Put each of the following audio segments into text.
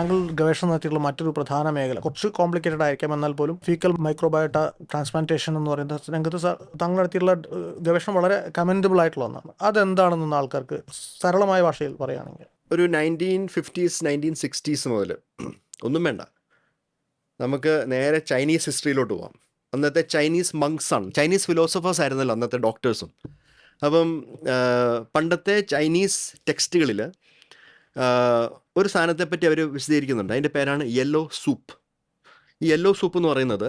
താങ്കൾ ഗവേഷണം നടത്തിയിട്ടുള്ള മറ്റൊരു പ്രധാന മേഖല കുറച്ച് കോംപ്ലിക്കേറ്റഡ് ആയിരിക്കാം, എന്നാൽ പോലും ഫീക്കൽ മൈക്രോബയോട്ട ട്രാൻസ്പ്ലാന്റേഷൻ എന്ന് പറയുന്ന രംഗത്ത് താങ്കൾ നടത്തിയിട്ടുള്ള ഗവേഷണം വളരെ കമൻഡബിൾ ആയിട്ടുള്ള ഒന്നാണ്. അതെന്താണെന്ന് ആൾക്കാർക്ക് സരളമായ ഭാഷയിൽ പറയുകയാണെങ്കിൽ ഒരു 1950s 1960s മുതൽ ഒന്നും വേണ്ട, നമുക്ക് നേരെ ചൈനീസ് ഹിസ്റ്ററിയിലോട്ട് പോവാം. അന്നത്തെ ചൈനീസ് മങ്സാണ്, ചൈനീസ് ഫിലോസഫേഴ്സ് ആയിരുന്നല്ലോ അന്നത്തെ ഡോക്ടേഴ്സും. അപ്പം പണ്ടത്തെ ചൈനീസ് ടെക്സ്റ്റുകളിൽ ഒരു സാധനത്തെപ്പറ്റി അവർ വിശദീകരിക്കുന്നുണ്ട്. അതിൻ്റെ പേരാണ് യെല്ലോ സൂപ്പ്. ഈ യെല്ലോ സൂപ്പ് എന്ന് പറയുന്നത്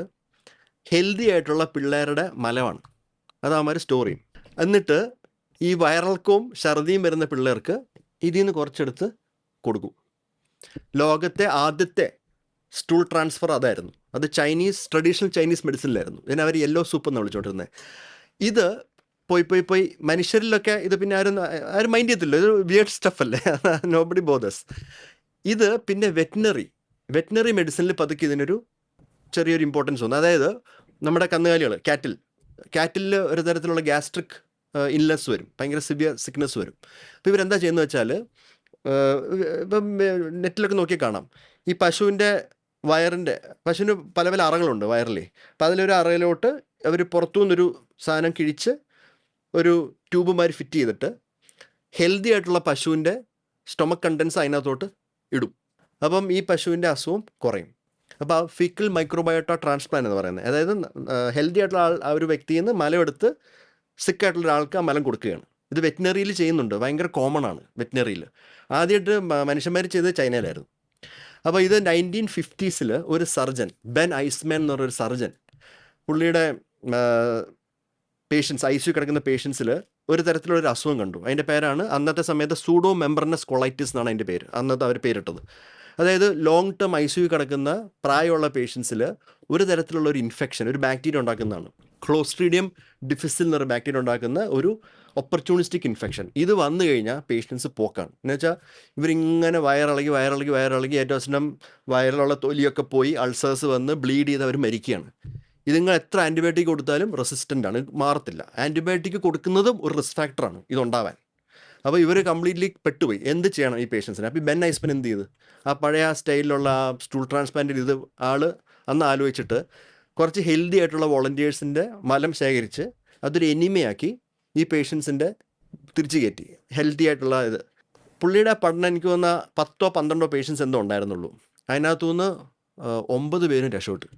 ഹെൽത്തി ആയിട്ടുള്ള പിള്ളേരുടെ മലമാണ്, അതാമാര് സ്റ്റോറിയും. എന്നിട്ട് ഈ വയറിളക്കവും ഛർദിയും വരുന്ന പിള്ളേർക്ക് ഇതിൽ നിന്ന് കുറച്ചെടുത്ത് കൊടുക്കും. ലോകത്തെ ആദ്യത്തെ സ്റ്റൂൾ ട്രാൻസ്ഫർ അതായിരുന്നു. അത് ട്രഡീഷണൽ ചൈനീസ് മെഡിസിനിലായിരുന്നു. ഇതിനെ അവർ യെല്ലോ സൂപ്പ് എന്നാണ് വിളിച്ചുകൊണ്ടിരുന്നത്. ഇത് പോയി മനുഷ്യരിലൊക്കെ ഇത് പിന്നെ ആരും മൈൻഡ് ചെയ്യത്തില്ല, ഇത് വിയർഡ് സ്റ്റഫല്ലേ, നോബഡി ബോദേഴ്സ്. ഇത് പിന്നെ വെറ്റിനറി മെഡിസിനിൽ പതുക്കെ ഇതിനൊരു ചെറിയൊരു ഇമ്പോർട്ടൻസ് വന്നു. അതായത് നമ്മുടെ കന്നുകാലികൾ, കാറ്റിൽ ഒരു തരത്തിലുള്ള ഗ്യാസ്ട്രിക് ഇൽനെസ് വരും, ഭയങ്കര സിവിയർ സിക്നെസ് വരും. അപ്പോൾ ഇവരെന്താ ചെയ്യുന്നത് വെച്ചാൽ, ഇപ്പം നെറ്റിലൊക്കെ നോക്കി കാണാം, ഈ പശുവിന് പല പല അറകളുണ്ട് വയറിലേ. അപ്പോൾ അതിലൊരു അറയിലോട്ട് അവർ പുറത്തുനിന്നൊരു സാധനം കിഴിച്ച് ഒരു ട്യൂബുമാരി ഫിറ്റ് ചെയ്തിട്ട് ഹെൽത്തി ആയിട്ടുള്ള പശുവിൻ്റെ സ്റ്റൊമക് കണ്ടൻസ് അതിനകത്തോട്ട് ഇടും. അപ്പം ഈ പശുവിൻ്റെ അസുഖം കുറയും. അപ്പോൾ ആ ഫീക്കൽ മൈക്രോബയോട്ട ട്രാൻസ്പ്ലാന്റ് എന്ന് പറയുന്നത്, അതായത് ഹെൽത്തി ആയിട്ടുള്ള ആ ഒരു വ്യക്തിയിൽ നിന്ന് മലമെടുത്ത് സിക്കായിട്ടുള്ള ഒരാൾക്ക് ആ മലം കൊടുക്കുകയാണ്. ഇത് വെറ്റിനറിയിൽ ചെയ്യുന്നുണ്ട്, ഭയങ്കര കോമൺ ആണ് വെറ്റിനറിയിൽ. ആദ്യമായിട്ട് മനുഷ്യന്മാർ ചെയ്തത് ചൈനയിലായിരുന്നു. അപ്പോൾ ഇത് 1950s ഒരു സർജൻ, ബെൻ ഐസ്മാൻ എന്ന് പറഞ്ഞൊരു സർജൻ, പുള്ളിയുടെ പേഷ്യൻസ്, ICU കിടക്കുന്ന പേഷ്യൻസിൽ ഒരു തരത്തിലുള്ളൊരു അസുഖം കണ്ടു. അതിൻ്റെ പേരാണ് അന്നത്തെ സമയത്ത് സൂഡോ മെംബ്രനസ് കൊളൈറ്റിസ് എന്നാണ് അതിൻ്റെ പേര്, അന്നത്തെ അവർ പേരിട്ടത്. അതായത് ലോങ് ടേം ICU കിടക്കുന്ന പ്രായമുള്ള പേഷ്യൻസിൽ ഒരു തരത്തിലുള്ള ഒരു ഇൻഫെക്ഷൻ, ഒരു ബാക്ടീരിയ ഉണ്ടാക്കുന്നതാണ്. ക്ലോസ്ട്രീഡിയം ഡിഫിസിൽ എന്നൊരു ബാക്ടീരിയ ഉണ്ടാക്കുന്ന ഒരു ഓപ്പർച്യൂണിസ്റ്റിക് ഇൻഫെക്ഷൻ. ഇത് വന്നു കഴിഞ്ഞാൽ പേഷ്യൻസ് പോക്കാണ്. എന്ന് വെച്ചാൽ ഇവരിങ്ങനെ വയറിളകി ഏറ്റവും അവസാനം വയറിലുള്ള തൊലിയൊക്കെ പോയി അൾസേഴ്സ് വന്ന് ബ്ലീഡ് ചെയ്ത് അവർ മരിക്കുകയാണ്. ഇതുങ്ങൾ എത്ര ആൻറ്റിബയോട്ടിക് കൊടുത്താലും റെസിസ്റ്റൻ്റ് ആണ്, മാറത്തില്ല. ആൻറ്റിബയോട്ടിക് കൊടുക്കുന്നതും ഒരു റിസ്ക് ഫാക്ടറാണ് ഇതുണ്ടാവാൻ. അപ്പോൾ ഇവർ കംപ്ലീറ്റ്ലി പെട്ടുപോയി. എന്ത് ചെയ്യണം ഈ പേഷ്യൻസിന്? അപ്പോൾ ബെൻ ഐസ്മാൻ എന്ത് ചെയ്ത്, ആ പഴയ സ്റ്റൈലിലുള്ള ആ സ്റ്റൂൾ ട്രാൻസ്പ്ലാന്റ് ചെയ്ത് അന്ന് ആലോചിച്ചിട്ട് കുറച്ച് ഹെൽത്തി ആയിട്ടുള്ള വോളണ്ടിയേഴ്സിൻ്റെ മലം ശേഖരിച്ച് അതൊരു എനിമയാക്കി ഈ പേഷ്യൻസിൻ്റെ തിരിച്ചു കയറ്റി ഹെൽത്തി ആയിട്ടുള്ള ഇത്. പുള്ളിയുടെ പഠനം എനിക്ക് തോന്നുന്ന 10-12 പേഷ്യൻസ് എന്തോ ഉണ്ടായിരുന്നുള്ളൂ. അതിനകത്തുനിന്ന് 9 പേരും രക്ഷപ്പെട്ടു.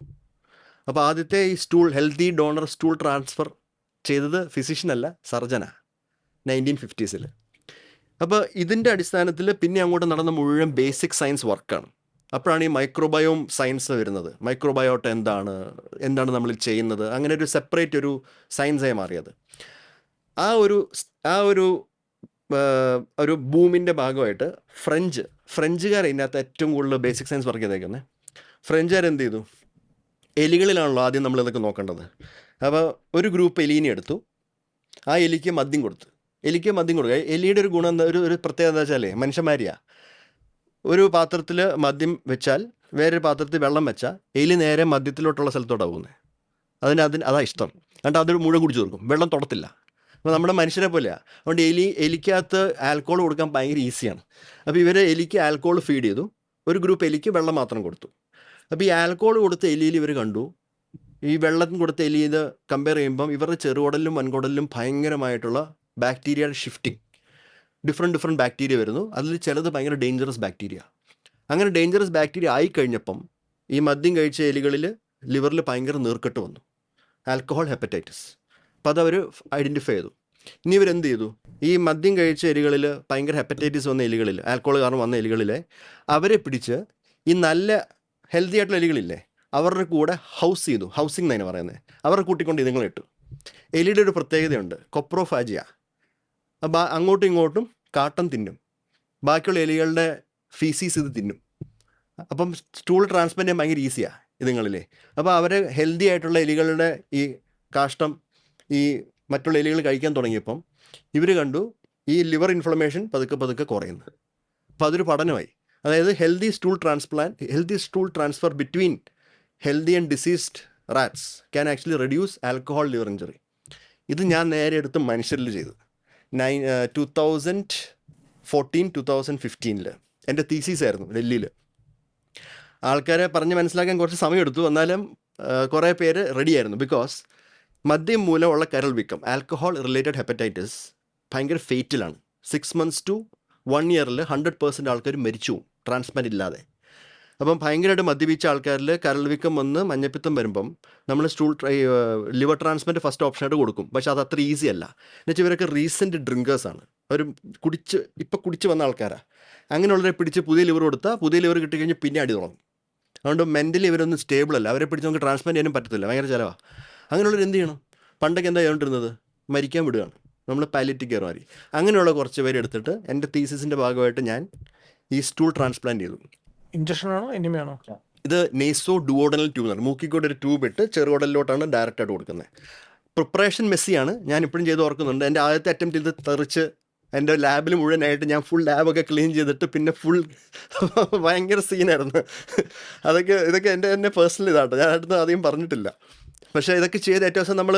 അപ്പോൾ ആദ്യത്തെ ഈ ഹെൽത്തി ഡോണർ സ്റ്റൂൾ ട്രാൻസ്ഫർ ചെയ്തത് ഫിസിഷ്യനല്ല, സർജനാണ് 1950s. അപ്പോൾ ഇതിൻ്റെ അടിസ്ഥാനത്തിൽ പിന്നെ അങ്ങോട്ട് നടന്ന മുഴുവൻ ബേസിക് സയൻസ് വർക്കാണ്. അപ്പോഴാണ് ഈ മൈക്രോബയോം സയൻസ് വരുന്നത്. മൈക്രോബയോട്ട എന്താണ് നമ്മൾ ചെയ്യുന്നത്, അങ്ങനെ ഒരു സെപ്പറേറ്റ് ഒരു സയൻസായി മാറിയത്. ആ ഒരു ബൂമിൻ്റെ ഭാഗമായിട്ട് ഫ്രഞ്ചുകാർ ഇതിനകത്ത് ഏറ്റവും കൂടുതൽ ബേസിക് സയൻസ് വർക്ക് ചെയ്തേക്കുന്നത്. ഫ്രഞ്ചുകാർ എന്ത് ചെയ്തു? എലികളിലാണല്ലോ ആദ്യം നമ്മളിതൊക്കെ നോക്കേണ്ടത്. അപ്പോൾ ഒരു ഗ്രൂപ്പ് എലീനെ എടുത്തു, ആ എലിക്ക് മദ്യം കൊടുത്തു. എലിയുടെ ഒരു ഗുണം ഒരു പ്രത്യേകത എന്താ വെച്ചാൽ മനുഷ്യന്മാരിയാ. ഒരു പാത്രത്തിൽ മദ്യം വെച്ചാൽ വേറൊരു പാത്രത്തിൽ വെള്ളം വെച്ചാൽ എലി നേരെ മദ്യത്തിലോട്ടുള്ള സ്ഥലത്തോട്ടാണ് പോകുന്നത്. അതാ ഇഷ്ടം. എന്നിട്ട് അത് മുഴുവൻ കുടിച്ചു തീർക്കും, വെള്ളം തൊടത്തില്ല. അപ്പോൾ നമ്മുടെ മനുഷ്യരെ പോലെയാണ്. അതുകൊണ്ട് എലിക്കകത്ത് ആൽക്കോൾ കൊടുക്കാൻ ഭയങ്കര ഈസിയാണ്. അപ്പോൾ എലിക്ക് ആൽക്കോൾ ഫീഡ് ചെയ്തു, ഒരു ഗ്രൂപ്പ് എലിക്ക് വെള്ളം മാത്രം കൊടുത്തു. അപ്പോൾ ഈ ആൽക്കോൾ കൊടുത്ത എലിയിൽ ഇവർ കണ്ടു, ഈ വെള്ളം കൊടുത്ത എലിയിൽ കമ്പയർ ചെയ്യുമ്പം ഇവരുടെ ചെറുകുടലിലും വൻകുടലിലും ഭയങ്കരമായിട്ടുള്ള ബാക്ടീരിയയുടെ ഷിഫ്റ്റിംഗ്, ഡിഫറെൻറ്റ് ബാക്ടീരിയ വരുന്നു. അതിൽ ചിലത് ഭയങ്കര ഡേഞ്ചറസ് ബാക്ടീരിയ. അങ്ങനെ ഡേഞ്ചറസ് ബാക്ടീരിയ ആയിക്കഴിഞ്ഞപ്പം ഈ മദ്യം കഴിച്ച എലികളിൽ ലിവറിൽ ഭയങ്കര നീർക്കെട്ട് വന്നു, ആൽക്കഹോൾ ഹെപ്പറ്റൈറ്റിസ്. അപ്പോൾ അതവർ ഐഡൻറ്റിഫൈ ചെയ്തു. ഇനി ഇവരെന്ത് ചെയ്തു? ഈ മദ്യം കഴിച്ച എലികളിൽ ഭയങ്കര ഹെപ്പറ്റൈറ്റിസ് വന്ന എലികളിൽ, ആൽക്കഹോൾ കാരണം വന്ന എലികളിലെ അവരെ പിടിച്ച് ഈ നല്ല ഹെൽത്തി ആയിട്ടുള്ള എലികളില്ലേ അവരുടെ കൂടെ ഹൗസിംഗ് എന്നാണ് പറയുന്നത്, അവരുടെ കൂട്ടിക്കൊണ്ട് ഇതുങ്ങളിട്ടു. എലിയുടെ ഒരു പ്രത്യേകതയുണ്ട്, കൊപ്രോഫാജിയ. അപ്പോൾ അങ്ങോട്ടും ഇങ്ങോട്ടും കാട്ടം തിന്നും, ബാക്കിയുള്ള എലികളുടെ ഫീസീസ് ഇത് തിന്നും. അപ്പം സ്റ്റൂൾ ട്രാൻസ്പ്ലാന്റ് ചെയ്യാൻ ഭയങ്കര ഈസിയാണ് ഇതുങ്ങളിലെ. അപ്പോൾ അവരെ ഹെൽത്തി ആയിട്ടുള്ള എലികളുടെ ഈ കാഷ്ടം ഈ മറ്റുള്ള എലികൾ കഴിക്കാൻ തുടങ്ങിയപ്പം ഇവർ കണ്ടു ഈ ലിവർ ഇൻഫ്ലമേഷൻ പതുക്കെ കുറയുന്നു. അപ്പോൾ അതൊരു പഠനമായി. അതായത് healthy stool transfer between healthy and diseased rats can actually reduce alcohol liver injury. ഇത് ഞാൻ നേരെ എടുത്ത് മനുഷ്യരിൽ ചെയ്തു 2014-2015 എൻ്റെ തീസീസ് ആയിരുന്നു ഡൽഹിയിൽ. ആൾക്കാരെ പറഞ്ഞ് മനസ്സിലാക്കാൻ കുറച്ച് സമയമെടുത്തു. എന്നാലും കുറേ പേര് റെഡിയായിരുന്നു. ബിക്കോസ് മദ്യം മൂലമുള്ള കരൾ വീക്കം, ആൽക്കഹോൾ റിലേറ്റഡ് ഹെപ്പറ്റൈറ്റിസ് ഭയങ്കര ഫേറ്റിലാണ്. 6 months to 1 year 100% ആൾക്കാർ മരിച്ചു ട്രാൻസ്പ്ലാന്റ് ഇല്ലാതെ. അപ്പം ഭയങ്കരമായിട്ട് മദ്യപിച്ച ആൾക്കാരിൽ കരൾ വീക്കം വന്ന് മഞ്ഞപ്പിത്തം വരുമ്പം നമ്മൾ ലിവർ ട്രാൻസ്പ്ലാന്റ് ഫസ്റ്റ് ഓപ്ഷനായിട്ട് കൊടുക്കും. പക്ഷെ അത് അത്ര ഈസി അല്ല. എന്നുവെച്ചാൽ ഇവരൊക്കെ റീസെൻറ്റ് ഡ്രിങ്കേഴ്സാണ്. അവർ കുടിച്ച് വന്ന ആൾക്കാരാണ്. അങ്ങനെയുള്ളവരെ പിടിച്ച് പുതിയ ലിവർ കൊടുത്താൽ പുതിയ ലിവർ കിട്ടിക്കഴിഞ്ഞ് പിന്നെ അടി തുടങ്ങും. അതുകൊണ്ട് മെൻ്റലി ഇവരൊന്നും സ്റ്റേബിൾ അല്ല. അവരെ പിടിച്ച് നമുക്ക് ട്രാൻസ്പ്ലാന്റ് ചെയ്യാനും പറ്റത്തില്ല, ഭയങ്കര ചിലവാണ്. അങ്ങനെയുള്ളവർ എന്ത് ചെയ്യണം? പണ്ടൊക്കെ എന്താ ചെയ്തുകൊണ്ടിരുന്നത്? മരിക്കാൻ വിടുകയാണ്. നമ്മൾ പാലിയേറ്റീവ് കെയർ മാറി. അങ്ങനെയുള്ള കുറച്ച് പേര് എടുത്തിട്ട് എൻ്റെ തീസിസിൻ്റെ ഭാഗമായിട്ട് ഞാൻ ഈ സ്റ്റൂൾ ട്രാൻസ്പ്ലാന്റ് ചെയ്തു. ഇഞ്ചക്ഷനാണോ എനിമയാണോ? ഇത് നെയ്സോ ഡുവോഡനൽ ട്യൂബ് എന്ന് പറയും. മൂക്കിക്കൂടെ ഒരു ട്യൂബ് ഇട്ട് ചെറുകുടലിലോട്ടാണ് ഡയറക്റ്റായിട്ട് കൊടുക്കുന്നത്. പ്രിപ്പറേഷൻ മെസ്സിയാണ്. ഞാൻ ഇപ്പോഴും ചെയ്ത് ഓർക്കുന്നുണ്ട്. എൻ്റെ ആദ്യത്തെ അറ്റംപ്റ്റ് ഇത് തെറിച്ച് എൻ്റെ ലാബിൽ മുഴുവനായിട്ട് ഞാൻ ഫുൾ ലാബൊക്കെ ക്ലീൻ ചെയ്തിട്ട് പിന്നെ ഫുൾ ഭയങ്കര സീനായിരുന്നു. ഇതൊക്കെ എൻ്റെ പേഴ്സണൽ ഇതാട്ടോ, ഞാൻ അടുത്ത് അധികം പറഞ്ഞിട്ടില്ല. പക്ഷേ ഇതൊക്കെ ചെയ്ത് ഏറ്റവും ദിവസം നമ്മൾ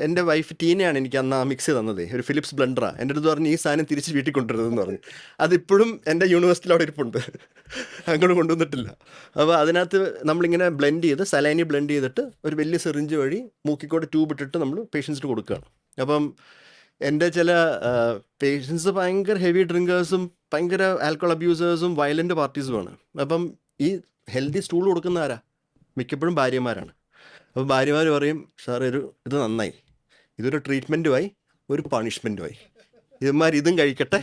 എൻ്റെ വൈഫ് ടീനയാണ് എനിക്ക് അന്ന് ആ മിക്സി തന്നത്. ഒരു ഫിലിപ്സ് ബ്ലെൻഡറാണ്. എൻ്റെ അടുത്ത് പറഞ്ഞ് ഈ സാധനം തിരിച്ച് വീട്ടിൽ കൊണ്ടുവരുന്നതെന്ന് പറഞ്ഞു. അതിപ്പോഴും എൻ്റെ യൂണിവേഴ്സിറ്റിയിൽ അവിടെ ഇരിപ്പുണ്ട്, അങ്ങോട്ട് കൊണ്ടുവന്നിട്ടില്ല. അപ്പോൾ അതിനകത്ത് നമ്മളിങ്ങനെ ബ്ലെൻഡ് ചെയ്ത് സലൈനി ബ്ലെൻഡ് ചെയ്തിട്ട് ഒരു വലിയ സിറിഞ്ച് വഴി മൂക്കിക്കൂടെ ട്യൂബ് ഇട്ടിട്ട് നമ്മൾ പേഷ്യൻസിന് കൊടുക്കുകയാണ്. അപ്പം എൻ്റെ ചില പേഷ്യൻസ് ഭയങ്കര ഹെവി ഡ്രിങ്കേഴ്സും ഭയങ്കര ആൽക്കഹോൾ അബ്യൂസേഴ്സും വയലൻ്റ് പാർട്ടീസുമാണ്. അപ്പം ഈ ഹെൽത്തി സ്റ്റൂൾ കൊടുക്കുന്ന ആരാ? മിക്കപ്പോഴും ഭാര്യമാരാണ്. അപ്പോൾ ഭാര്യമാർ പറയും, സാർ ഇത് നന്നായി, ഇതൊരു ട്രീറ്റ്മെൻറ്റുമായി ഒരു പണിഷ്മെൻറ്റുമായി, ഇതും കഴിക്കട്ടെ,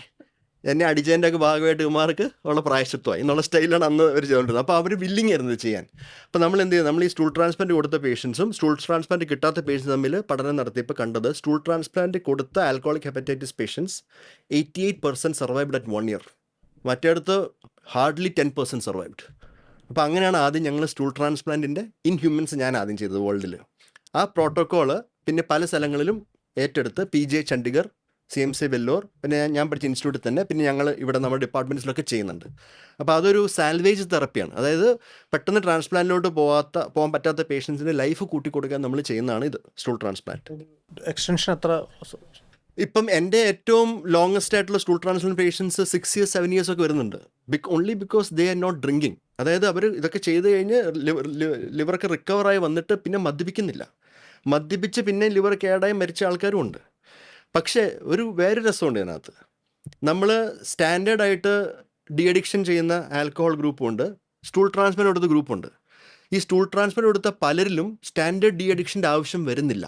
എന്നെ അടിച്ചതിൻ്റെ ഒക്കെ ഭാഗമായിട്ട് ഇവന്മാർക്ക് ഉള്ള പ്രായശ്ചിത്വമായി എന്നുള്ള സ്റ്റൈലാണ് അന്ന് അവർ ചെയ്തുകൊണ്ടിരുന്നത്. അപ്പോൾ അവർ വില്ലിങ് ആയിരുന്നു ഇത് ചെയ്യാൻ. അപ്പോൾ നമ്മൾ എന്ത് ചെയ്യും? നമ്മൾ ഈ സ്റ്റൂൾ ട്രാൻസ്പ്ലാന്റ് കൊടുത്ത പേഷ്യൻസും സ്റ്റൂൾ ട്രാൻസ്പ്ലാന്റ് കിട്ടാത്ത പേഷ്യൻസ് തമ്മിൽ പഠനം നടത്തിയപ്പോൾ കണ്ടത്, സ്റ്റൂൾ ട്രാൻസ്പ്ലാന്റ് കൊടുത്ത alcoholic hepatitis patients 88% survived at 1 year. മറ്റേടത്ത് ഹാർഡ്ലി 10% സർവൈവ്ഡ്. അപ്പോൾ അങ്ങനെയാണ് ആദ്യം ഞങ്ങൾ സ്റ്റൂൾ ട്രാൻസ്പ്ലാന്റിൻ്റെ ഇൻ ഹ്യൂമൻസ് ഞാൻ ആദ്യം ചെയ്തത് വേൾഡിൽ. ആ പ്രോട്ടോക്കോള് പിന്നെ പല സ്ഥലങ്ങളിലും ഏറ്റെടുത്ത് PJ ചണ്ഡീഗഡ്, CMC വെല്ലൂർ, പിന്നെ ഞാൻ പഠിച്ച ഇൻസ്റ്റിറ്റ്യൂട്ടിൽ തന്നെ, പിന്നെ ഞങ്ങൾ ഇവിടെ നമ്മുടെ ഡിപ്പാർട്ട്മെൻറ്റ്സിലൊക്കെ ചെയ്യുന്നുണ്ട്. അപ്പോൾ അതൊരു സാൽവേജ് തെറപ്പിയാണ്. അതായത് പെട്ടെന്ന് ട്രാൻസ്പ്ലാന്റിലോട്ട് പോകാൻ പറ്റാത്ത പേഷ്യൻസിന് ലൈഫ് കൂട്ടിക്കൊടുക്കാൻ നമ്മൾ ചെയ്യുന്നതാണ് ഇത് സ്റ്റൂൾ ട്രാൻസ്പ്ലാന്റ്. എക്സ്റ്റൻഷൻ എത്ര? ഇപ്പം എൻ്റെ ഏറ്റവും ലോങ്ങസ്റ്റ് ആയിട്ടുള്ള stool transplant patients 6 years 7 years ഒക്കെ വരുന്നുണ്ട്. Only because they are not drinking. അതായത് അവർ ഇതൊക്കെ ചെയ്ത് കഴിഞ്ഞ് ലിവറൊക്കെ റിക്കവറായി വന്നിട്ട് പിന്നെ മദ്യപിച്ച് പിന്നെ ലിവർ കേടായി മരിച്ച ആൾക്കാരും ഉണ്ട്. പക്ഷേ വേറൊരു രസമുണ്ട് ഇതിനകത്ത്. നമ്മൾ സ്റ്റാൻഡേർഡായിട്ട് ഡി അഡിക്ഷൻ ചെയ്യുന്ന ആൽക്കഹോൾ ഗ്രൂപ്പുണ്ട്, സ്റ്റൂൾ ട്രാൻസ്പ്ലാന്റ് കൊടുത്ത ഗ്രൂപ്പുണ്ട്. ഈ സ്റ്റൂൾ ട്രാൻസ്പ്ലാന്റ് കൊടുത്ത പലരിലും സ്റ്റാൻഡേർഡ് ഡി അഡിക്ഷൻ്റെ ആവശ്യം വരുന്നില്ല.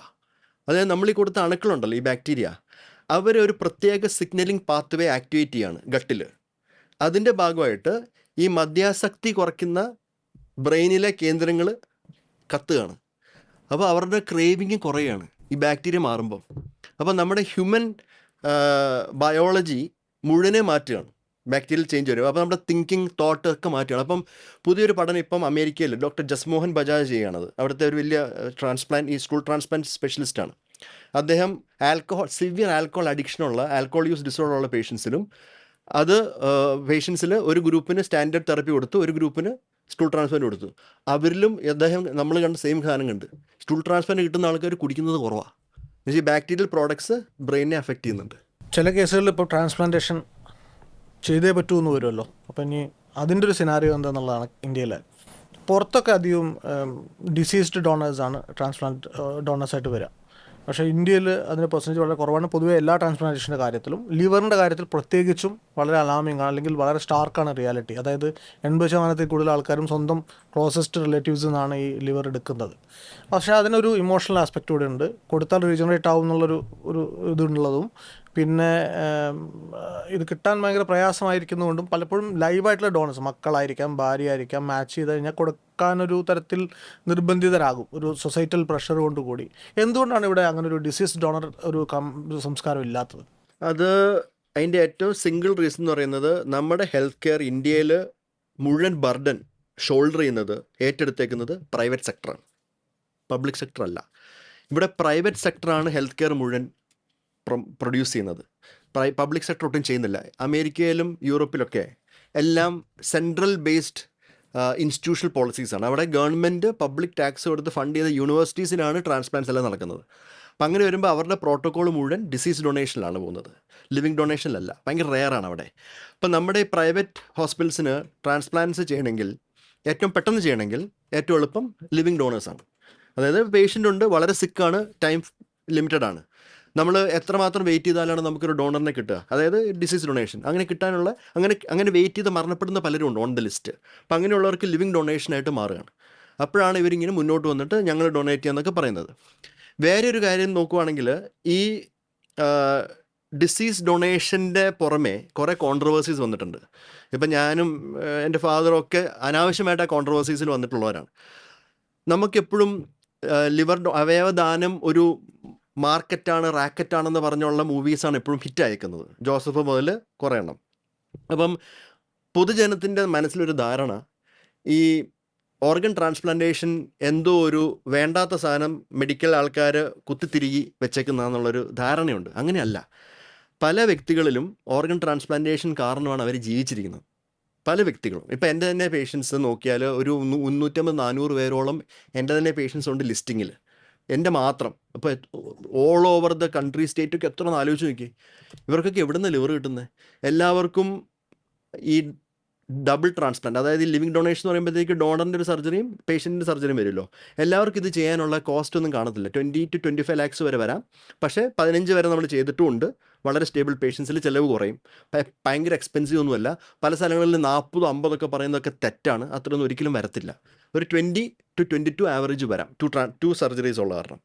അതായത് നമ്മൾ ഈ കൊടുത്ത അണുക്കളുണ്ടല്ലോ, ഈ ബാക്ടീരിയ, ഒരു പ്രത്യേക സിഗ്നലിംഗ് പാത്വേ ആക്ടിവേറ്റ് ചെയ്യാണ് ഗട്ടിൽ. അതിൻ്റെ ഭാഗമായിട്ട് ഈ മദ്യാസക്തി കുറയ്ക്കുന്ന ബ്രെയിനിലെ കേന്ദ്രങ്ങൾ കത്തുകയാണ്. അപ്പോൾ അവരുടെ ക്രേവിങ് കുറയുകയാണ് ഈ ബാക്ടീരിയ മാറുമ്പോൾ. അപ്പോൾ നമ്മുടെ ഹ്യൂമൻ ബയോളജി മുഴുവനെ മാറ്റുകയാണ്, ബാക്ടീരിയൽ ചേഞ്ച് വരും. അപ്പോൾ നമ്മുടെ തിങ്കിങ് തോട്ട് ഒക്കെ മാറ്റുകയാണ്. അപ്പം പുതിയൊരു പഠനം ഇപ്പം അമേരിക്കയിൽ ഡോക്ടർ ജസ്മോഹൻ ബജാജ് ചെയ്യുകയാണത്. അവിടുത്തെ ഒരു വലിയ ഈ സ്റ്റൂൾ ട്രാൻസ്പ്ലാന്റ് സ്പെഷ്യലിസ്റ്റാണ്. അദ്ദേഹം സിവിയർ ആൽക്കഹോൾ അഡിക്ഷനുള്ള, ആൽക്കഹോൾ യൂസ് ഡിസോർഡർ ഉള്ള പേഷ്യൻസിലും പേഷ്യൻസിൽ ഒരു ഗ്രൂപ്പിന് സ്റ്റാൻഡേർഡ് തെറപ്പി കൊടുത്തു, ഒരു ഗ്രൂപ്പിന് സ്റ്റൂൾ ട്രാൻസ്പ്ലാന്റ് കൊടുത്തു. അവരിലും അദ്ദേഹം നമ്മൾ കണ്ട സെയിം സാധനം കണ്ട്. സ്റ്റൂൾ ട്രാൻസ്പ്ലാന്റ് കിട്ടുന്ന ആൾക്കാർ കുടിക്കുന്നത് കുറവാണ്. ഈ ബാക്ടീരിയൽ പ്രോഡക്ട്സ് ബ്രെയിനെ അഫക്റ്റ് ചെയ്യുന്നുണ്ട്. ചില കേസുകളിൽ ഇപ്പോൾ ട്രാൻസ്പ്ലാന്റേഷൻ ചെയ്തേ പറ്റൂ എന്ന് വരുമല്ലോ. അപ്പോൾ ഇനി അതിൻ്റെ ഒരു സിനാരിയോ എന്താണെന്നുള്ളതാണ്. ഇന്ത്യയിൽ പുറത്തൊക്കെ അധികവും ഡിസീസ്ഡ് ഡോണേഴ്സാണ് ട്രാൻസ്പ്ലാന്റ് ഡോണേഴ്സായിട്ട് വരിക. പക്ഷേ ഇന്ത്യയിൽ അതിൻ്റെ പെർസെൻറ്റേജ് വളരെ കുറവാണ്. പൊതുവേ എല്ലാ ട്രാൻസ്പ്ലാന്റേഷൻ്റെ കാര്യത്തിലും ലിവറിൻ്റെ കാര്യത്തിൽ പ്രത്യേകിച്ചും വളരെ അലാമിംഗ് ആണ്, അല്ലെങ്കിൽ വളരെ സ്റ്റാർക്കാണ് റിയാലിറ്റി. അതായത് 80% കൂടുതൽ ആൾക്കാരും സ്വന്തം ക്ലോസസ്റ്റ് റിലേറ്റീവ്സിൽ നിന്നാണ് ഈ ലിവർ എടുക്കുന്നത്. പക്ഷേ അതിനൊരു ഇമോഷണൽ ആസ്പെക്റ്റ് കൂടെ ഉണ്ട്. കൊടുത്താൽ റീജനറേറ്റ് ആവും എന്നുള്ളൊരു ഇതുള്ളതും, പിന്നെ ഇത് കിട്ടാൻ ഭയങ്കര പ്രയാസമായിരിക്കുന്നതുകൊണ്ടും പലപ്പോഴും ലൈവായിട്ടുള്ള ഡോണേഴ്സ്, മക്കളായിരിക്കാം, ഭാര്യ ആയിരിക്കാം, മാച്ച് ചെയ്ത് കഴിഞ്ഞാൽ കൊടുക്കാനൊരു തരത്തിൽ നിർബന്ധിതരാകും, ഒരു സൊസൈറ്റൽ പ്രഷർ കൊണ്ടുകൂടി. എന്തുകൊണ്ടാണ് ഇവിടെ അങ്ങനെ ഒരു ഡിസീസ് ഡോണർ ഒരു സംസ്കാരം ഇല്ലാത്തത്? അതിൻ്റെ ഏറ്റവും സിംഗിൾ റീസൺ എന്ന് പറയുന്നത്, നമ്മുടെ ഹെൽത്ത് കെയർ ഇന്ത്യയിൽ മുഴുവൻ ബർഡൻ ഷോൾഡർ ചെയ്യുന്നത്, ഏറ്റെടുത്തേക്കുന്നത് പ്രൈവറ്റ് സെക്ടറാണ്, പബ്ലിക് സെക്ടർ അല്ല. ഇവിടെ പ്രൈവറ്റ് സെക്ടറാണ് ഹെൽത്ത് കെയർ മുഴുവൻ പ്രൊഡ്യൂസ് ചെയ്യുന്നത്. പബ്ലിക് സെക്ടർ ഒട്ടും ചെയ്യുന്നില്ല. അമേരിക്കയിലും യൂറോപ്പിലൊക്കെ എല്ലാം സെൻട്രൽ ബേസ്ഡ് ഇൻസ്റ്റിറ്റ്യൂഷണൽ പോളിസീസാണ്. അവിടെ ഗവൺമെൻറ് പബ്ലിക് ടാക്സ് കൊടുത്ത് ഫണ്ട് ചെയ്ത യൂണിവേഴ്സിറ്റീസിലാണ് ട്രാൻസ്പ്ലാന്റ്സ് എല്ലാം നടക്കുന്നത്. അപ്പം അങ്ങനെ വരുമ്പോൾ അവരുടെ പ്രോട്ടോക്കോൾ മുഴുവൻ ഡിസീസ് ഡൊണേഷനിലാണ് പോകുന്നത്, ലിവിങ് ഡൊണേഷനിലല്ല. ഭയങ്കര റെയറാണ് അവിടെ. അപ്പം നമ്മുടെ ഈ പ്രൈവറ്റ് ഹോസ്പിറ്റൽസിന് ട്രാൻസ്പ്ലാന്റ്സ് ചെയ്യണമെങ്കിൽ, ഏറ്റവും പെട്ടെന്ന് ചെയ്യണമെങ്കിൽ ഏറ്റവും എളുപ്പം ലിവിങ് ഡോണേഴ്സാണ്. അതായത് പേഷ്യൻ്റ് ഉണ്ട്, വളരെ സിക്കാണ്, ടൈം ലിമിറ്റഡ് ആണ്. നമ്മൾ എത്രമാത്രം വെയിറ്റ് ചെയ്താലാണ് നമുക്കൊരു ഡോണറിനെ കിട്ടുക, അതായത് ഡിസീസ് ഡൊണേഷൻ അങ്ങനെ കിട്ടാനുള്ള, അങ്ങനെ വെയിറ്റ് ചെയ്ത് മരണപ്പെടുന്ന പലരും ഉണ്ട് ഓൺ ദ ലിസ്റ്റ്. അപ്പം അങ്ങനെയുള്ളവർക്ക് ലിവിങ് ഡൊണേഷനായിട്ട് മാറുകയാണ്. അപ്പോഴാണ് ഇവരിങ്ങനെ മുന്നോട്ട് വന്നിട്ട് ഞങ്ങൾ ഡൊണേറ്റ് ചെയ്യാമെന്നൊക്കെ പറയുന്നത്. വേറെ ഒരു കാര്യം നോക്കുവാണെങ്കിൽ, ഈ ഡിസീസ് ഡൊണേഷൻ്റെ പുറമെ കുറേ കോൺട്രവേഴ്സീസ് വന്നിട്ടുണ്ട്. ഇപ്പം ഞാനും എൻ്റെ ഫാദറും ഒക്കെ അനാവശ്യമായിട്ട് ആ കോൺട്രവേഴ്സീസിൽ വന്നിട്ടുള്ളവരാണ്. നമുക്കെപ്പോഴും അവയവദാനം ഒരു മാർക്കറ്റാണ്, റാക്കറ്റാണെന്ന് പറഞ്ഞുള്ള മൂവീസാണ് എപ്പോഴും ഹിറ്റ് അയക്കുന്നത്, ജോസഫ് മുതൽ കുറേ എണ്ണം. അപ്പം പൊതുജനത്തിൻ്റെ മനസ്സിലൊരു ധാരണ ഈ ഓർഗൻ ട്രാൻസ്പ്ലാന്റേഷൻ എന്തോ ഒരു വേണ്ടാത്ത സാധനം മെഡിക്കൽ ആൾക്കാർ കുത്തിത്തിരികി വെച്ചേക്കുന്നതെന്നുള്ളൊരു ധാരണയുണ്ട്. അങ്ങനെയല്ല. പല വ്യക്തികളിലും ഓർഗൻ ട്രാൻസ്പ്ലാന്റേഷൻ കാരണമാണ് അവർ ജീവിച്ചിരിക്കുന്നത്, പല വ്യക്തികളും. ഇപ്പം എൻ്റെ തന്നെ പേഷ്യൻസ് നോക്കിയാൽ ഒരു 350-400 പേരോളം എൻ്റെ തന്നെ പേഷ്യൻസ് ഉണ്ട് ലിസ്റ്റിങ്ങിൽ, എൻ്റെ മാത്രം. അപ്പോൾ ഓൾ ഓവർ ദ കൺട്രി, സ്റ്റേറ്റൊക്കെ എത്ര ഒന്ന് ആലോചിച്ച് നോക്കി. ഇവർക്കൊക്കെ എവിടെ നിന്ന് ലിവർ കിട്ടുന്നത്? എല്ലാവർക്കും ഈ ഡബിൾ ട്രാൻസ്പ്ലാന്റ്, അതായത് ഈ ലിവിങ് ഡൊണേഷൻ എന്ന് പറയുമ്പോഴത്തേക്ക് ഡോണറിൻ്റെ ഒരു സർജറിയും പേഷ്യൻറ്റിൻ്റെ സർജറിയും വരുമല്ലോ. എല്ലാവർക്കും ഇത് ചെയ്യാനുള്ള കോസ്റ്റ് ഒന്നും കാണത്തില്ല. 20 to 25 lakhs വരെ വരാം. പക്ഷേ 15 വരെ നമ്മൾ ചെയ്തിട്ടുമുണ്ട്. വളരെ സ്റ്റേബിൾ പേഷ്യൻസിൽ ചിലവ് കുറയും. ഭയങ്കര എക്സ്പെൻസീവ് ഒന്നുമല്ല. പല സ്ഥലങ്ങളിൽ 40-50 ഒക്കെ പറയുന്നതൊക്കെ തെറ്റാണ്. അത്രയൊന്നും ഒരിക്കലും വരത്തില്ല. ഒരു 20 to 22 ആവറേജ് വരാം, 2 സർജറീസ് ഉള്ള കാരണം.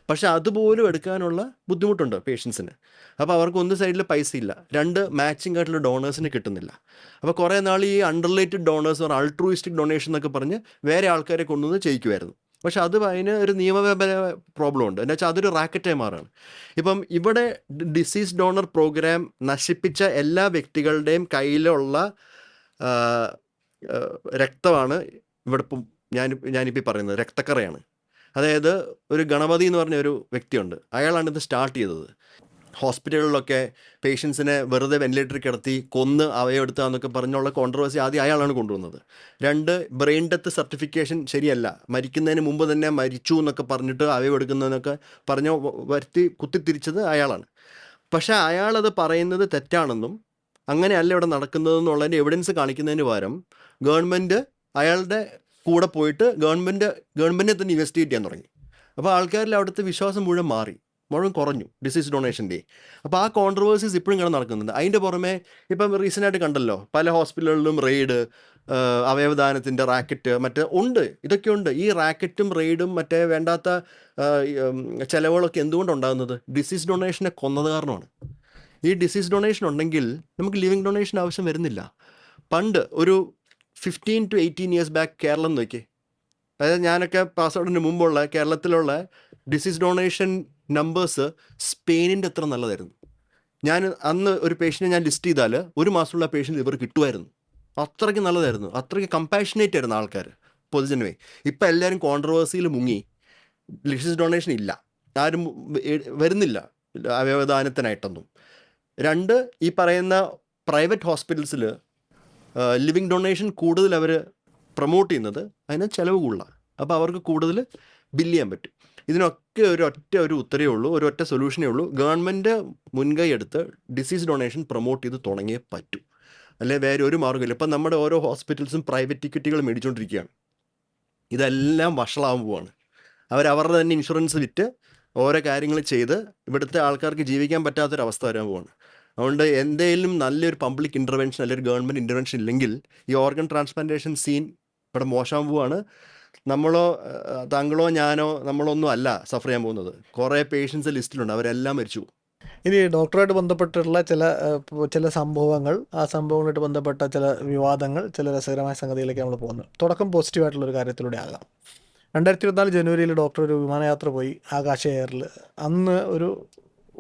പക്ഷേ അതുപോലും എടുക്കാനുള്ള ബുദ്ധിമുട്ടുണ്ട് പേഷ്യൻസിന്. അപ്പോൾ അവർക്ക് ഒന്ന് സൈഡിൽ പൈസ ഇല്ല, 2 മാച്ചിങ് ആയിട്ടുള്ള ഡോണേഴ്സിന് കിട്ടുന്നില്ല. അപ്പോൾ കുറേ നാൾ ഈ അണ്ടർലേറ്റഡ് ഡോണേഴ്സ്, അൾട്രൂയിസ്റ്റിക് ഡൊണേഷൻ എന്നൊക്കെ പറഞ്ഞ് വേറെ ആൾക്കാരെ കൊണ്ടുവന്ന് ചെയ്യിക്കുമായിരുന്നു. പക്ഷെ അത് അതിന് ഒരു നിയമപരമായ പ്രോബ്ലം ഉണ്ട്. എന്ന് വെച്ചാൽ അതൊരു റാക്കറ്റായി മാറാണ്. ഇപ്പം ഇവിടെ ഡിസീസ് ഡോണർ പ്രോഗ്രാം നശിപ്പിച്ച എല്ലാ വ്യക്തികളുടെയും കയ്യിലുള്ള രക്തമാണ് ഇവിടെ ഇപ്പം ഞാനിപ്പോൾ പറയുന്നത്, രക്തക്കറയാണ്. അതായത് ഒരു ഗണപതി എന്ന് പറഞ്ഞ ഒരു വ്യക്തിയുണ്ട്, അയാളാണ് ഇത് സ്റ്റാർട്ട് ചെയ്തത്. ഹോസ്പിറ്റലുകളിലൊക്കെ പേഷ്യൻസിനെ വെറുതെ വെന്റിലേറ്ററിൽ കിടത്തി കൊന്ന് അവയെടുത്താന്നൊക്കെ പറഞ്ഞുള്ള കോൺട്രവേഴ്സി ആദ്യം അയാളാണ് കൊണ്ടുവന്നത്. 2, ബ്രെയിൻ ഡെത്ത് സർട്ടിഫിക്കേഷൻ ശരിയല്ല, മരിക്കുന്നതിന് മുമ്പ് തന്നെ മരിച്ചു എന്നൊക്കെ പറഞ്ഞിട്ട് അവയെടുക്കുന്നതെന്നൊക്കെ പറഞ്ഞ് വരുത്തി കുത്തിത്തിരിച്ചത് അയാളാണ്. പക്ഷേ അയാളത് പറയുന്നത് തെറ്റാണെന്നും അങ്ങനെയല്ല ഇവിടെ നടക്കുന്നതെന്നുള്ളതിൻ്റെ എവിഡൻസ് കാണിക്കുന്നതിന് പകരം ഗവൺമെൻറ് അയാളുടെ കൂടെ പോയിട്ട് ഗവൺമെൻറ്റിനെ തന്നെ ഇൻവെസ്റ്റിഗേറ്റ് ചെയ്യാൻ തുടങ്ങി. അപ്പോൾ ആൾക്കാരിൽ അവിടുത്തെ വിശ്വാസം മുഴുവൻ കുറഞ്ഞു ഡിസീസ് ഡൊണേഷൻ്റെ. അപ്പോൾ ആ കോൺട്രവേഴ്സീസ് ഇപ്പോഴും ഇങ്ങനെ നടക്കുന്നുണ്ട്. അതിൻ്റെ പുറമെ ഇപ്പം റീസെൻ്റായിട്ട് കണ്ടല്ലോ, പല ഹോസ്പിറ്റലുകളിലും റെയ്ഡ്, അവയവദാനത്തിൻ്റെ റാക്കറ്റ് മറ്റേ ഉണ്ട്, ഇതൊക്കെ ഉണ്ട്. ഈ റാക്കറ്റും റെയ്ഡും മറ്റേ വേണ്ടാത്ത ചിലവുകളൊക്കെ എന്തുകൊണ്ടുണ്ടാകുന്നത്? ഡിസീസ് ഡൊണേഷനെ കൊന്നത് കാരണമാണ്. ഈ ഡിസീസ് ഡൊണേഷൻ ഉണ്ടെങ്കിൽ നമുക്ക് ലിവിങ് ഡൊണേഷൻ ആവശ്യം വരുന്നില്ല. പണ്ട് ഒരു 15 to 18 years ബാക്ക് കേരളം നോക്കി, അതായത് ഞാനൊക്കെ പാസ് ഔട്ടിന് മുമ്പുള്ള കേരളത്തിലുള്ള ഡിസീസ് ഡൊണേഷൻ നമ്പേഴ്സ് സ്പെയിനിൻ്റെ അത്ര നല്ലതായിരുന്നു. ഞാൻ അന്ന് ഒരു പേഷ്യൻറ്റിനെ ഞാൻ ലിസ്റ്റ് ചെയ്താൽ 1 മാസമുള്ള പേഷ്യൻ്റ് ഇവർ കിട്ടുമായിരുന്നു. അത്രയ്ക്ക് നല്ലതായിരുന്നു, അത്രയ്ക്ക് കമ്പാഷനേറ്റ് ആയിരുന്നു ആൾക്കാർ, പൊതുജനമേ. ഇപ്പം എല്ലാവരും കോൺട്രവേഴ്സിയിൽ മുങ്ങി, ഡിസീസ് ഡൊണേഷൻ ഇല്ല, ആരും വരുന്നില്ല അവയവദാനത്തിനായിട്ടൊന്നും. 2, ഈ പറയുന്ന പ്രൈവറ്റ് ഹോസ്പിറ്റൽസിൽ ലിവിങ് ഡൊണേഷൻ കൂടുതൽ അവർ പ്രൊമോട്ട് ചെയ്യുന്നത് അതിന് ചിലവ് കൂടുതലാണ്. അപ്പോൾ അവർക്ക് കൂടുതൽ ബില്ല് ചെയ്യാൻ പറ്റും. ഇതിനൊക്കെ ഒരു ഉത്തരവേ ഉള്ളൂ, ഒരൊറ്റ സൊല്യൂഷനേ ഉള്ളൂ. ഗവൺമെൻറ് മുൻകൈ എടുത്ത് ഡിസീസ് ഡൊണേഷൻ പ്രൊമോട്ട് ചെയ്ത് തുടങ്ങിയേ പറ്റൂ, അല്ലെങ്കിൽ വേറെ ഒരു മാർഗ്ഗമില്ല. ഇപ്പം നമ്മുടെ ഓരോ ഹോസ്പിറ്റൽസും പ്രൈവറ്റ് ടിക്കറ്റുകൾ മേടിച്ചുകൊണ്ടിരിക്കുകയാണ്. ഇതെല്ലാം വഷളാവാൻ പോവാണ്. അവരുടെ തന്നെ ഇൻഷുറൻസ് വിറ്റ് ഓരോ കാര്യങ്ങൾ ചെയ്ത് ഇവിടുത്തെ ആൾക്കാർക്ക് ജീവിക്കാൻ പറ്റാത്തൊരവസ്ഥ വരാൻ പോവാണ്. അതുകൊണ്ട് എന്തെങ്കിലും നല്ലൊരു പബ്ലിക് ഇൻ്റർവെൻഷൻ അല്ലെങ്കിൽ ഗവൺമെൻറ് ഇൻ്റർവെൻഷൻ ഇല്ലെങ്കിൽ ഈ ഓർഗൻ ട്രാൻസ്പ്ലാന്റേഷൻ സീൻ ഇവിടെ മോശമാകാൻ പോവാണ്. താങ്കളോ ഞാനോ നമ്മളൊന്നും അല്ല സഫർ ചെയ്യാൻ പോകുന്നത്. കുറേ പേഷ്യൻസ് ലിസ്റ്റിലുണ്ട്, അവരെല്ലാം മരിച്ചു. ഇനി ഡോക്ടറായിട്ട് ബന്ധപ്പെട്ടുള്ള ചില സംഭവങ്ങൾ, ആ സംഭവങ്ങളായിട്ട് ബന്ധപ്പെട്ട ചില വിവാദങ്ങൾ, ചില രസകരമായ സംഗതിയിലേക്ക് നമ്മൾ പോകുന്നത്. തുടക്കം പോസിറ്റീവായിട്ടുള്ളൊരു കാര്യത്തിലൂടെ ആകാം. 2024 ജനുവരിയിൽ ഡോക്ടർ ഒരു വിമാനയാത്ര പോയി, ആകാശ എയറിൽ. അന്ന്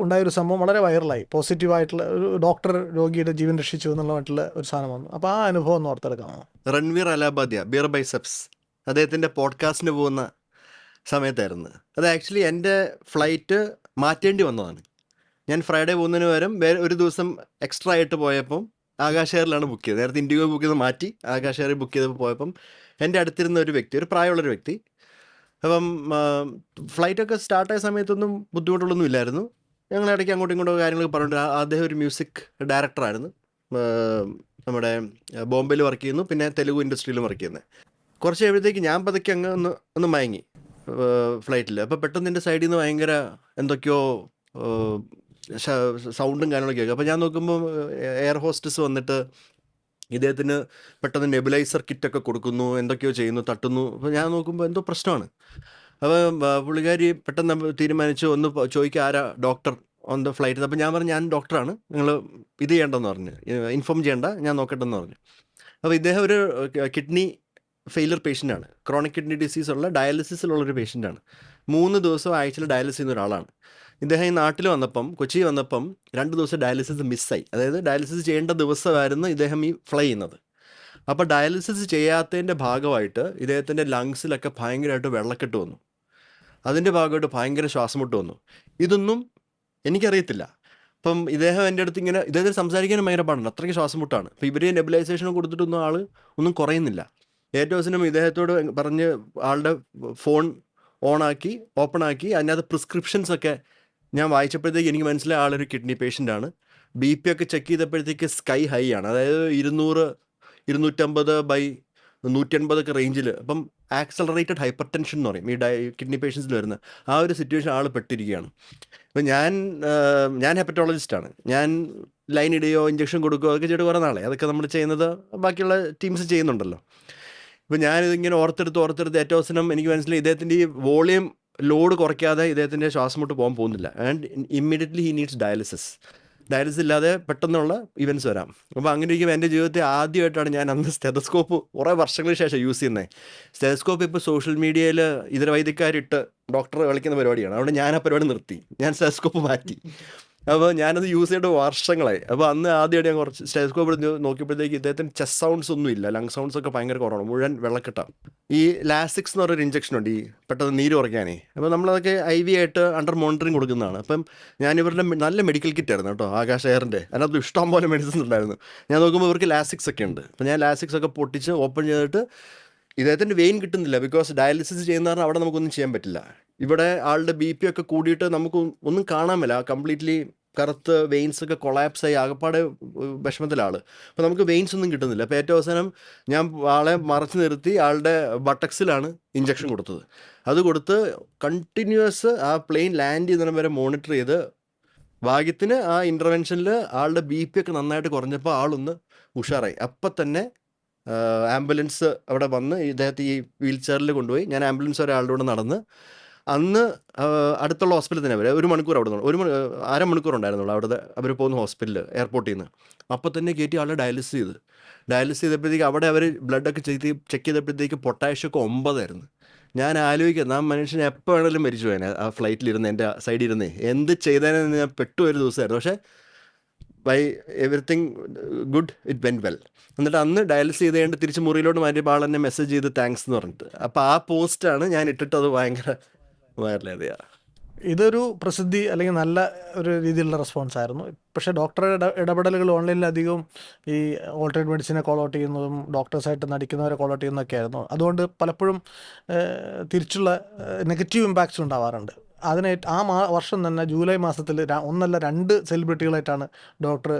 ഉണ്ടായൊരു സംഭവം വളരെ വൈറലായി. പോസിറ്റീവായിട്ടുള്ള ഒരു ഡോക്ടർ രോഗിയുടെ ജീവൻ രക്ഷിച്ചു എന്നുള്ളതായിട്ടുള്ള ഒരു സാധനം വന്നു. അപ്പോൾ ആ അനുഭവം ഒന്ന് ഓർത്തെടുക്കാമോ? റൺവീർ അലാബാദ്യ, ബിയർ ബൈസെപ്സ്, അദ്ദേഹത്തിൻ്റെ പോഡ്കാസ്റ്റിന് പോകുന്ന സമയത്തായിരുന്നു അത്. ആക്ച്വലി എൻ്റെ ഫ്ലൈറ്റ് മാറ്റേണ്ടി വന്നതാണ്. ഞാൻ ഫ്രൈഡേ പോകുന്നതിന് പകരം ഒരു ദിവസം എക്സ്ട്രാ ആയിട്ട് പോയപ്പം ആകാശ എയറിലാണ് ബുക്ക് ചെയ്തത്. നേരത്തെ ഇൻഡിഗോ ബുക്ക് ചെയ്ത് മാറ്റി ആകാശ എയറിൽ ബുക്ക് ചെയ്തപ്പോൾ പോയപ്പം എൻ്റെ അടുത്തിരുന്ന ഒരു വ്യക്തി, ഒരു പ്രായമുള്ളൊരു വ്യക്തി, അപ്പം ഫ്ലൈറ്റൊക്കെ സ്റ്റാർട്ടായ സമയത്തൊന്നും ബുദ്ധിമുട്ടുകളൊന്നും ഇല്ലായിരുന്നു. ഞങ്ങൾ ഇടയ്ക്ക് അങ്ങോട്ടും ഇങ്ങോട്ടും കാര്യങ്ങളൊക്കെ പറഞ്ഞിട്ട് അദ്ദേഹം ഒരു മ്യൂസിക് ഡയറക്ടറായിരുന്നു. നമ്മുടെ ബോംബെയിൽ വർക്ക് ചെയ്യുന്നു, പിന്നെ തെലുഗു ഇൻഡസ്ട്രിയിലും വർക്ക് ചെയ്യുന്നത്. കുറച്ച് കഴിയുമ്പോഴത്തേക്ക് ഞാൻ പതുക്കെ അങ്ങ് ഒന്ന് മയങ്ങി ഫ്ലൈറ്റിൽ. അപ്പോൾ പെട്ടെന്ന് എൻ്റെ സൈഡിൽ നിന്ന് ഭയങ്കര എന്തൊക്കെയോ സൗണ്ടും കാര്യങ്ങളൊക്കെ കേൾക്കും. അപ്പോൾ ഞാൻ നോക്കുമ്പോൾ എയർ ഹോസ്റ്റസ് വന്നിട്ട് ഇദ്ദേഹത്തിന് പെട്ടെന്ന് നെബുലൈസർ കിറ്റൊക്കെ കൊടുക്കുന്നു, എന്തൊക്കെയോ ചെയ്യുന്നു, തട്ടുന്നു. അപ്പോൾ ഞാൻ നോക്കുമ്പോൾ എന്തോ പ്രശ്നമാണ്. അപ്പോൾ പുള്ളിക്കാരി പെട്ടെന്ന് തീരുമാനിച്ചു ഒന്ന് ചോദിക്കുക ആരാ ഡോക്ടർ ഓൺ ദ ഫ്ലൈറ്റ്. അപ്പോൾ ഞാൻ പറഞ്ഞു ഞാൻ ഡോക്ടറാണ്, നിങ്ങൾ ഇത് ചെയ്യേണ്ടെന്ന് പറഞ്ഞു, ഇൻഫോം ചെയ്യേണ്ട, ഞാൻ നോക്കട്ടെ എന്ന് പറഞ്ഞു. അപ്പോൾ ഇദ്ദേഹം ഒരു കിഡ്നി ഫെയിലർ പേഷ്യൻ്റാണ്, ക്രോണിക് കിഡ്നി ഡിസീസ് ഉള്ള ഡയാലിസിസിലുള്ളൊരു പേഷ്യൻ്റാണ്. 3 ദിവസം ആഴ്ചയിൽ ഡയാലിസിസ് ചെയ്യുന്ന ഒരാളാണ്. ഇദ്ദേഹം ഈ നാട്ടിൽ വന്നപ്പം, കൊച്ചി വന്നപ്പം 2 ദിവസം ഡയാലിസിസ് മിസ്സായി. അതായത് ഡയാലിസിസ് ചെയ്യേണ്ട ദിവസമായിരുന്നു ഇദ്ദേഹം ഈ ഫ്ലൈ ചെയ്യുന്നത്. അപ്പോൾ ഡയാലിസിസ് ചെയ്യാത്തതിൻ്റെ ഭാഗമായിട്ട് ഇദ്ദേഹത്തിൻ്റെ ലങ്സിലൊക്കെ ഭയങ്കരമായിട്ട് വെള്ളക്കെട്ട് വന്നു. അതിൻ്റെ ഭാഗമായിട്ട് ഭയങ്കര ശ്വാസം മുട്ട് വന്നു. ഇതൊന്നും എനിക്കറിയത്തില്ല. അപ്പം ഇദ്ദേഹം എൻ്റെ അടുത്ത് ഇങ്ങനെ, ഇദ്ദേഹത്തിന് സംസാരിക്കാനും ഭയങ്കര പാടുണ്ട്, അത്രയ്ക്ക് ശ്വാസം മുട്ടാണ്. അപ്പോൾ ഇവർ നെബുലൈസേഷൻ കൊടുത്തിട്ടൊന്നും ആൾ ഒന്നും കുറയുന്നില്ല. ഏറ്റവും അവസാനം ഇദ്ദേഹത്തോട് പറഞ്ഞ് ആളുടെ ഫോൺ ഓണാക്കി ഓപ്പണാക്കി അതിനകത്ത് പ്രിസ്ക്രിപ്ഷൻസൊക്കെ ഞാൻ വായിച്ചപ്പോഴത്തേക്ക് എനിക്ക് മനസ്സിലായ ആളൊരു കിഡ്നി പേഷ്യൻ്റാണ്. BP ഒക്കെ ചെക്ക് ചെയ്തപ്പോഴത്തേക്ക് സ്കൈ ഹൈ ആണ്, അതായത് 200, 250/180 ഒക്കെ റേഞ്ചിൽ. അപ്പം ആക്സലറേറ്റഡ് ഹൈപ്പർ ടെൻഷൻ എന്ന് പറയും ഈ കിഡ്നി പേഷ്യൻസിൽ വരുന്ന ആ ഒരു സിറ്റുവേഷൻ ആൾ പെട്ടിരിക്കുകയാണ്. ഇപ്പം ഞാൻ ഹെപ്പറ്റോളജിസ്റ്റാണ്. ഞാൻ ലൈൻ ഇടുകയോ ഇഞ്ചക്ഷൻ കൊടുക്കുകയോ അതൊക്കെ ചെയ്തിട്ട് കുറേ നാളെ അതൊക്കെ നമ്മൾ ചെയ്യുന്നത് ബാക്കിയുള്ള ടീംസ് ചെയ്യുന്നുണ്ടല്ലോ. ഇപ്പം ഞാനിതിങ്ങനെ ഓർത്തെടുത്ത് ഏറ്റവും അവസാനം എനിക്ക് മനസ്സിലായി ഇദ്ദേഹത്തിൻ്റെ ഈ വോളിയം ലോഡ് കുറയ്ക്കാതെ ഇദ്ദേഹത്തിൻ്റെ ശ്വാസം മുട്ട് പോകുന്നില്ല. And immediately he needs dialysis ഇല്ലാതെ പെട്ടെന്നുള്ള ഇവൻറ്റ്സ് വരാം. അപ്പോൾ അങ്ങനെ ഇരിക്കുമ്പോൾ എൻ്റെ ജീവിതത്തിൽ ആദ്യമായിട്ടാണ് ഞാൻ അന്ന് സ്റ്റെതസ്കോപ്പ് കുറേ വർഷങ്ങൾക്ക് ശേഷം യൂസ് ചെയ്യുന്നത്. സ്റ്റെതസ്കോപ്പ് ഇപ്പോൾ സോഷ്യൽ മീഡിയയിൽ ഇതര വൈദ്യക്കാരിട്ട് ഡോക്ടർ കളിക്കുന്ന പരിപാടിയാണ്. അവിടെ ഞാൻ ആ പരിപാടി നിർത്തി, ഞാൻ സ്റ്റെതസ്കോപ്പ് മാറ്റി. അപ്പോൾ ഞാനത് യൂസ് ചെയ്തിട്ട് വർഷങ്ങളായി. അപ്പോൾ അന്ന് ആദ്യമായിട്ട് ഞാൻ കുറച്ച് സ്റ്റെതസ്കോപ്പ് എടുത്ത് നോക്കിയപ്പോഴത്തേക്ക് ഇദ്ദേഹത്തിന് ചെസ്റ്റ് സൗണ്ട്സ് ഒന്നും ഇല്ല, ലങ് സൗണ്ട്സ് ഒക്കെ ഭയങ്കര കുറവാണ്, മുഴുവൻ വെള്ളക്കെട്ടാണ്. ഈ ലാസിക്സ് എന്ന് പറഞ്ഞൊരു ഇഞ്ചക്ഷൻ ഉണ്ട് ഈ പെട്ടെന്ന് നീര് കുറയ്ക്കാനേ. അപ്പോൾ നമ്മളതൊക്കെ IV ആയിട്ട് അണ്ടർ മോണിറ്ററിങ് കൊടുക്കുന്നതാണ്. അപ്പം ഞാൻ ഇവരുടെ നല്ല മെഡിക്കൽ കിറ്റ് ആയിരുന്നു കേട്ടോ, ആകാശ് എയറിൻ്റെ. അതിനകത്ത് ഇഷ്ടം പോലെ മെഡിസിൻസ് ഉണ്ടായിരുന്നു. ഞാൻ നോക്കുമ്പോൾ ഇവർക്ക് ലാസിക്സ് ഒക്കെ ഉണ്ട്. അപ്പോൾ ഞാൻ ലാസിക്സ് ഒക്കെ പൊട്ടിച്ച് ഓപ്പൺ ചെയ്തിട്ട് ഇദ്ദേഹത്തിൻ്റെ വെയിൻ കിട്ടുന്നില്ല, ബിക്കോസ് ഡയാലിസിസ് ചെയ്യുന്ന കാരണം അവിടെ നമുക്കൊന്നും ചെയ്യാൻ പറ്റില്ല. ഇവിടെ ആളുടെ BP ഒക്കെ കൂടിയിട്ട് നമുക്ക് ഒന്നും കാണാൻ പറ്റില്ല, കംപ്ലീറ്റ്ലി കറുത്ത് വെയിൻസ് ഒക്കെ കൊളാപ്സ് ആയി ആകപ്പാടെ വിഷമത്തിലാണ്. അപ്പോൾ നമുക്ക് വെയിൻസ് ഒന്നും കിട്ടുന്നില്ല. അപ്പോൾ ഏറ്റവും അവസാനം ഞാൻ ആളെ മറച്ച് നിർത്തി ആളുടെ ബട്ടക്സിലാണ് ഇഞ്ചക്ഷൻ കൊടുത്തത്. അത് കൊടുത്ത് കണ്ടിന്യൂസ് ആ പ്ലെയിൻ ലാൻഡ് ചെയ്യുന്നതിന് വരെ മോണിറ്റർ ചെയ്ത് ഭാഗ്യത്തിന് ആ ഇൻ്റർവെൻഷനിൽ ആളുടെ BP ഒക്കെ നന്നായിട്ട് കുറഞ്ഞപ്പോൾ ആളൊന്ന് ഉഷാറായി. അപ്പം തന്നെ ആംബുലൻസ് അവിടെ വന്ന് ഇദ്ദേഹത്തെ ഈ വീൽ ചെയറിൽ കൊണ്ടുപോയി. ഞാൻ ആംബുലൻസ് ഒരാളുടെ കൂടെ നടന്ന് അന്ന് അടുത്തുള്ള ഹോസ്പിറ്റലിൽ തന്നെ അവർ 1 മണിക്കൂർ അവിടെ നിന്ന് അരമണിക്കൂർ ഉണ്ടായിരുന്നുള്ളൂ അവിടുത്തെ അവർ പോകുന്ന ഹോസ്പിറ്റലിൽ എയർപോർട്ടിൽ നിന്ന്. അപ്പോൾ തന്നെ കയറ്റി ആളെ ഡയാലിസിസ് ചെയ്തപ്പോഴത്തേക്ക് അവിടെ അവർ ബ്ലഡൊക്കെ ചെക്ക് ചെയ്തപ്പോഴത്തേക്ക് പൊട്ടാഷ്യം ഒക്കെ 9 ആയിരുന്നു. ഞാൻ ആലോചിക്കുന്നത് ആ മനുഷ്യനെ എപ്പോൾ വേണമെങ്കിലും മരിച്ചു പോയാൽ ആ ഫ്ലൈറ്റിലിരുന്ന് എൻ്റെ സൈഡിൽ ഇരുന്നേ എന്ത് ചെയ്തേനെന്ന് ഞാൻ പെട്ടു ഒരു ദിവസമായിരുന്നു. പക്ഷേ by everything good, it went well. എന്നിട്ട് അന്ന് ഡയാലിസിസ് ചെയ്ത് കഴിഞ്ഞിട്ട് തിരിച്ച് മുറിയിലോട്ട് മാറ്റിയപ്പോൾ ആൾ എന്നെ മെസ്സേജ് ചെയ്ത് താങ്ക്സ് എന്ന് പറഞ്ഞിട്ട്. അപ്പോൾ ആ പോസ്റ്റാണ് ഞാൻ ഇട്ടിട്ട് അത് ഭയങ്കര വൈറലായതാണ്. ഇതൊരു പ്രസിദ്ധി അല്ലെങ്കിൽ നല്ല ഒരു രീതിയിലുള്ള റെസ്പോൺസ് ആയിരുന്നു. പക്ഷേ ഡോക്ടറുടെ ഇടപെടലുകൾ ഓൺലൈനിൽ അധികവും ഈ ഓൾട്ടർനേറ്റ് മെഡിസിനെ കോൾ ഔട്ട് ചെയ്യുന്നതും ഡോക്ടേഴ്സായിട്ട് നടിക്കുന്നവരെ കോൾ ഔട്ട് ചെയ്യുന്നതൊക്കെ ആയിരുന്നു. അതുകൊണ്ട് പലപ്പോഴും തിരിച്ചുള്ള നെഗറ്റീവ് ഇമ്പാക്ട്സ് ഉണ്ടാവാറുണ്ട്. അതിന് വർഷം തന്നെ ജൂലൈ മാസത്തിൽ 1 2 സെലിബ്രിറ്റികളായിട്ടാണ് ഡോക്ടർ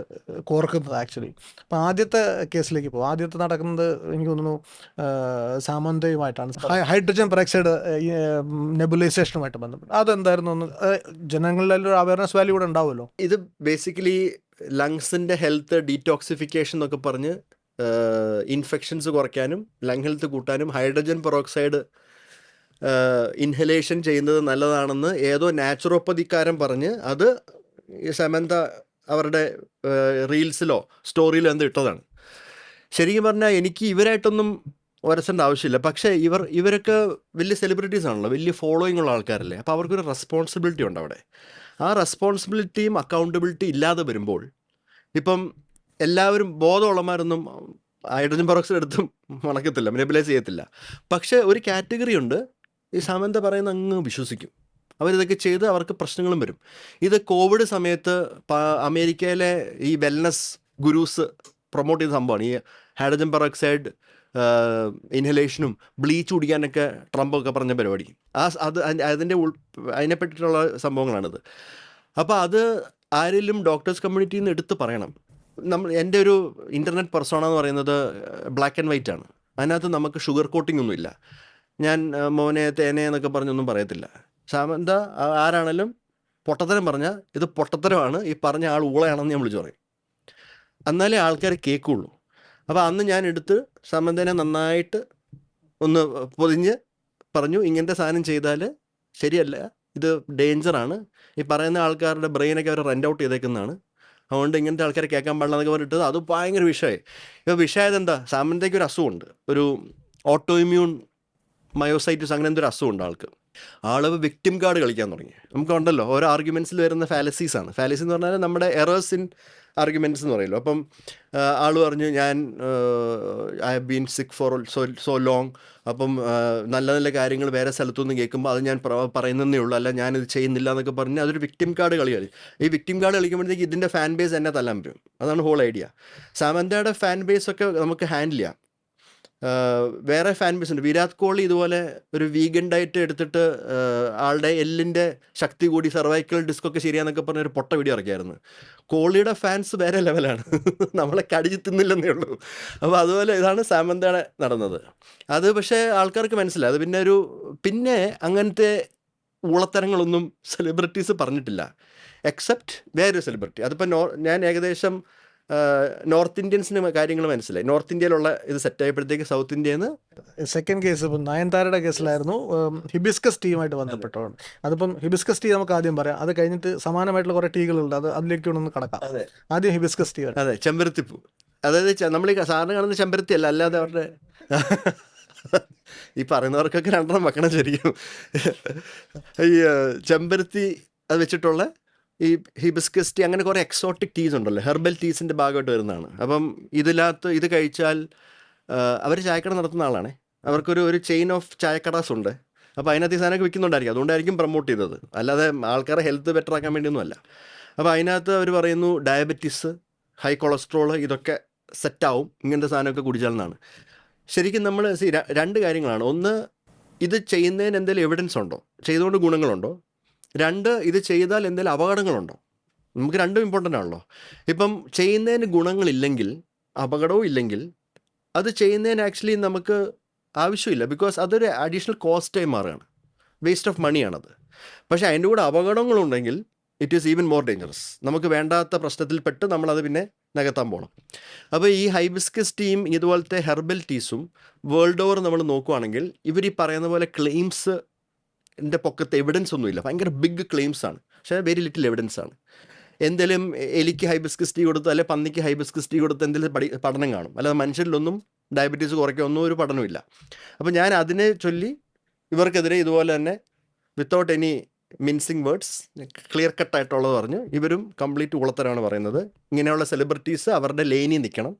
കോർക്കുന്നത് ആക്ച്വലി. അപ്പോൾ ആദ്യത്തെ കേസിലേക്ക് പോകും. ആദ്യത്തെ നടക്കുന്നത് എനിക്ക് തോന്നുന്നു സാമന്തയുമായിട്ടാണ്, ഹൈഡ്രജൻ പെറോക്സൈഡ് നെബുലൈസേഷനുമായിട്ട് ബന്ധപ്പെട്ട്. അതെന്തായിരുന്നു ഒന്ന് ജനങ്ങളിൽ ഒരു അവയർനെസ് വാല്യൂ കൂടെ ഉണ്ടാവുമല്ലോ. ഇത് ബേസിക്കലി ലങ്സിൻ്റെ ഹെൽത്ത് ഡീറ്റോക്സിഫിക്കേഷൻ എന്നൊക്കെ പറഞ്ഞ് ഇൻഫെക്ഷൻസ് കുറയ്ക്കാനും ലങ് ഹെൽത്ത് കൂട്ടാനും ഹൈഡ്രജൻ പെറോക്സൈഡ് ഇൻഹലേഷൻ ചെയ്യുന്നത് നല്ലതാണെന്ന് ഏതോ നാച്ചുറോപ്പതിക്കാരൻ പറഞ്ഞ് അത് സമന്ത അവരുടെ റീൽസിലോ സ്റ്റോറിയിലോ എന്തോ ഇട്ടതാണ്. ശരിക്കും പറഞ്ഞാൽ എനിക്ക് ഇവരായിട്ടൊന്നും വരച്ചേണ്ട ആവശ്യമില്ല. പക്ഷേ ഇവരൊക്കെ വലിയ സെലിബ്രിറ്റീസ് ആണല്ലോ, വലിയ ഫോളോയിങ് ഉള്ള ആൾക്കാരല്ലേ. അപ്പോൾ അവർക്കൊരു റെസ്പോൺസിബിലിറ്റി ഉണ്ട് അവിടെ. ആ റെസ്പോൺസിബിലിറ്റിയും അക്കൗണ്ടബിലിറ്റി ഇല്ലാതെ വരുമ്പോൾ ഇപ്പം എല്ലാവരും ബോധമുള്ളമാരൊന്നും ഹൈഡ്രജൻ പെറോക്സൈഡ് എടുത്തും മണക്കത്തില്ല, നെബുലൈസ് ചെയ്യത്തില്ല. പക്ഷേ ഒരു കാറ്റഗറി ഉണ്ട്, ഈ സമന്ത പറയുന്ന അങ്ങ് വിശ്വസിക്കും. അവരിതൊക്കെ ചെയ്ത് അവർക്ക് പ്രശ്നങ്ങളും വരും. ഇത് കോവിഡ് സമയത്ത് അമേരിക്കയിലെ ഈ വെൽനസ് ഗുരൂസ് പ്രൊമോട്ട് ചെയ്ത സംഭവമാണ് ഈ ഹൈഡ്രജൻ പെറോക്സൈഡ് ഇൻഹലേഷനും ബ്ലീച്ച് കുടിക്കാനൊക്കെ ട്രംപൊക്കെ പറഞ്ഞ പരിപാടി. അതിൻ്റെ അതിനെപ്പറ്റിയിട്ടുള്ള സംഭവങ്ങളാണിത്. അപ്പോൾ അത് ആരെങ്കിലും ഡോക്ടേഴ്സ് കമ്മ്യൂണിറ്റിയിൽ നിന്ന് എടുത്ത് പറയണം. എൻ്റെ ഒരു ഇൻ്റർനെറ്റ് പെർസോണ എന്ന് പറയുന്നത് ബ്ലാക്ക് ആൻഡ് വൈറ്റ് ആണ്. അതിനകത്ത് നമുക്ക് ഷുഗർ കോട്ടിംഗ് ഒന്നുമില്ല. ഞാൻ മോനെ തേനെ എന്നൊക്കെ പറഞ്ഞൊന്നും പറയത്തില്ല. സാമന്ത ആരാണെങ്കിലും പൊട്ടത്തരം പറഞ്ഞാൽ ഇത് പൊട്ടത്തരമാണ്, ഈ പറഞ്ഞ ആൾ ഊളയാണെന്ന് ഞാൻ വിളിച്ചു പറയും. എന്നാലേ ആൾക്കാർ കേൾക്കുള്ളൂ. അപ്പോൾ അന്ന് ഞാൻ എടുത്ത് സാമന്തനെ നന്നായിട്ട് ഒന്ന് പൊതിഞ്ഞ് പറഞ്ഞു, ഇങ്ങനത്തെ സാധനം ചെയ്താൽ ശരിയല്ല, ഇത് ഡേഞ്ചറാണ്, ഈ പറയുന്ന ആൾക്കാരുടെ ബ്രെയിനൊക്കെ അവർ റെൻ്റ് ഔട്ട് ചെയ്തേക്കുന്നതാണ്, അതുകൊണ്ട് ഇങ്ങനത്തെ ആൾക്കാരെ കേൾക്കാൻ പാടില്ല എന്നൊക്കെ പറഞ്ഞിട്ട് അത് ഭയങ്കര വിഷയമായി. ഇപ്പോൾ വിഷയമായത് എന്താ, സാമന്തയ്ക്ക് ഒരു അസുഖമുണ്ട്, ഒരു ഓട്ടോ ഇമ്മ്യൂൺ മയോസൈറ്റിസ് അങ്ങനെ എന്തൊരു അസുഖമുണ്ട് ആൾക്ക്. ആൾ വിക്ടിം കാർഡ് കളിക്കാൻ തുടങ്ങി. നമുക്കുണ്ടല്ലോ ഓരോ ആർഗ്യുമെൻറ്റ്സിൽ വരുന്ന ഫാലസീസാണ്. ഫാലസി എന്ന് പറഞ്ഞാൽ നമ്മുടെ എറേഴ്സ് ഇൻ ആർഗ്യുമെൻറ്റ്സ് എന്ന് പറയുമല്ലോ. അപ്പം ആൾ പറഞ്ഞു ഞാൻ ഐ ഹാവ് ബീൻ സിക്ക് ഫോർ സോ ലോങ്, അപ്പം നല്ല നല്ല കാര്യങ്ങൾ വേറെ സ്ഥലത്തുനിന്ന് കേൾക്കുമ്പോൾ അത് ഞാൻ പറയുന്നതേ ഉള്ളൂ, അല്ല ഞാനിത് ചെയ്യുന്നില്ല എന്നൊക്കെ പറഞ്ഞ് അതൊരു വിക്ടിം കാർഡ് കളി. ഈ വിക്ടിം കാർഡ് കളിക്കുമ്പോഴത്തേക്ക് ഇതിൻ്റെ ഫാൻ ബേസ് എന്നെ തല്ലാൻ വരും. അതാണ് ഹോൾ ഐഡിയ. സാമന്തയുടെ ഫാൻ ബേസൊക്കെ നമുക്ക് ഹാൻഡിൽ ചെയ്യാം. വേറെ ഫാൻ ബേസ് ഉണ്ട്. വിരാട് കോഹ്ലി ഇതുപോലെ ഒരു വീഗൻ ഡയറ്റ് എടുത്തിട്ട് ആളുടെ എല്ലിൻ്റെ ശക്തി കൂടി സർവൈക്കൽ ഡിസ്കൊക്കെ ശരിയാന്നൊക്കെ പറഞ്ഞൊരു പൊട്ട വീഡിയോ ഇറക്കിയായിരുന്നു. കോഹ്ലിയുടെ ഫാൻസ് വേറെ ലെവലാണ്, നമ്മളെ കടിച്ച് തിന്നില്ലെന്നേ ഉള്ളൂ. അപ്പോൾ അതുപോലെ ഇതാണ് സാമന്തയുടെ നടന്നത്. അത് പക്ഷേ ആൾക്കാർക്ക് മനസ്സിലായി. അത് പിന്നെ അങ്ങനത്തെ ഊളത്തരങ്ങളൊന്നും സെലിബ്രിറ്റീസ് പറഞ്ഞിട്ടില്ല, എക്സെപ്റ്റ് വേറൊരു സെലിബ്രിറ്റി. അതിപ്പോൾ ഞാൻ ഏകദേശം നോർത്ത് ഇന്ത്യൻസിന് കാര്യങ്ങൾ മനസ്സിലായി. നോർത്ത് ഇന്ത്യയിലുള്ള ഇത് സെറ്റായപ്പോഴത്തേക്ക് സൗത്ത് ഇന്ത്യയിൽ നിന്ന് സെക്കൻഡ് കേസ് ഇപ്പം നയൻതാരയുടെ കേസിലായിരുന്നു, ഹിബിസ്കസ് ടീയുമായിട്ട് ബന്ധപ്പെട്ടാണ്. അതിപ്പം ഹിബിസ്കസ് ടീ നമുക്ക് ആദ്യം പറയാം, അത് കഴിഞ്ഞിട്ട് സമാനമായിട്ടുള്ള കുറേ ടീകളുണ്ട്, അതിലേക്ക് ഒന്ന് കടക്കാം. ആദ്യം ഹിബിസ്കസ് ടീ. അതെ, ചെമ്പരത്തിപ്പൂ. അതായത് നമ്മൾ ഈ സാറിന് കാണുന്ന ചെമ്പരത്തി അല്ല, അല്ലാതെ അവരുടെ ഈ പറയുന്നവർക്കൊക്കെ രണ്ടെണ്ണം വെക്കണം ശരിക്കും. ഈ ചെമ്പരത്തി അത് വെച്ചിട്ടുള്ള ഈ ഹിബിസ്കസ് ടീ, അങ്ങനെ കുറേ എക്സോട്ടിക് ടീസ് ഉണ്ടല്ലോ, ഹെർബൽ ടീസിൻ്റെ ഭാഗമായിട്ട് വരുന്നതാണ്. അപ്പം ഇത് കഴിച്ചാൽ അവർ ചായക്കട നടത്തുന്ന ആളാണ്, അവർക്കൊരു ചെയിൻ ഓഫ് ചായക്കടാസ് ഉണ്ട്. അപ്പോൾ അതിനകത്ത് ഈ സാധനമൊക്കെ വിൽക്കുന്നുണ്ടായിരിക്കും, അതുകൊണ്ടായിരിക്കും പ്രൊമോട്ട് ചെയ്തത്, അല്ലാതെ ആൾക്കാരെ ഹെൽത്ത് ബെറ്റർ ആക്കാൻ വേണ്ടിയൊന്നുമല്ല. അപ്പോൾ അതിനകത്ത് അവർ പറയുന്നു ഡയബറ്റിസ്, ഹൈ കൊളസ്ട്രോൾ ഇതൊക്കെ സെറ്റാവും ഇങ്ങനത്തെ സാധനമൊക്കെ കുടിച്ചാലെന്നാണ്. ശരിക്കും നമ്മൾ രണ്ട് കാര്യങ്ങളാണ്. ഒന്ന്, ഇത് ചെയ്യുന്നതിന് എന്തെങ്കിലും എവിഡൻസ് ഉണ്ടോ, ചെയ്തുകൊണ്ട് ഗുണങ്ങളുണ്ടോ. രണ്ട്, ഇത് ചെയ്താൽ എന്തെങ്കിലും അപകടങ്ങളുണ്ടോ. നമുക്ക് രണ്ടും ഇമ്പോർട്ടൻ്റ് ആണല്ലോ. ഇപ്പം ചെയ്യുന്നതിന് ഗുണങ്ങളില്ലെങ്കിൽ, അപകടവും ഇല്ലെങ്കിൽ, അത് ചെയ്യുന്നതിന് ആക്ച്വലി നമുക്ക് ആവശ്യമില്ല. ബിക്കോസ് അതൊരു അഡീഷണൽ കോസ്റ്റായി മാറുകയാണ്, വേസ്റ്റ് ഓഫ് മണിയാണത്. പക്ഷേ അതിൻ്റെ കൂടെ അപകടങ്ങളുണ്ടെങ്കിൽ it is even more dangerous. നമുക്ക് വേണ്ടാത്ത പ്രശ്നത്തിൽപ്പെട്ട് നമ്മളത് പിന്നെ നികത്താൻ പോകണം. അപ്പോൾ ഈ ഹൈബിസ്കസ് ടീം ഇതുപോലത്തെ ഹെർബൽ ടീസും വേൾഡ് ഓവർ നമ്മൾ നോക്കുകയാണെങ്കിൽ ഇവർ ഈ പറയുന്ന പോലെ ക്ലെയിംസ് എൻ്റെ പൊക്കത്ത് എവിഡൻസ് ഒന്നുമില്ല, ഭയങ്കര ബിഗ് ക്ലെയിംസ് ആണ്, പക്ഷേ വെരി ലിറ്റിൽ എവിഡൻസ് ആണ്. എന്തെങ്കിലും എലിക്ക് ഹൈബിസ്കസ് ടീ കൊടുത്ത്, അല്ലെങ്കിൽ പന്നിക്ക് ഹൈബിസ്കസ് ടീ കൊടുത്ത് എന്തെങ്കിലും പഠനം കാണും, അല്ലാതെ മനുഷ്യരിലൊന്നും ഡയബറ്റീസ് കുറയ്ക്കൊന്നും ഒരു പഠനമില്ല. അപ്പോൾ ഞാൻ അതിനെ ചൊല്ലി ഇവർക്കെതിരെ ഇതുപോലെ തന്നെ without any mincing words clear കട്ടായിട്ടുള്ളത് പറഞ്ഞ് ഇവരും കംപ്ലീറ്റ് ഉളത്തരാണ് പറയുന്നത്. ഇങ്ങനെയുള്ള സെലിബ്രിറ്റീസ് അവരുടെ ലൈനിൽ നിൽക്കണം,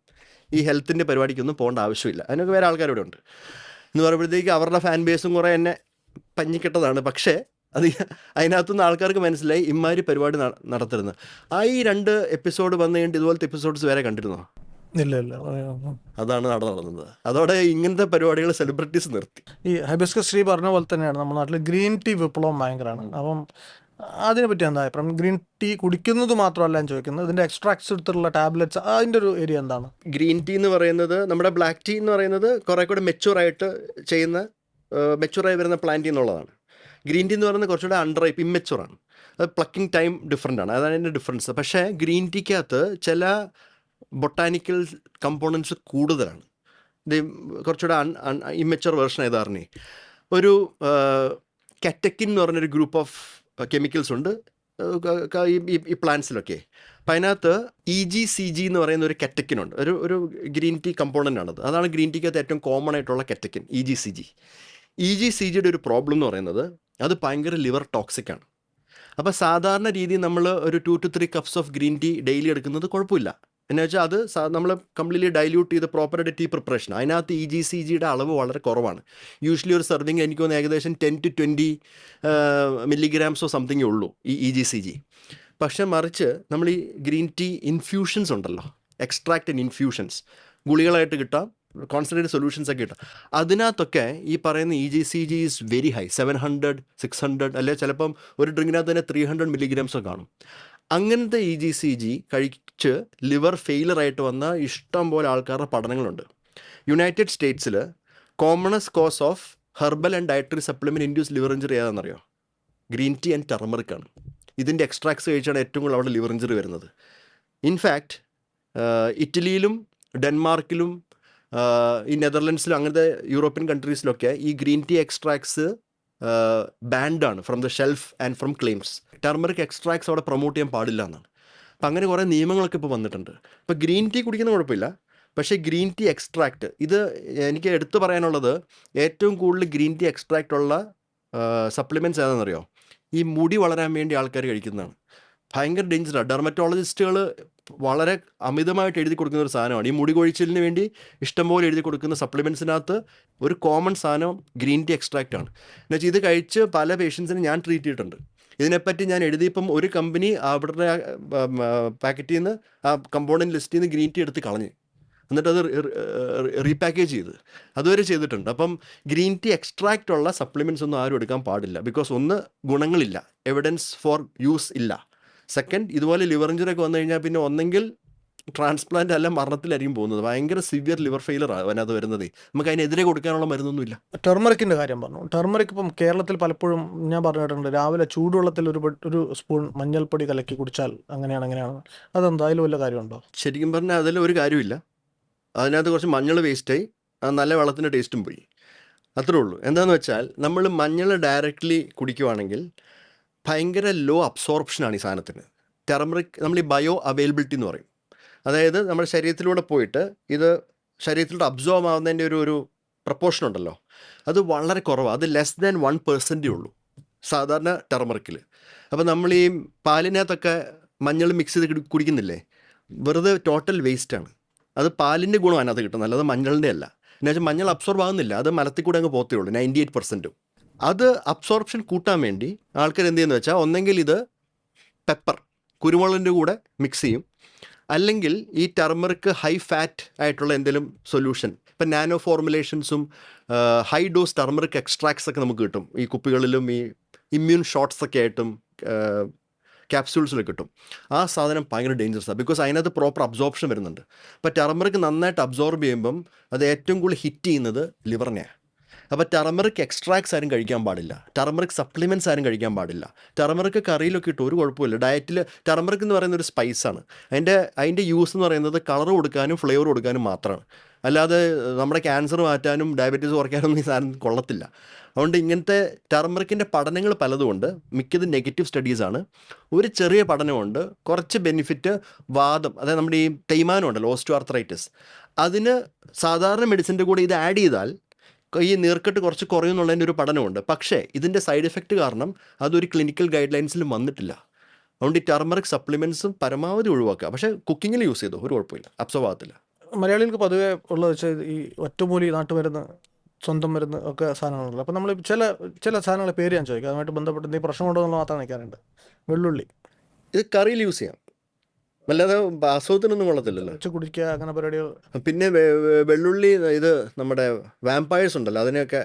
ഈ ഹെൽത്തിൻ്റെ പരിപാടിക്കൊന്നും പോകേണ്ട ആവശ്യമില്ല, അതിനൊക്കെ വേറെ ആൾക്കാരിവിടെ ഉണ്ട് എന്ന് പറയുമ്പോഴത്തേക്ക് അവരുടെ ഫാൻ ബേസും കുറേ എന്നെ പഞ്ഞിക്കെട്ടതാണ്. പക്ഷേ അതിനകത്തുനിന്ന് ആൾക്കാർക്ക് മനസ്സിലായി ഇമ്മാതിരി പരിപാടി നടത്തരുന്നത്. ഈ 2 എപ്പിസോഡ് വന്നു കഴിഞ്ഞിട്ട് ഇതുപോലത്തെ എപ്പിസോഡ്സ് വേറെ കണ്ടിരുന്നോ? ഇല്ല. അതാണ് നടന്നത്. അതോടെ ഇങ്ങനത്തെ പരിപാടികൾ സെലിബ്രിറ്റീസ് നിർത്തി. ഈ ഹൈബിസ്കസ് ടീ പറഞ്ഞ പോലെ തന്നെയാണ് നമ്മുടെ നാട്ടിൽ ഗ്രീൻ ടീ വിപ്ലവം ഭയങ്കരമാണ്. അപ്പം അതിനെപ്പറ്റി എന്താ അഭിപ്രായം? ഗ്രീൻ ടീ കുടിക്കുന്നത് മാത്രമല്ല ഞാൻ ചോദിക്കുന്നത്, ഇതിൻ്റെ എക്സ്ട്രാക്ട്സ് എടുത്തിട്ടുള്ള ടാബ്ലറ്റ്സ്, അതിൻ്റെ ഒരു ഏരിയ എന്താണ്? ഗ്രീൻ ടീ എന്ന് പറയുന്നത്, നമ്മുടെ ബ്ലാക്ക് ടീ എന്ന് പറയുന്നത് കുറേ കൂടെ മെച്യൂറായിട്ട് ചെയ്യുന്ന, മെച്യൂറായി വരുന്ന പ്ലാന്റ് എന്നുള്ളതാണ്. ഗ്രീൻ ടീ എന്ന് പറയുന്നത് കുറച്ചുകൂടെ അണ്ടർറൈപ്പ്, ഇമ്മെച്യൂറാണ്. അത് പ്ലക്കിംഗ് ടൈം ഡിഫറെൻ്റ് ആണ്, അതാണ് അതിൻ്റെ ഡിഫറൻസ്. പക്ഷേ ഗ്രീൻ ടീക്കകത്ത് ചില ബൊട്ടാനിക്കൽ കമ്പോണൻസ് കൂടുതലാണ്. ഇത് കുറച്ചുകൂടെ ഇമ്മെച്യൂർ വേർഷൻ ഏതാറിനെ. ഒരു കാറ്റക്കിൻ എന്ന് പറഞ്ഞൊരു ഗ്രൂപ്പ് ഓഫ് കെമിക്കൽസ് ഉണ്ട് ഈ പ്ലാന്റ്സിലൊക്കെ. അപ്പം അതിനകത്ത് EGCG എന്ന് പറയുന്ന ഒരു കാറ്റക്കിനുണ്ട്, ഒരു ഗ്രീൻ ടീ കമ്പോണൻ്റ് ആണത്. അതാണ് ഗ്രീൻ ടീക്കകത്ത് ഏറ്റവും കോമൺ ആയിട്ടുള്ള കാറ്റക്കിൻ, EGCGയുടെ ഒരു പ്രോബ്ലം എന്ന് പറയുന്നത് അത് ഭയങ്കര ലിവർ ടോക്സിക് ആണ്. അപ്പോൾ സാധാരണ രീതിയിൽ നമ്മൾ ഒരു 2 to 3 cups of green tea daily എടുക്കുന്നത് കുഴപ്പമില്ല. എന്ന് വെച്ചാൽ അത് നമ്മൾ കംപ്ലീറ്റ്ലി ഡൈല്യൂട്ട് ചെയ്ത് പ്രോപ്പറായിട്ട് ടീ പ്രിപ്പറേഷൻ, അതിനകത്ത് EGCGയുടെ അളവ് വളരെ കുറവാണ്. യൂഷ്വലി ഒരു സെർവിങ് എനിക്ക് തോന്നുന്നു ഏകദേശം 10 to 20 milligrams സംതിങ്ങേ ഉള്ളൂ ഈ EGCG. പക്ഷെ മറിച്ച് നമ്മൾ ഈ ഗ്രീൻ ടീ ഇൻഫ്യൂഷൻസ് ഉണ്ടല്ലോ, എക്സ്ട്രാക്റ്റ് ആൻഡ് ഇൻഫ്യൂഷൻസ്, ഗുളികളായിട്ട് കിട്ടാം, കോൺസെൻട്രേറ്റഡ് സൊല്യൂഷൻസ് ഒക്കെ കിട്ടും. അതിനകത്തൊക്കെ ഈ പറയുന്ന EGCG ഈസ് വെരി ഹൈ, 700, 600, അല്ലെങ്കിൽ ചിലപ്പം ഒരു ഡ്രിങ്കിനകത്ത് തന്നെ 300 മില്ലിഗ്രാംസ് കാണും. അങ്ങനത്തെ EGCG കഴിച്ച് ലിവർ ഫെയിലറായിട്ട് വന്ന ഇഷ്ടം പോലെ ആൾക്കാരുടെ പഠനങ്ങളുണ്ട്. യുണൈറ്റഡ് സ്റ്റേറ്റ്സിൽ commonest cause of herbal and dietary supplement induce liver injury ഏതാണെന്നറിയോ? ഗ്രീൻ ടീ ആൻഡ് ടർമറിക് ആണ്. ഇതിൻ്റെ എക്സ്ട്രാക്ട്സ് കഴിച്ചാണ് ഏറ്റവും കൂടുതൽ അവിടെ ലിവർ ഇഞ്ചറി വരുന്നത്. ഇൻഫാക്റ്റ് ഇറ്റലിയിലും ഡെൻമാർക്കിലും ഈ നെതർലൻഡ്സിലും അങ്ങനത്തെ യൂറോപ്യൻ കൺട്രീസിലൊക്കെ ഈ ഗ്രീൻ ടീ എക്സ്ട്രാക്ട്സ് ബാൻഡാണ് from the shelf and from claims. Turmeric extracts അവിടെ പ്രൊമോട്ട് ചെയ്യാൻ പാടില്ല എന്നാണ്. അപ്പം അങ്ങനെ കുറേ നിയമങ്ങളൊക്കെ ഇപ്പോൾ വന്നിട്ടുണ്ട്. ഇപ്പോൾ ഗ്രീൻ ടീ കുടിക്കുന്ന കുഴപ്പമില്ല, പക്ഷേ ഗ്രീൻ ടീ എക്സ്ട്രാക്റ്റ്, ഇത് എനിക്ക് എടുത്തു പറയാനുള്ളത്, ഏറ്റവും കൂടുതൽ ഗ്രീൻ ടീ എക്സ്ട്രാക്റ്റ് ഉള്ള സപ്ലിമെൻറ്റ്സ് ഏതാണെന്നറിയോ? ഈ മുടി വളരാൻ വേണ്ടി ആൾക്കാർ കഴിക്കുന്നതാണ്. ഭയങ്കര ഡേഞ്ചറാണ്. ഡെർമറ്റോളജിസ്റ്റുകൾ വളരെ അമിതമായിട്ട് എഴുതി കൊടുക്കുന്ന ഒരു സാധനമാണ്. ഈ മുടി കൊഴിച്ചിലിന് വേണ്ടി ഇഷ്ടംപോലെ എഴുതി കൊടുക്കുന്ന സപ്ലിമെൻറ്റ്സിനകത്ത് ഒരു കോമൺ സാധനം ഗ്രീൻ ടീ എക്സ്ട്രാക്റ്റ് ആണ്. എന്നുവെച്ചാൽ ഇത് കഴിച്ച് പല പേഷ്യൻസിനും ഞാൻ ട്രീറ്റ് ചെയ്തിട്ടുണ്ട്. ഇതിനെപ്പറ്റി ഞാൻ എഴുതിയപ്പം ഒരു കമ്പനി അവരുടെ പാക്കറ്റിൽ നിന്ന് ആ കമ്പോണൻറ്റ് ലിസ്റ്റിൽ നിന്ന് ഗ്രീൻ ടീ എടുത്ത് കളഞ്ഞ്, എന്നിട്ട് അത് റീപാക്കേജ് ചെയ്ത് അതുവരെ ചെയ്തിട്ടുണ്ട്. അപ്പം ഗ്രീൻ ടീ എക്സ്ട്രാക്റ്റ് ഉള്ള സപ്ലിമെൻറ്റ്സ് ഒന്നും ആരും എടുക്കാൻ പാടില്ല. ബിക്കോസ് ഒന്ന്, ഗുണങ്ങളില്ല, എവിഡൻസ് ഫോർ യൂസ് ഇല്ല. സെക്കൻഡ്, ഇതുപോലെ ലിവർ ഇഞ്ചറി ഒക്കെ വന്നു കഴിഞ്ഞാൽ പിന്നെ ഒന്നെങ്കിൽ ട്രാൻസ്പ്ലാന്റ് അല്ല മരണത്തിലായിരിക്കും പോകുന്നത്. ഭയങ്കര സിവിയർ ലിവർ ഫെയിലർ ആണ് അതിനകത്ത് വരുന്നത്. നമുക്ക് അതിനെതിരെ കൊടുക്കാനുള്ള മരുന്നൊന്നുമില്ല. ടെർമറിക്കിൻ്റെ കാര്യം പറഞ്ഞു. ടെർമറിക് ഇപ്പം കേരളത്തിൽ പലപ്പോഴും ഞാൻ പറഞ്ഞിട്ടുണ്ട്, രാവിലെ ചൂടുവെള്ളത്തിൽ ഒരു സ്പൂൺ മഞ്ഞൾപ്പൊടി കലക്കി കുടിച്ചാൽ അങ്ങനെയാണ്. അതെന്താ, അതിൽ വല്ല കാര്യമുണ്ടോ? ശരിക്കും പറഞ്ഞാൽ അതിൽ ഒരു കാര്യമില്ല. അതിനകത്ത് കുറച്ച് മഞ്ഞൾ വേസ്റ്റായി, നല്ല വെള്ളത്തിൻ്റെ ടേസ്റ്റും പോയി, അത്രേ ഉള്ളൂ. എന്താണെന്ന് വെച്ചാൽ നമ്മൾ മഞ്ഞൾ ഡയറക്റ്റ്ലി കുടിക്കുവാണെങ്കിൽ ഭയങ്കര ലോ അബ്സോർപ്ഷനാണ് ഈ സാധനത്തിന്. ടെർമറിക് നമ്മൾ ഈ ബയോ അവൈലബിലിറ്റി എന്ന് പറയും. അതായത് നമ്മുടെ ശരീരത്തിലൂടെ പോയിട്ട് ഇത് ശരീരത്തിലൂടെ അബ്സോർബ് ആവുന്നതിൻ്റെ ഒരു പ്രപ്പോർഷൻ ഉണ്ടല്ലോ, അത് വളരെ കുറവാണ്. അത് ലെസ് ദാൻ 1% ഉള്ളൂ സാധാരണ ടെർമറിക്കിൽ. അപ്പോൾ നമ്മൾ ഈ പാലിനകത്തൊക്കെ മഞ്ഞൾ മിക്സ് ചെയ്ത് കുടിക്കുന്നില്ലേ, വെറുതെ ടോട്ടൽ വേസ്റ്റാണ്. അത് പാലിൻ്റെ ഗുണം അതിനകത്ത് കിട്ടുന്നത്, അല്ലാതെ മഞ്ഞളിൻ്റെ അല്ല. എന്നുവെച്ചാൽ മഞ്ഞൾ അബ്സോർബ് ആകുന്നില്ല, അത് മലത്തിൽ കൂടെ അങ്ങ് പോത്തേ ഉള്ളൂ 98%. അത് അബ്സോർപ്ഷൻ കൂട്ടാൻ വേണ്ടി ആൾക്കാർ എന്ത് ചെയ്യുന്നത് വെച്ചാൽ, ഒന്നെങ്കിൽ ഇത് പെപ്പർ, കുരുമുളകിൻ്റെ കൂടെ മിക്സ് ചെയ്യും, അല്ലെങ്കിൽ ഈ ടർമറിക്ക് ഹൈ ഫാറ്റ് ആയിട്ടുള്ള എന്തെങ്കിലും സൊല്യൂഷൻ, ഇപ്പം നാനോ ഫോർമുലേഷൻസും ഹൈ ഡോസ് ടർമറിക് എക്സ്ട്രാക്ട്സ് ഒക്കെ നമുക്ക് കിട്ടും. ഈ കുപ്പികളിലും ഈ ഇമ്മ്യൂൺ ഷോട്ട്സ് ഒക്കെ ആയിട്ടും ക്യാപ്സ്യൂൾസിൽ കിട്ടും. ആ സാധനം ഭയങ്കര ഡേഞ്ചറസാണ്. ബിക്കോസ് അതിനകത്ത് പ്രോപ്പർ അബ്സോർപ്ഷൻ വരുന്നുണ്ട്. അപ്പോൾ ടർമറിക് നന്നായിട്ട് അബ്സോർബ് ചെയ്യുമ്പം അത് ഏറ്റവും കൂടുതൽ ഹിറ്റ് ചെയ്യുന്നത് ലിവറിനെയാണ്. അപ്പോൾ ടർമറിക് എക്സ്ട്രാക്ട്സ് ആരും കഴിക്കാൻ പാടില്ല, ടർമറിക് സപ്ലിമെൻറ്റ്സ് ആരും കഴിക്കാൻ പാടില്ല. ടർമറിക് കറിയിലൊക്കെ ഇട്ട് ഒരു കുഴപ്പമില്ല. ഡയറ്റിൽ ടർമറിക് എന്ന് പറയുന്ന ഒരു സ്പൈസാണ്. അതിൻ്റെ യൂസ് എന്ന് പറയുന്നത് കളർ കൊടുക്കാനും ഫ്ലേവർ കൊടുക്കാനും മാത്രമാണ്. അല്ലാതെ നമ്മുടെ ക്യാൻസർ മാറ്റാനും ഡയബറ്റീസ് കുറയ്ക്കാനൊന്നും ഈ സാധനം കൊള്ളത്തില്ല. അതുകൊണ്ട് ഇങ്ങനത്തെ ടർമറിക്കിൻ്റെ പഠനങ്ങൾ പലതുമുണ്ട്. മിക്കത് നെഗറ്റീവ് സ്റ്റഡീസാണ്. ഒരു ചെറിയ പഠനമുണ്ട്, കുറച്ച് ബെനിഫിറ്റ് വാദം, അതായത് നമ്മുടെ ഈ തേയ്മാനം ഉണ്ടല്ലോ, ഓസ്റ്റിയോആർത്രൈറ്റിസ്, അതിന് സാധാരണ മെഡിസിൻ്റെ കൂടെ ഇത് ആഡ് ചെയ്താൽ ഈ നീർക്കെട്ട് കുറച്ച് കുറയുന്നുള്ളതിൻ്റെ ഒരു പഠനമുണ്ട്. പക്ഷേ ഇതിൻ്റെ സൈഡ് എഫക്റ്റ് കാരണം അതൊരു ക്ലിനിക്കൽ ഗൈഡ് ലൈൻസിലും വന്നിട്ടില്ല. അതുകൊണ്ട് ഈ ടർമറിക് സപ്ലിമെൻറ്റ്സും പരമാവധി ഒഴിവാക്കുക. പക്ഷേ കുക്കിങ്ങിൽ യൂസ് ചെയ്തു ഒരു കുഴപ്പമില്ല, അബ്സോർബ് ആകത്തില്ല. മലയാളികൾക്ക് പൊതുവെ ഉള്ളത് വെച്ചാൽ ഈ ഒറ്റമൂലി നാട്ടുമരുന്ന്, സ്വന്തം മരുന്ന് ഒക്കെ സാധനങ്ങളുണ്ടല്ലോ. അപ്പോൾ നമ്മൾ ചില സാധനങ്ങളെ പേര് ഞാൻ ചോദിക്കാം, അതുമായിട്ട് ബന്ധപ്പെട്ട് എന്തെങ്കിലും പ്രശ്നമുണ്ടോ എന്നുള്ള മാത്രം നിൽക്കാറുണ്ട്. വെള്ളുള്ളി ഇത് കറിയിൽ യൂസ് ചെയ്യാം, അല്ലാതെ അസുഖത്തിനൊന്നും കൊള്ളത്തില്ലല്ലോ. വെച്ച് കുടിക്കുക, അങ്ങനെ പരിപാടികൾ. പിന്നെ വെള്ളുള്ളി, ഇത് നമ്മുടെ വാമ്പയേഴ്സ് ഉണ്ടല്ലോ, അതിനെയൊക്കെ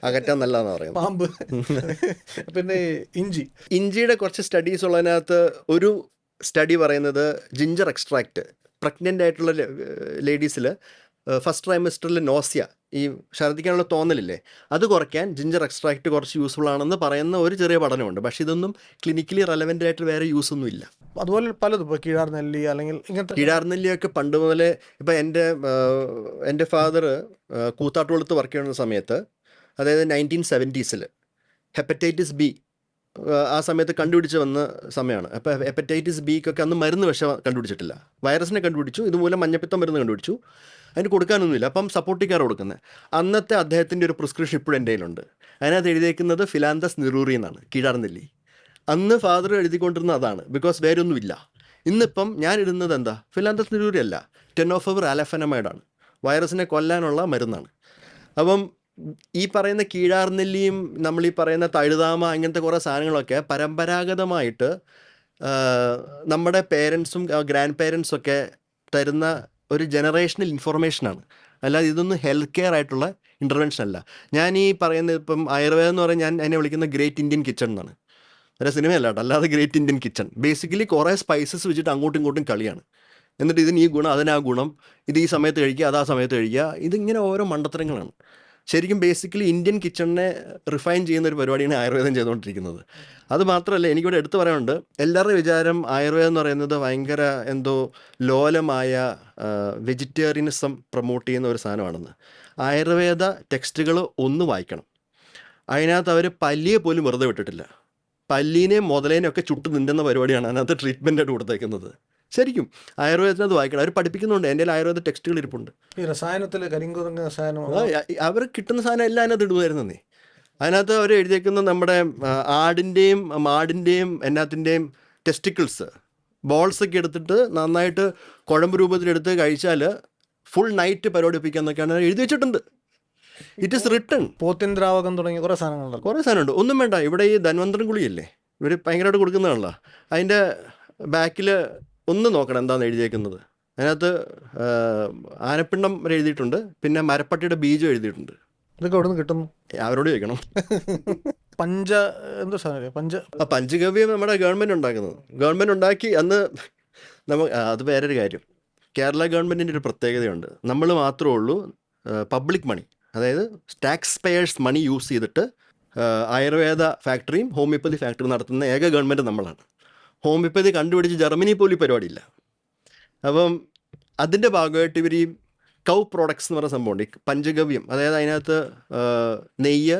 അകറ്റാൻ നല്ലതാണെന്ന് പറയുന്നത്. പാമ്പ്. പിന്നെ ഇഞ്ചിയുടെ കുറച്ച് സ്റ്റഡീസ് ഉള്ളതിനകത്ത് ഒരു സ്റ്റഡി പറയുന്നത് ജിഞ്ചർ എക്സ്ട്രാക്റ്റ് പ്രഗ്നൻ്റ് ആയിട്ടുള്ള ലേഡീസിൽ ഫസ്റ്റ് ട്രൈമസ്റ്ററിൽ നോസിയ, ഈ ഛർദ്ദിക്കാനുള്ള തോന്നലില്ലേ, അത് കുറയ്ക്കാൻ ജിഞ്ചർ എക്സ്ട്രാക്റ്റ് കുറച്ച് യൂസ്ഫുൾ ആണെന്ന് പറയുന്ന ഒരു ചെറിയ പഠനമുണ്ട്. പക്ഷേ ഇതൊന്നും ക്ലിനിക്കലി റെലവൻ്റ് ആയിട്ട് വേറെ യൂസ് ഒന്നും ഇല്ല. അതുപോലെ പലതും, ഇപ്പോൾ കീഴാർനെല്ലി അല്ലെങ്കിൽ ഇങ്ങനത്തെ കീഴാർനെല്ലിയൊക്കെ പണ്ട് മുതലേ, ഇപ്പം എൻ്റെ ഫാദർ കൂത്താട്ടുകുളത്ത് വർക്ക് ചെയ്യുന്ന സമയത്ത്, അതായത് 1970s ഹെപ്പറ്റൈറ്റിസ് ബി ആ സമയത്ത് കണ്ടുപിടിച്ച് വന്ന സമയമാണ്. അപ്പോൾ ഹെപ്പറ്റൈറ്റിസ് ബിക്കൊക്കെ അന്ന് മരുന്ന് പക്ഷേ കണ്ടുപിടിച്ചിട്ടില്ല. വൈറസിനെ കണ്ടുപിടിച്ചു, ഇതുമൂലം മഞ്ഞപ്പിത്തം മരുന്ന് കണ്ടുപിടിച്ചു, അതിന് കൊടുക്കാനൊന്നുമില്ല. അപ്പം സപ്പോർട്ടിക്കാർ കൊടുക്കുന്നത്. അന്നത്തെ അദ്ദേഹത്തിൻ്റെ ഒരു പ്രിസ്ക്രിപ്ഷൻ ഇപ്പോഴും എൻ്റെ കയ്യിലുണ്ട്. അതിനകത്ത് എഴുതിയേക്കുന്നത് ഫിലാന്തസ് നിറൂറി എന്നാണ്, കീഴാർനെല്ലി. അന്ന് ഫാദർ എഴുതിക്കൊണ്ടിരുന്നത് അതാണ്, ബിക്കോസ് വേറെ ഒന്നുമില്ല. ഇന്നിപ്പം ഞാൻ ഇടുന്നത് എന്താ, ഫിലാന്തസ് നിറൂറി അല്ല, ടെനോഫവർ ആലഫനമൈഡാണ്, വൈറസിനെ കൊല്ലാനുള്ള മരുന്നാണ്. അപ്പം ഈ പറയുന്ന കീഴാർനെല്ലിയും നമ്മൾ ഈ പറയുന്ന തഴുതാമ, അങ്ങനത്തെ കുറേ സാധനങ്ങളൊക്കെ പരമ്പരാഗതമായിട്ട് നമ്മുടെ പേരൻസും ഗ്രാൻഡ് പേരൻസൊക്കെ തരുന്ന ഒരു ജനറേഷണൽ ഇൻഫർമേഷനാണ്. അല്ലാതെ ഇതൊന്നും ഹെൽത്ത് കെയർ ആയിട്ടുള്ള ഇൻ്റർവെൻഷൻ അല്ല. ഞാൻ ഈ പറയുന്നത് ഇപ്പം ആയുർവേദം എന്ന് പറഞ്ഞാൽ ഞാൻ അതിനെ വിളിക്കുന്ന ഗ്രേറ്റ് ഇന്ത്യൻ കിച്ചൺ എന്നാണ്. ഒരു സിനിമയല്ല കേട്ടോ, അല്ലാതെ ഗ്രേറ്റ് ഇന്ത്യൻ കിച്ചൺ. ബേസിക്കലി കുറേ സ്പൈസസ് വെച്ചിട്ട് അങ്ങോട്ടും ഇങ്ങോട്ടും കളിയാണ്. എന്നിട്ട് ഇതിന് ഈ ഗുണം, അതിനാ ഗുണം, ഇത് ഈ സമയത്ത് കഴിക്കുക, അതാ സമയത്ത് കഴിക്കുക, ഇതിങ്ങനെ ഓരോ മണ്ടത്തരങ്ങളാണ്. ശരിക്കും ബേസിക്കലി ഇന്ത്യൻ കിച്ചണിനെ റിഫൈൻ ചെയ്യുന്ന ഒരു പരിപാടിയാണ് ആയുർവേദം ചെയ്തുകൊണ്ടിരിക്കുന്നത്. അത് മാത്രമല്ല, എനിക്കിവിടെ എടുത്തു പറയാനുണ്ട്, എല്ലാവരുടെയും വിചാരം ആയുർവേദം എന്ന് പറയുന്നത് ഭയങ്കര എന്തോ ലോലമായ വെജിറ്റേറിയനിസം പ്രൊമോട്ട് ചെയ്യുന്ന ഒരു സാധനമാണെന്ന്. ആയുർവേദ ടെക്സ്റ്റുകൾ ഒന്ന് വായിക്കണം. അതിനകത്ത് അവർ പല്ലിയെ പോലും വെറുതെ വിട്ടിട്ടില്ല. പല്ലീനെയും മുതലേനെയും ഒക്കെ ചുട്ട് നിന്നുന്ന പരിപാടിയാണ് അതിനകത്ത് ട്രീറ്റ്മെൻറ്റായിട്ട് കൊടുത്തേക്കുന്നത്. ശരിക്കും ആയുർവേദത്തിനകത്ത് വായിക്കണം, അവർ പഠിപ്പിക്കുന്നുണ്ട്. എൻ്റെ ആയുർവേദ ടെക്സ്റ്റുകൾ ഇരിപ്പുണ്ട്. ഈ രസായനത്തിൽ കരിങ്കുരങ്ങ രസായനം അവർ കിട്ടുന്ന സാധനം എല്ലാം അതിനകത്ത് ഇടുമായിരുന്നേ. അതിനകത്ത് അവർ എഴുതിയേക്കുന്ന നമ്മുടെ ആടിൻ്റെയും മാടിൻ്റെയും എന്നാത്തിൻ്റെയും ടെസ്റ്റിക്കിൾസ് ബോൾസൊക്കെ എടുത്തിട്ട് നന്നായിട്ട് കുഴമ്പ് രൂപത്തിലെടുത്ത് കഴിച്ചാൽ ഫുൾ നൈറ്റ് പരിപാടി ഒപ്പിക്കാന്നൊക്കെയാണ് എഴുതി വെച്ചിട്ടുണ്ട്. It is written. പോത്തിൻ ദ്രാവകം തുടങ്ങിയ കുറേ സാധനങ്ങളുണ്ടല്ലോ. കുറേ സാധനമുണ്ട്. ഒന്നും വേണ്ട, ഇവിടെ ഈ ധന്വന്തരം ഗുളിയല്ലേ ഇവർ ഭയങ്കരമായിട്ട് കൊടുക്കുന്നതാണല്ലോ. അതിൻ്റെ ബാക്കിൽ ഒന്ന് നോക്കണം എന്താണെന്ന് എഴുതിയേക്കുന്നത്. അതിനകത്ത് ആനപ്പിണ്ടം വരെ എഴുതിയിട്ടുണ്ട്, പിന്നെ മരപ്പട്ടിയുടെ ബീജം എഴുതിയിട്ടുണ്ട്. ഇതൊക്കെ എവിടെ നിന്ന് കിട്ടുന്നു? അവരോട് ചോദിക്കണം. പഞ്ച എന്തോ സാധനം പഞ്ചഗവ്യം നമ്മുടെ ഗവൺമെൻറ് ഉണ്ടാക്കുന്നത്. ഗവൺമെൻറ് ഉണ്ടാക്കി അന്ന് അത് വേറൊരു കാര്യം. കേരള ഗവൺമെൻറ്റിൻ്റെ ഒരു പ്രത്യേകതയുണ്ട്. നമ്മൾ മാത്രമേ ഉള്ളൂ പബ്ലിക് മണി, അതായത് ടാക്സ് പേയേഴ്സ് മണി യൂസ് ചെയ്തിട്ട് ആയുർവേദ ഫാക്ടറിയും ഹോമിയോപ്പതി ഫാക്ടറിയും നടത്തുന്ന ഏക ഗവൺമെൻറ് നമ്മളാണ്. ഹോമിയോപ്പതി കണ്ടുപിടിച്ച് ജർമ്മനി പോലും ഈ പരിപാടിയില്ല. അപ്പം അതിൻ്റെ ഭാഗമായിട്ട് ഇവർ ഈ കൗ പ്രോഡക്ട്സ് എന്ന് പറയുന്ന സംഭവമുണ്ട്, ഈ പഞ്ചഗവ്യം, അതായത് അതിനകത്ത് നെയ്യ്,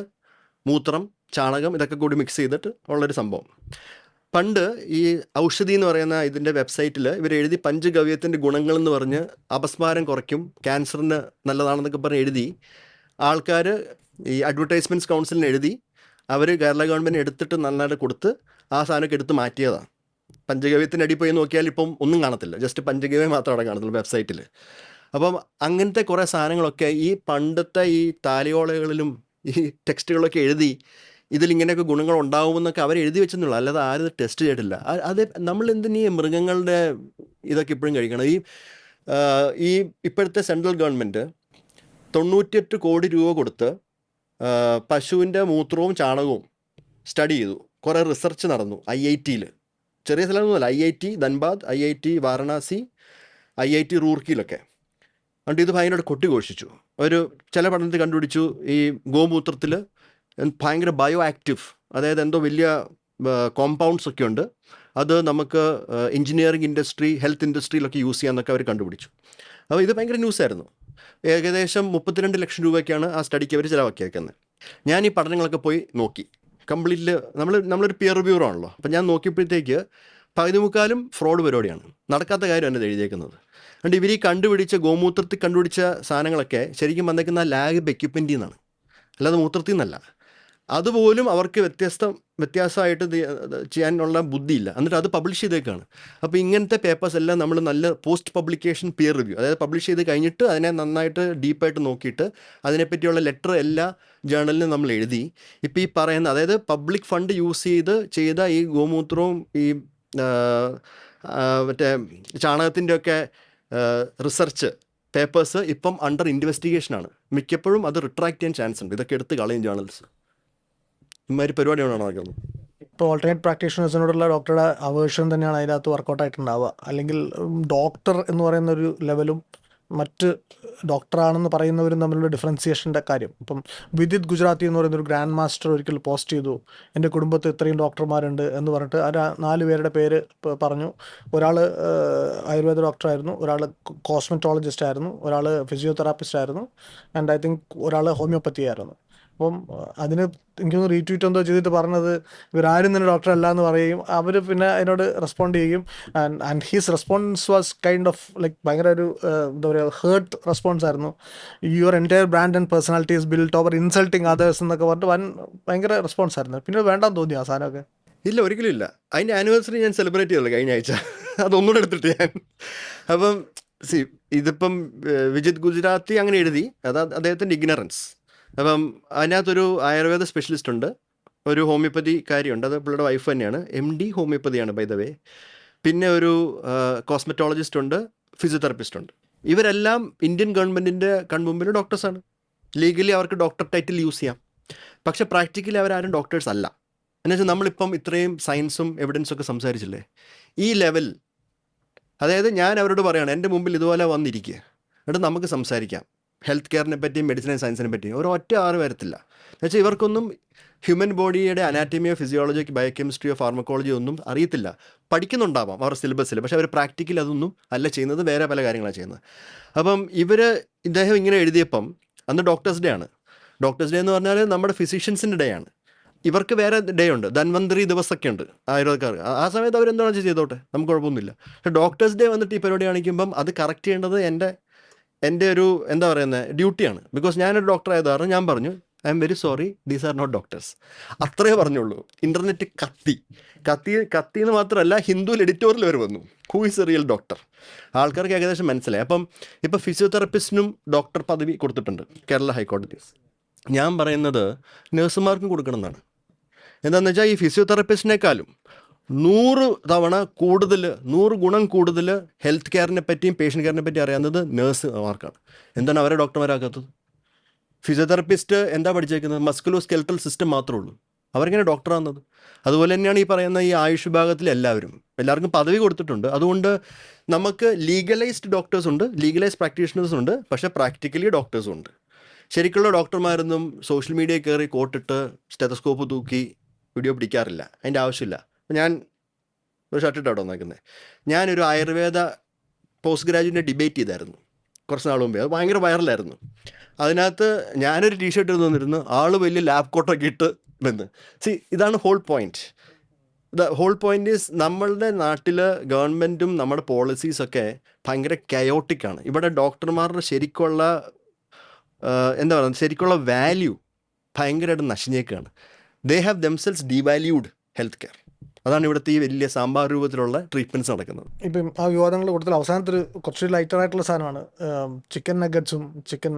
മൂത്രം, ചാണകം ഇതൊക്കെ കൂടി മിക്സ് ചെയ്തിട്ട് ഉള്ളൊരു സംഭവം. പണ്ട് ഈ ഔഷധി എന്ന് പറയുന്ന ഇതിൻ്റെ വെബ്സൈറ്റിൽ ഇവർ എഴുതി പഞ്ചഗവ്യത്തിൻ്റെ ഗുണങ്ങളെന്ന് പറഞ്ഞ് അപസ്മാരം കുറയ്ക്കും, ക്യാൻസറിന് നല്ലതാണെന്നൊക്കെ പറഞ്ഞ് എഴുതി ആൾക്കാർ ഈ അഡ്വർടൈസ്മെൻറ്റ്സ് കൗൺസിലിന് എഴുതി അവർ കേരള ഗവൺമെൻറ് എടുത്തിട്ട് നന്നായിട്ട് കൊടുത്ത് ആ സാധനമൊക്കെ എടുത്ത് മാറ്റിയതാണ്. പഞ്ചഗവ്യത്തിൻ്റെ അടി പോയി നോക്കിയാൽ ഇപ്പം ഒന്നും കാണത്തില്ല, ജസ്റ്റ് പഞ്ചഗവ്യം മാത്രം അവിടെ കാണത്തുള്ളൂ വെബ്സൈറ്റിൽ. അപ്പം അങ്ങനത്തെ കുറേ സാധനങ്ങളൊക്കെ ഈ പണ്ടത്തെ ഈ താലിയോളകളിലും ഈ ടെക്സ്റ്റുകളൊക്കെ എഴുതി ഇതിലിങ്ങനെയൊക്കെ ഗുണങ്ങൾ ഉണ്ടാവുമെന്നൊക്കെ അവർ എഴുതി വെച്ചെന്നുള്ളൂ, അല്ലാതെ ആരും ടെസ്റ്റ് ചെയ്തിട്ടില്ല. അത് നമ്മൾ എന്തിനീ മൃഗങ്ങളുടെ ഇതൊക്കെ ഇപ്പോഴും കഴിക്കണം? ഈ ഇപ്പോഴത്തെ സെൻട്രൽ ഗവൺമെൻറ് 98 കോടി രൂപ കൊടുത്ത് പശുവിൻ്റെ മൂത്രവും ചാണകവും സ്റ്റഡി ചെയ്തു. കുറേ റിസർച്ച് നടന്നു IIT-യിൽ. ചെറിയ സ്ഥലമൊന്നുമല്ല, IIT Dhanbad, IIT Varanasi, IIT റൂർക്കിയിലൊക്കെ. അതുകൊണ്ട് ഇത് ഭയങ്കരമായിട്ട് കൊട്ടിഘോഷിച്ചു. ചില പഠനത്തിൽ കണ്ടുപിടിച്ചു ഈ ഗോമൂത്രത്തിൽ ഭയങ്കര ബയോ ആക്റ്റീവ്, അതായത് എന്തോ വലിയ കോമ്പൗണ്ട്സ് ഒക്കെ ഉണ്ട്, അത് നമുക്ക് എഞ്ചിനീയറിംഗ് ഇൻഡസ്ട്രി, ഹെൽത്ത് ഇൻഡസ്ട്രിയിലൊക്കെ യൂസ് ചെയ്യാമെന്നൊക്കെ അവർ കണ്ടുപിടിച്ചു. അപ്പോൾ ഇത് ഭയങ്കര ന്യൂസായിരുന്നു. ഏകദേശം 32 ലക്ഷം രൂപയ്ക്കാണ് ആ സ്റ്റഡിക്ക് അവർ ചിലവാക്കിയേക്കുന്നത്. ഞാൻ ഈ പഠനങ്ങളൊക്കെ പോയി നോക്കി. കംപ്ലീറ്റ്ലി നമ്മളൊരു പിയർ റിവ്യൂവർ ആണല്ലോ. അപ്പം ഞാൻ നോക്കിയപ്പോഴത്തേക്ക് 14% ഫ്രോഡ് പരിപാടിയാണ്, നടക്കാത്ത കാര്യം എന്നത് എഴുതിയേക്കുന്നത്. അതുകൊണ്ട് ഇവർ ഈ കണ്ടുപിടിച്ച ഗോമൂത്രത്തിൽ കണ്ടുപിടിച്ച സാധനങ്ങളൊക്കെ ശരിക്കും വന്നേക്കുന്ന ലാബ് എക്യുപ്മെൻറ്റിൽ നിന്നാണ്, അല്ലാതെ മൂത്രത്തിൽ നിന്നല്ല. അതുപോലും അവർക്ക് വ്യത്യാസമായിട്ട് ചെയ്യാനുള്ള ബുദ്ധിയില്ല, എന്നിട്ട് അത് പബ്ലിഷ് ചെയ്തേക്കാണ്. അപ്പോൾ ഇങ്ങനത്തെ പേപ്പേഴ്സ് എല്ലാം നമ്മൾ നല്ല പോസ്റ്റ് പബ്ലിക്കേഷൻ പിയർ റിവ്യൂ, അതായത് പബ്ലിഷ് ചെയ്ത് കഴിഞ്ഞിട്ട് അതിനെ നന്നായിട്ട് ഡീപ്പായിട്ട് നോക്കിയിട്ട് അതിനെപ്പറ്റിയുള്ള ലെറ്റർ എല്ലാ ജേർണലിനും നമ്മൾ എഴുതി. ഇപ്പോൾ ഈ പറയുന്ന, അതായത് പബ്ലിക് ഫണ്ട് യൂസ് ചെയ്ത ഈ ഗോമൂത്രവും ഈ മറ്റേ ചാണകത്തിൻ്റെ ഒക്കെ റിസർച്ച് പേപ്പേഴ്സ് ഇപ്പം അണ്ടർ ഇൻവെസ്റ്റിഗേഷനാണ്. മിക്കപ്പോഴും അത് റിട്രാക്ട് ചെയ്യാൻ ചാൻസ് ഉണ്ട്, ഇതൊക്കെ എടുത്ത് കളയും ജേർണൽസ്. ഇമാതിരി പരിപാടിയാണ് നടക്കുന്നത്. ഇപ്പോൾ ഓൾട്ടർനേറ്റ് പ്രാക്ടീഷണേഴ്സിനോടുള്ള ഡോക്ടറുടെ അവേർഷൻ തന്നെയാണ് അതിനകത്ത് വർക്കൗട്ട് ആയിട്ടുണ്ടാവുക. അല്ലെങ്കിൽ ഡോക്ടർ എന്ന് പറയുന്ന ഒരു ലെവലും മറ്റ് ഡോക്ടറാണെന്ന് പറയുന്നവരും തമ്മിലുള്ള ഡിഫറൻസിയേഷൻ്റെ കാര്യം. ഇപ്പം വിദിത് ഗുജറാത്തി എന്ന് പറയുന്നൊരു ഗ്രാൻഡ് മാസ്റ്റർ ഒരിക്കൽ പോസ്റ്റ് ചെയ്തു, എൻ്റെ കുടുംബത്തിൽ ഇത്രയും ഡോക്ടർമാരുണ്ട് എന്ന് പറഞ്ഞിട്ട്. ആ 4 പേരുടെ പേര് പറഞ്ഞു. ഒരാൾ ആയുർവേദ ഡോക്ടറായിരുന്നു, ഒരാൾ കോസ്മെറ്റോളജിസ്റ്റ് ആയിരുന്നു, ഒരാൾ ഫിസിയോതെറാപ്പിസ്റ്റ് ആയിരുന്നു, ആൻഡ് ഐ തിങ്ക് ഒരാൾ ഹോമിയോപ്പത്തി ആയിരുന്നു. അപ്പം അതിന് എനിക്കൊന്ന് റീട്വീറ്റ് എന്തോ ചെയ്തിട്ട് പറഞ്ഞത് ഇവരാരും തന്നെ ഡോക്ടർ അല്ല എന്ന് പറയും. അവർ പിന്നെ അതിനോട് റെസ്പോണ്ട് ചെയ്യും. And his response was kind of like ഭയങ്കര ഒരു എന്താ പറയുക, ഹേർട്ട് റെസ്പോൺസ് ആയിരുന്നു. Your entire brand and personality is built over insulting others എന്നൊക്കെ പറഞ്ഞിട്ട് ഭയങ്കര റെസ്പോൺസ് ആയിരുന്നു. പിന്നെ വേണ്ടാന്ന് തോന്നി ആ സാധനമൊക്കെ. ഇല്ല, ഒരിക്കലും ഇല്ല. അതിൻ്റെ ആനിവേഴ്സറി ഞാൻ സെലിബ്രേറ്റ് ചെയ്തല്ലോ കഴിഞ്ഞ ആഴ്ച, അതൊന്നുകൂടെ എടുത്തിട്ട് ഞാൻ. അപ്പം ഇതിപ്പം വിജിത് ഗുജറാത്തി അങ്ങനെ എഴുതി, അദ്ദേഹത്തിൻ്റെ ഇഗ്നറൻസ്. അപ്പം അതിനകത്തൊരു ആയുർവേദ സ്പെഷ്യലിസ്റ്റ് ഉണ്ട്, ഒരു ഹോമിയോപ്പതി കാര്യമുണ്ട്, അത് പുള്ളിയുടെ വൈഫ് തന്നെയാണ്, MD ഹോമിയോപ്പതിയാണ് ബൈ ദ വേ. പിന്നെ ഒരു കോസ്മെറ്റോളജിസ്റ്റ് ഉണ്ട്, ഫിസിയോതെറാപ്പിസ്റ്റ് ഉണ്ട്. ഇവരെല്ലാം ഇന്ത്യൻ ഗവൺമെൻറ്റിൻ്റെ കൺമുമ്പിൽ ഡോക്ടേഴ്സാണ്. ലീഗലി അവർക്ക് ഡോക്ടർ ടൈറ്റിൽ യൂസ് ചെയ്യാം. പക്ഷേ പ്രാക്ടിക്കലി അവരാരും ഡോക്ടേഴ്സ് അല്ല. എന്നുവെച്ചാൽ നമ്മളിപ്പം ഇത്രയും സയൻസും എവിഡൻസും ഒക്കെ സംസാരിച്ചില്ലേ, ഈ ലെവൽ, അതായത് ഞാൻ അവരോട് പറയുകയാണ്, എൻ്റെ മുമ്പിൽ ഇതുപോലെ വന്നിരിക്കുക, എന്നിട്ട് നമുക്ക് സംസാരിക്കാം ഹെൽത്ത് കെയറിനെ പറ്റിയും മെഡിസിൻ ആൻഡ് സയൻസിനെ പറ്റിയും. ഒരൊറ്റ ആറ് വരത്തില്ല. എന്നുവെച്ചാൽ ഇവർക്കൊന്നും ഹ്യൂമൻ ബോഡിയുടെ അനാറ്റമിയോ ഫിസിയോളജിയോ ബയോകെമിസ്ട്രിയോ ഫാർമക്കോളജിയോ ഒന്നും അറിയത്തില്ല. പഠിക്കുന്നുണ്ടാവാം അവരുടെ സിലബസിൽ, പക്ഷേ അവർ പ്രാക്ടിക്കലി അതൊന്നും അല്ല ചെയ്യുന്നത്, വേറെ പല കാര്യങ്ങളാണ് ചെയ്യുന്നത്. അപ്പം ഇദ്ദേഹം ഇങ്ങനെ എഴുതിയപ്പം അന്ന് ഡോക്ടേഴ്സ് ഡേ ആണ്. ഡോക്ടേഴ്സ് ഡേ എന്ന് പറഞ്ഞാൽ നമ്മുടെ ഫിസിഷ്യൻസിൻ്റെ ഡേ ആണ്. ഇവർക്ക് വേറെ ഡേ ഉണ്ട്, ധന്വന്തരി ദിവസമൊക്കെ ഉണ്ട് ആയുർവേദക്കാർക്ക്. ആ സമയത്ത് അവരെന്താണ് ചെയ്തോട്ടെ, നമുക്ക് കുഴപ്പമൊന്നുമില്ല. പക്ഷേ ഡോക്ടേഴ്സ് ഡേ വന്നിട്ട് ഈ പരിപാടി കാണിക്കുമ്പം അത് കറക്റ്റ് ചെയ്യേണ്ടത് എൻ്റെ ഒരു എന്താ പറയുന്നത് ഡ്യൂട്ടിയാണ്. ബിക്കോസ് ഞാനൊരു ഡോക്ടർ ആയത് കാരണം ഞാൻ പറഞ്ഞു, I am very sorry, these are not doctors. അത്രേ പറഞ്ഞുള്ളൂ. ഇൻ്റർനെറ്റ് കത്തി എന്ന് മാത്രമല്ല, ഹിന്ദുവിൽ എഡിറ്റോറിയൽ വരെ വന്നു, who is A real doctor. ആൾക്കാർക്ക് ഏകദേശം മനസ്സിലായി. അപ്പം ഇപ്പം ഫിസിയോതെറപ്പിസ്റ്റിനും ഡോക്ടർ പദവി കൊടുത്തിട്ടുണ്ട് കേരള ഹൈക്കോടതി. ഞാൻ പറയുന്നത് നഴ്സുമാർക്കും കൊടുക്കണം എന്നാണ്. എന്താണെന്ന് വെച്ചാൽ ഈ ഫിസിയോതെറപ്പിസ്റ്റിനേക്കാളും 100 തവണ കൂടുതൽ, 100 ഗുണം കൂടുതൽ ഹെൽത്ത് കെയറിനെ പറ്റിയും പേഷ്യൻ്റ് കെയറിനെ പറ്റി അറിയാവുന്നത് നഴ്സുമാർക്കാണ്. എന്താണ് അവരെ ഡോക്ടർമാരാക്കാത്തത്? ഫിസിയോതെറപ്പിസ്റ്റ് എന്താ പഠിച്ചേക്കുന്നത്? മസ്കുലോ സ്കെൽറ്റൽ സിസ്റ്റം മാത്രമേ ഉള്ളൂ. അവരെങ്ങനെ ഡോക്ടറാകുന്നത്? അതുപോലെ തന്നെയാണ് ഈ പറയുന്ന ഈ ആയുഷ് വിഭാഗത്തിൽ എല്ലാവർക്കും പദവി കൊടുത്തിട്ടുണ്ട്. അതുകൊണ്ട് നമുക്ക് ലീഗലൈസ്ഡ് ഡോക്ടേഴ്സ് ഉണ്ട്, ലീഗലൈസ്ഡ് പ്രാക്ടീഷണേഴ്സ് ഉണ്ട്, പക്ഷേ പ്രാക്ടിക്കലി ഡോക്ടേഴ്സും ഉണ്ട്. ശരിക്കുള്ള ഡോക്ടർമാരൊന്നും സോഷ്യൽ മീഡിയയിൽ കയറി കോട്ടിട്ട് സ്റ്റെതസ്കോപ്പ് തൂക്കി വീഡിയോ പിടിക്കാറില്ല. അതിൻ്റെ ആവശ്യമില്ല. ഞാൻ ഒരു ഷർട്ടിട്ടാണ് വന്നേക്കുന്നത്. ഞാനൊരു ആയുർവേദ പോസ്റ്റ് ഗ്രാജുവേറ്റിനെ ഡിബേറ്റ് ചെയ്തായിരുന്നു കുറച്ച് നാൾ മുമ്പേ. അത് ഭയങ്കര വൈറലായിരുന്നു. അതിനകത്ത് ഞാനൊരു ടീഷർട്ട് വന്നിരുന്നു, ആൾ വലിയ ലാബ് കോട്ടൊക്കെ ഇട്ട് വന്ന്. ഇതാണ് whole point. Whole point is നമ്മളുടെ നാട്ടിൽ ഗവൺമെൻറ്റും നമ്മുടെ പോളിസീസൊക്കെ ഭയങ്കര കയോട്ടിക്കാണ്. ഇവിടെ ഡോക്ടർമാരുടെ ശരിക്കുള്ള എന്താ പറയുക, ശരിക്കുള്ള വാല്യൂ ഭയങ്കരമായിട്ട് നശിഞ്ഞേക്കാണ്. They have themselves devalued health care. അതാണ് ഇവിടുത്തെ ഈ വലിയ സാമ്പാർ രൂപത്തിലുള്ള ട്രീറ്റ്മെൻറ്റ്സ് നടക്കുന്നത്. ഇപ്പം ആ വിവാദങ്ങളുടെ കൂട്ടത്തിൽ അവസാനത്തെ ഒരു കുറച്ച് ലൈറ്ററായിട്ടുള്ള സാധനമാണ് ചിക്കൻ നഗറ്റ്സും ചിക്കൻ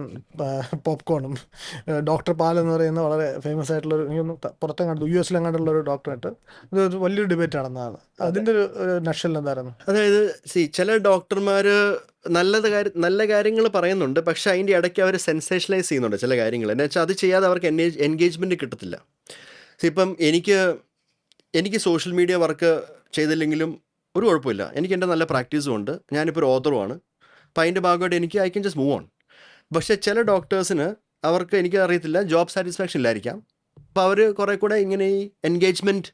പോപ്കോണും. ഡോക്ടർ പാൽ എന്ന് പറയുന്ന വളരെ ഫേമസ് ആയിട്ടുള്ള പുറത്തെങ്ങാണ്ട് US ഒരു ഡോക്ടറായിട്ട് ഇത് വലിയൊരു ഡിബേറ്റ് നടന്നതാണ്. അതിൻ്റെ ഒരു നക്ഷൽ എന്തായിരുന്നു? അതായത് ചില ഡോക്ടർമാർ നല്ല കാര്യങ്ങൾ പറയുന്നുണ്ട്, പക്ഷേ അതിൻ്റെ ഇടയ്ക്ക് അവർ സെൻസേഷനലൈസ് ചെയ്യുന്നുണ്ട് ചില കാര്യങ്ങൾ. എന്ന് വെച്ചാൽ അത് ചെയ്യാതെ അവർക്ക് എൻഗേജ്മെൻറ്റ് കിട്ടത്തില്ല. ഇപ്പം എനിക്ക് സോഷ്യൽ മീഡിയ വർക്ക് ചെയ്തില്ലെങ്കിലും ഒരു കുഴപ്പമില്ല. എനിക്ക് എൻ്റെ നല്ല പ്രാക്ടീസും ഉണ്ട്. ഞാനിപ്പോൾ ഒരു ഓതറുമാണ്. അപ്പം അതിൻ്റെ ഭാഗമായിട്ട് I can just move on. പക്ഷേ ചില ഡോക്ടേഴ്സിന് അവർക്ക് എനിക്ക് അറിയത്തില്ല, ജോബ് സാറ്റിസ്ഫാക്ഷൻ ഇല്ലായിരിക്കാം. അപ്പോൾ അവർ കുറേ കൂടെ ഇങ്ങനെ ഈ എൻഗേജ്മെൻറ്റ്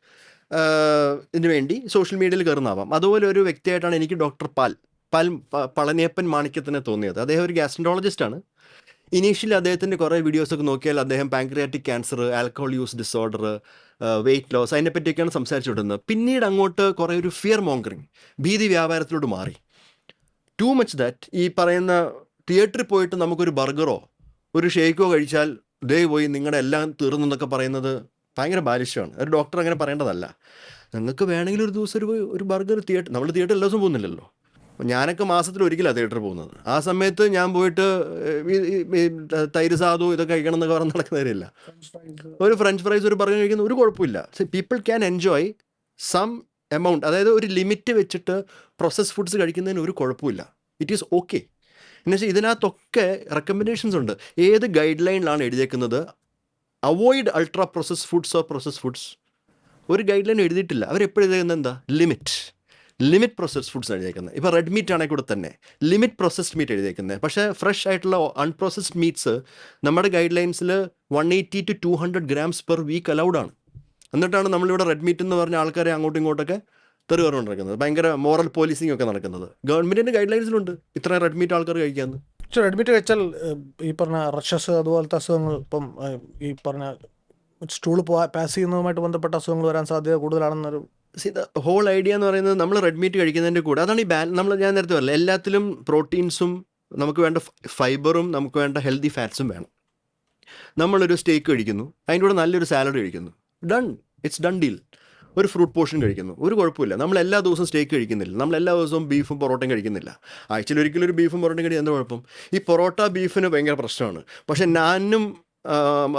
ഇതിന് വേണ്ടി സോഷ്യൽ മീഡിയയിൽ കയറുന്നാവാം. അതുപോലെ ഒരു വ്യക്തിയായിട്ടാണ് എനിക്ക് ഡോക്ടർ പളനിയപ്പൻ മാണിക്യത്തിനെ തോന്നിയത്. അദ്ദേഹം ഒരു ഗ്യാസ്ട്രോളജിസ്റ്റാണ്. ഇനീഷ്യലി അദ്ദേഹത്തിൻ്റെ കുറേ വീഡിയോസൊക്കെ നോക്കിയാൽ അദ്ദേഹം pancreatic cancer, alcohol use disorder, weight loss, അതിനെപ്പറ്റിയൊക്കെയാണ് സംസാരിച്ചു വിടുന്നത്. പിന്നീട് അങ്ങോട്ട് കുറേ ഒരു ഫിയർ മോങ്കറിങ്, ഭീതി വ്യാപാരത്തിലോട്ട് മാറി. ടു മച്ച് ദാറ്റ് ഈ പറയുന്ന തിയേറ്ററിൽ പോയിട്ട് നമുക്കൊരു ബർഗറോ ഒരു ഷേക്കോ കഴിച്ചാൽ പോയി നിങ്ങളുടെ എല്ലാം തീർന്നെന്നൊക്കെ പറയുന്നത് ഭയങ്കര ബാലിഷ്യമാണ്. ഒരു ഡോക്ടർ അങ്ങനെ പറയേണ്ടതല്ല. നിങ്ങൾക്ക് വേണമെങ്കിൽ ഒരു ദിവസം ഒരു ബർഗർ നമ്മൾ തിയേറ്റർ എല്ലാ ദിവസവും പോകുന്നില്ലല്ലോ. ഞാനൊക്കെ മാസത്തിൽ ഒരിക്കലാണ് തിയേറ്ററിൽ പോകുന്നത്. ആ സമയത്ത് ഞാൻ പോയിട്ട് തൈര് സാധു ഇതൊക്കെ കഴിക്കണം എന്നൊക്കെ പറഞ്ഞ് നടക്കുന്ന കാര്യമില്ല. ഒരു ഫ്രഞ്ച് ഫ്രൈസ് ഒരു ബർഗർ കഴിക്കുന്ന ഒരു കുഴപ്പമില്ല. People can enjoy some amount, അതായത് ഒരു ലിമിറ്റ് വെച്ചിട്ട് പ്രോസസ് ഫുഡ്സ് കഴിക്കുന്നതിന് ഒരു കുഴപ്പമില്ല. It is okay. എന്നുവെച്ചാൽ ഇതിനകത്തൊക്കെ റെക്കമെൻഡേഷൻസ് ഉണ്ട്. ഏത് ഗൈഡ് ലൈനിലാണ് എഴുതിയേക്കുന്നത് avoid ultra process foods or process foods? ഒരു ഗൈഡ് ലൈൻ എഴുതിയിട്ടില്ല. അവരെപ്പോഴും എഴുതിയിരിക്കുന്നത് എന്താ? ലിമിറ്റ് പ്രോസസ്ഡ് ഫുഡ്സ് എഴുതിയേക്കുന്നത്. ഇപ്പോൾ റെഡ് മീറ്റ് ആണെങ്കിൽ കൂടെ തന്നെ ലിമിറ്റ് പ്രോസസ്ഡ് മീറ്റ് എഴുതിയേക്കുന്നത്. പക്ഷേ ഫ്രഷ് ആയിട്ടുള്ള അൺപ്രോസസ്ഡ് മീറ്റ്സ് നമ്മുടെ ഗൈഡ് ലൈൻസിൽ 180 to 200 grams per week അലൗഡാണ്. എന്നിട്ടാണ് നമ്മളിവിടെ റെഡ് മീറ്റ് എന്ന് പറഞ്ഞ ആൾക്കാരെ അങ്ങോട്ടും ഇങ്ങോട്ടൊക്കെ തെറി പറഞ്ഞുകൊണ്ടിരിക്കുന്നത്. ഭയങ്കര മോറൽ പോലീസിങ് ഒക്കെ നടക്കുന്നത്. ഗവൺമെൻറ്റിൻ്റെ ഗൈഡ് ലൈൻസിലുണ്ട് ഇത്ര റെഡ് മീറ്റ് ആൾക്കാർ കഴിക്കാമെന്ന്. പക്ഷേ റെഡ് മീറ്റ് കഴിച്ചാൽ ഈ പറഞ്ഞ റഷസ് അതുപോലത്തെ അസുഖങ്ങൾ, ഇപ്പം ഈ പറഞ്ഞ സ്റ്റൂള് പാസ് ചെയ്യുന്നതുമായിട്ട് ബന്ധപ്പെട്ട അസുഖങ്ങൾ വരാൻ സാധ്യത കൂടുതലാണെന്നൊരു ഹോൾ ഐഡിയ എന്ന് പറയുന്നത് നമ്മൾ റെഡ് മീറ്റ് കഴിക്കുന്നതിൻ്റെ കൂടെ അതാണ് ഞാൻ നേരത്തെ പറഞ്ഞില്ല, എല്ലാത്തിലും പ്രോട്ടീൻസും നമുക്ക് വേണ്ട ഫൈബറും നമുക്ക് വേണ്ട ഹെൽത്തി ഫാറ്റ്സും വേണം. നമ്മളൊരു സ്റ്റേക്ക് കഴിക്കുന്നു, അതിൻ്റെ കൂടെ നല്ലൊരു സാലഡ് കഴിക്കുന്നു, ഇറ്റ്സ് ഡൺ ഡീൽ. ഒരു ഫ്രൂട്ട് പോർഷൻ കഴിക്കുന്നു, ഒരു കുഴപ്പമില്ല. നമ്മൾ എല്ലാ ദിവസവും സ്റ്റേക്ക് കഴിക്കുന്നില്ല, നമ്മൾ എല്ലാ ദിവസവും ബീഫും പൊറോട്ടയും കഴിക്കുന്നില്ല. ആഴ്ചയിൽ ഒരിക്കലും ഒരു ബീഫും പൊറോട്ടയും കഴിക്കാൻ എന്താ കുഴപ്പം? ഈ പൊറോട്ട ബീഫിന് ഭയങ്കര പ്രശ്നമാണ്. പക്ഷേ നാനും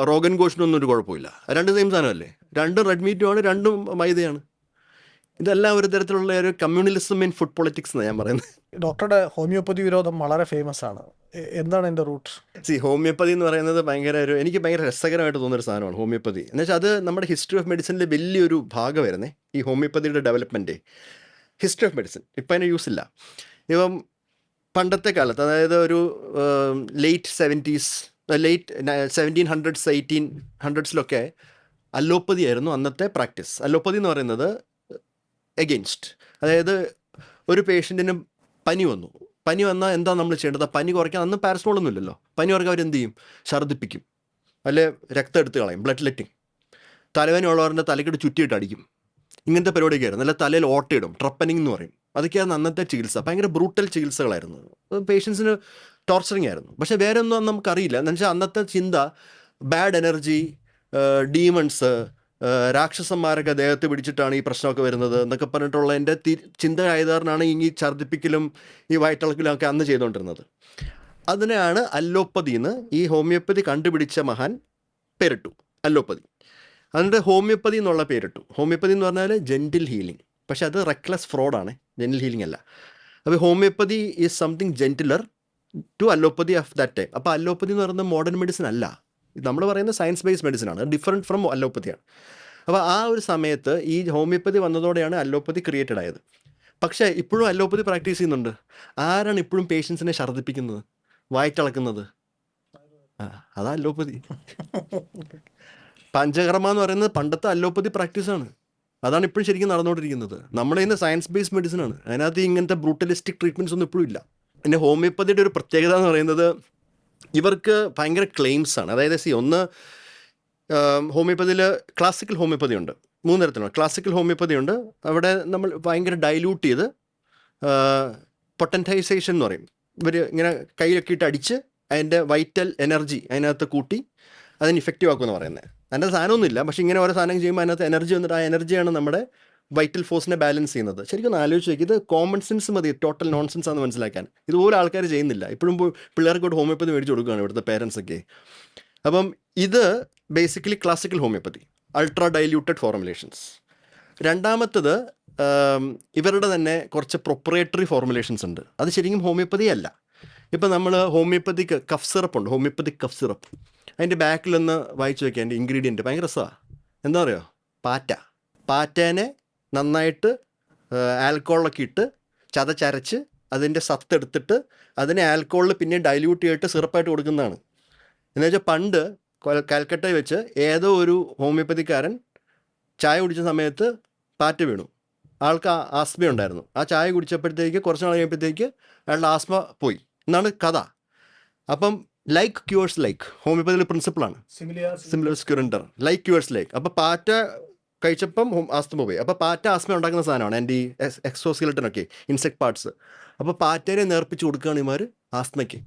റോഗൻ ഗോഷിനൊന്നും ഒരു കുഴപ്പമില്ല. രണ്ട് സെയിം സാധനമല്ലേ? രണ്ടും റെഡ് മീറ്റുമാണ്, രണ്ടും മൈദയാണ്. ഇതെല്ലാം ഒരു തരത്തിലുള്ള ഒരു കമ്മ്യൂണലിസം ഇൻ ഫുഡ് പൊളിറ്റിക്സ് എന്നാണ് ഞാൻ പറയുന്നത്. ഡോക്ടറുടെ ഹോമിയോപ്പതി വിരോധം വളരെ ഫേമസ് ആണ്. എന്താണ് എൻ്റെ റൂട്ട്? ഹോമിയോപ്പതി എന്ന് പറയുന്നത് എനിക്ക് ഭയങ്കര രസകരമായിട്ട് തോന്നുന്നൊരു സാധനമാണ് ഹോമിയോപ്പതി. എന്ന് വെച്ചാൽ അത് നമ്മുടെ ഹിസ്റ്ററി ഓഫ് മെഡിസിനിൽ വലിയൊരു ഭാഗമായിരുന്നേ ഈ ഹോമിയോപ്പതിയുടെ ഡെവലപ്മെൻറ്റ്. ഹിസ്റ്ററി ഓഫ് മെഡിസിൻ ഇപ്പം അതിന് യൂസ് ഇല്ല. ഇപ്പം പണ്ടത്തെ കാലത്ത്, അതായത് ഒരു ലേറ്റ് 1700s 1800s അലോപ്പതി ആയിരുന്നു അന്നത്തെ പ്രാക്ടീസ്. അലോപ്പതി എന്ന് പറയുന്നത് എഗെയിൻസ്റ്റ്, അതായത് ഒരു പേഷ്യൻറ്റിന് പനി വന്നാൽ എന്താ നമ്മൾ ചെയ്യേണ്ടത്? പനി കുറയ്ക്കാൻ അന്ന് പാരസമോളൊന്നും ഇല്ലല്ലോ. പനി കുറയ്ക്കാൻ അവരെന്ത് ചെയ്യും? ഛർദ്ദിപ്പിക്കും, അല്ലെ രക്തം എടുത്ത് കളയും, ബ്ലഡ് ലെറ്റിങ്. തലവേദനയുള്ളവരുടെ തലക്കിട്ട് ചുറ്റിയിട്ട് അടിക്കും. ഇങ്ങനത്തെ പരിപാടിയൊക്കെ ആയിരുന്നു. അല്ല തലയിൽ ഓട്ടയിടും, ട്രപ്പനിങ് എന്ന് പറയും. അതൊക്കെയായിരുന്നു അന്നത്തെ ചികിത്സ. ഭയങ്കര ബ്രൂട്ടൽ ചികിത്സകളായിരുന്നു. പേഷ്യൻസിന് ടോർച്ചറിങ് ആയിരുന്നു. പക്ഷേ വേറെ ഒന്നും നമുക്കറിയില്ല. എന്ന് വെച്ചാൽ അന്നത്തെ ചിന്ത ബാഡ് എനർജി, ഡീമൺസ്, രാക്ഷസന്മാരൊക്കെ ദേഹത്ത് പിടിച്ചിട്ടാണ് ഈ പ്രശ്നമൊക്കെ വരുന്നത് എന്നൊക്കെ പറഞ്ഞിട്ടുള്ള എൻ്റെ ചിന്ത ആയതാറിനാണ് ഈ ഛർദ്ദിപ്പിക്കലും ഈ വയറ്റിളക്കലും ഒക്കെ അന്ന് ചെയ്തുകൊണ്ടിരുന്നത്. അതിനെയാണ് അല്ലോപ്പതി എന്ന് ഈ ഹോമിയോപ്പതി കണ്ടുപിടിച്ച മഹാൻ പേരിട്ടു, അല്ലോപ്പതി. അതിൻ്റെ ഹോമിയോപ്പതി എന്നുള്ള പേരിട്ടു. ഹോമിയോപ്പതി എന്ന് പറഞ്ഞാൽ ജെൻറ്റിൽ ഹീലിംഗ്. പക്ഷെ അത് റെക്ലെസ് ഫ്രോഡാണ്, ജെൻറ്റിൽ ഹീലിംഗ് അല്ല. അപ്പോൾ homeopathy is something gentler to allopathy of that time. അപ്പോൾ അല്ലോപ്പതി എന്ന് പറയുന്നത് മോഡേൺ മെഡിസിൻ അല്ല, നമ്മൾ പറയുന്നത് സയൻസ് ബേസ്ഡ് മെഡിസിനാണ്, ഡിഫറെൻറ്റ് ഫ്രം അല്ലോപ്പതിയാണ്. അപ്പോൾ ആ ഒരു സമയത്ത് ഈ ഹോമിയോപ്പതി വന്നതോടെയാണ് അല്ലോപ്പതി ക്രിയേറ്റഡ് ആയത്. പക്ഷേ ഇപ്പോഴും അല്ലോപ്പതി പ്രാക്ടീസ് ചെയ്യുന്നുണ്ട്. ആരാണ് ഇപ്പോഴും പേഷ്യൻസിനെ ഛർദ്ദിപ്പിക്കുന്നത്, വയറ്റിളക്കുന്നത്? അതാ അല്ലോപ്പതി. പഞ്ചകർമ്മ എന്ന് പറയുന്നത് പണ്ടത്തെ അല്ലോപ്പതി പ്രാക്ടീസാണ്. അതാണ് ഇപ്പോഴും ശരിക്കും നടന്നുകൊണ്ടിരിക്കുന്നത്. നമ്മുടെ ഇന്ന് സയൻസ് ബേസ്ഡ് മെഡിസിനാണ്. അതിനകത്ത് ഇങ്ങനത്തെ ബ്രൂട്ടലിസ്റ്റിക് ട്രീറ്റ്മെൻറ്റ്സ് ഒന്നും ഇപ്പോഴും ഇല്ല. പിന്നെ ഹോമിയോപ്പതിയുടെ ഒരു പ്രത്യേകത എന്ന് പറയുന്നത് ഇവർക്ക് ഭയങ്കര ക്ലെയിംസ് ആണ്. അതായത് ഒന്ന് ഹോമിയോപ്പതിയിൽ ക്ലാസിക്കൽ ഹോമിയോപ്പതി ഉണ്ട്, 3 തരത്തിലുള്ള ക്ലാസിക്കൽ ഹോമിയോപ്പതി ഉണ്ട്. അവിടെ നമ്മൾ ഭയങ്കര ഡൈല്യൂട്ട് ചെയ്ത് പൊട്ടൻറ്റൈസേഷൻ എന്ന് പറയും. ഇവർ ഇങ്ങനെ കയ്യിലൊക്കെ ഇട്ട് അടിച്ച് അതിൻ്റെ വൈറ്റൽ എനർജി അതിനകത്ത് കൂട്ടി അതിന് ഇഫക്റ്റീവ് ആക്കുമെന്ന് പറയുന്നത്. അതിൻ്റെ സാധനമൊന്നുമില്ല, പക്ഷേ ഇങ്ങനെ ഓരോ സാധനം ചെയ്യുമ്പോൾ അതിനകത്ത് എനർജി വന്നിട്ട് ആ എനർജിയാണ് നമ്മുടെ വൈറ്റൽ ഫോഴ്സിനെ ബാലൻസ് ചെയ്യുന്നത്. ശരിക്കും ഒന്ന് ആലോചിച്ച് നോക്കി, ഇത് കോമൺ സെൻസ് മതി, ടോട്ടൽ നോൺസെൻസ് ആണെന്ന് മനസ്സിലാക്കാൻ. ഇതുപോലെ ആൾക്കാർ ചെയ്യുന്നില്ല. ഇപ്പോഴും പിള്ളേർക്ക് ഹോമിയോപ്പതി മേടിച്ച് കൊടുക്കുകയാണ് ഇവിടുത്തെ പേരൻസൊക്കെ. അപ്പം ഇത് basically classical homeopathy, ultra diluted formulations. രണ്ടാമത്തത് ഇവരുടെ തന്നെ കുറച്ച് പ്രൊപ്പറേറ്ററി ഫോർമുലേഷൻസ് ഉണ്ട്. അത് ശരിക്കും ഹോമിയോപ്പതി അല്ല. ഇപ്പം നമ്മൾ ഹോമിയോപ്പതിക്ക് കഫ് സിറപ്പ് ഉണ്ട്, ഹോമിയോപ്പതിക് കഫ് സിറപ്പ്. അതിൻ്റെ ബാക്കിലൊന്ന് വായിച്ചു വയ്ക്കുക. അതിൻ്റെ ഇൻഗ്രീഡിയൻറ്റ് ഭയങ്കര രസമാണ്. എന്താ പറയുക, പാറ്റേനെ നന്നായിട്ട് ആൽക്കഹോളൊക്കെ ഇട്ട് ചതച്ചരച്ച് അതിൻ്റെ സത്തെടുത്തിട്ട് അതിനെ ആൽക്കഹോളിൽ പിന്നെ ഡൈല്യൂട്ട് ചെയ്തിട്ട് സിറപ്പായിട്ട് കൊടുക്കുന്നതാണ്. എന്ന് വെച്ചാൽ പണ്ട് കാൽക്കട്ടയിൽ വെച്ച് ഏതോ ഒരു ഹോമിയോപ്പതിക്കാരൻ ചായ കുടിച്ച സമയത്ത് പാറ്റ വീണു. ആൾക്ക് ആസ്മ ഉണ്ടായിരുന്നു. ആ ചായ കുടിച്ചപ്പോഴത്തേക്ക് കുറച്ച് നാൾ കഴിയുമ്പോഴത്തേക്ക് അയാളുടെ ആസ്മ പോയി എന്നാണ് കഥ. അപ്പം ലൈക്ക് ക്യൂവേഴ്സ് ലൈക്ക്, ഹോമിയോപ്പതിയിലെ പ്രിൻസിപ്പിളാണ് സിമിലേഴ്സ് ക്യൂറിൻഡർ, ലൈക്ക് ക്യൂവേഴ്സ് ലൈക്ക്. അപ്പോൾ പാറ്റ കഴിച്ചപ്പം ആസ്മ പോയി. അപ്പോൾ പാറ്റ ആസ്മ ഉണ്ടാക്കുന്ന സാധനമാണ് എൻ്റെ ഈ എക്സോസ്കെലറ്റനൊക്കെ, ഇൻസെക്ട് പാർട്സ്. അപ്പോൾ പാറ്റേനെ നേർപ്പിച്ച് കൊടുക്കുകയാണ് ഇമാർ ആസ്മയ്ക്ക്.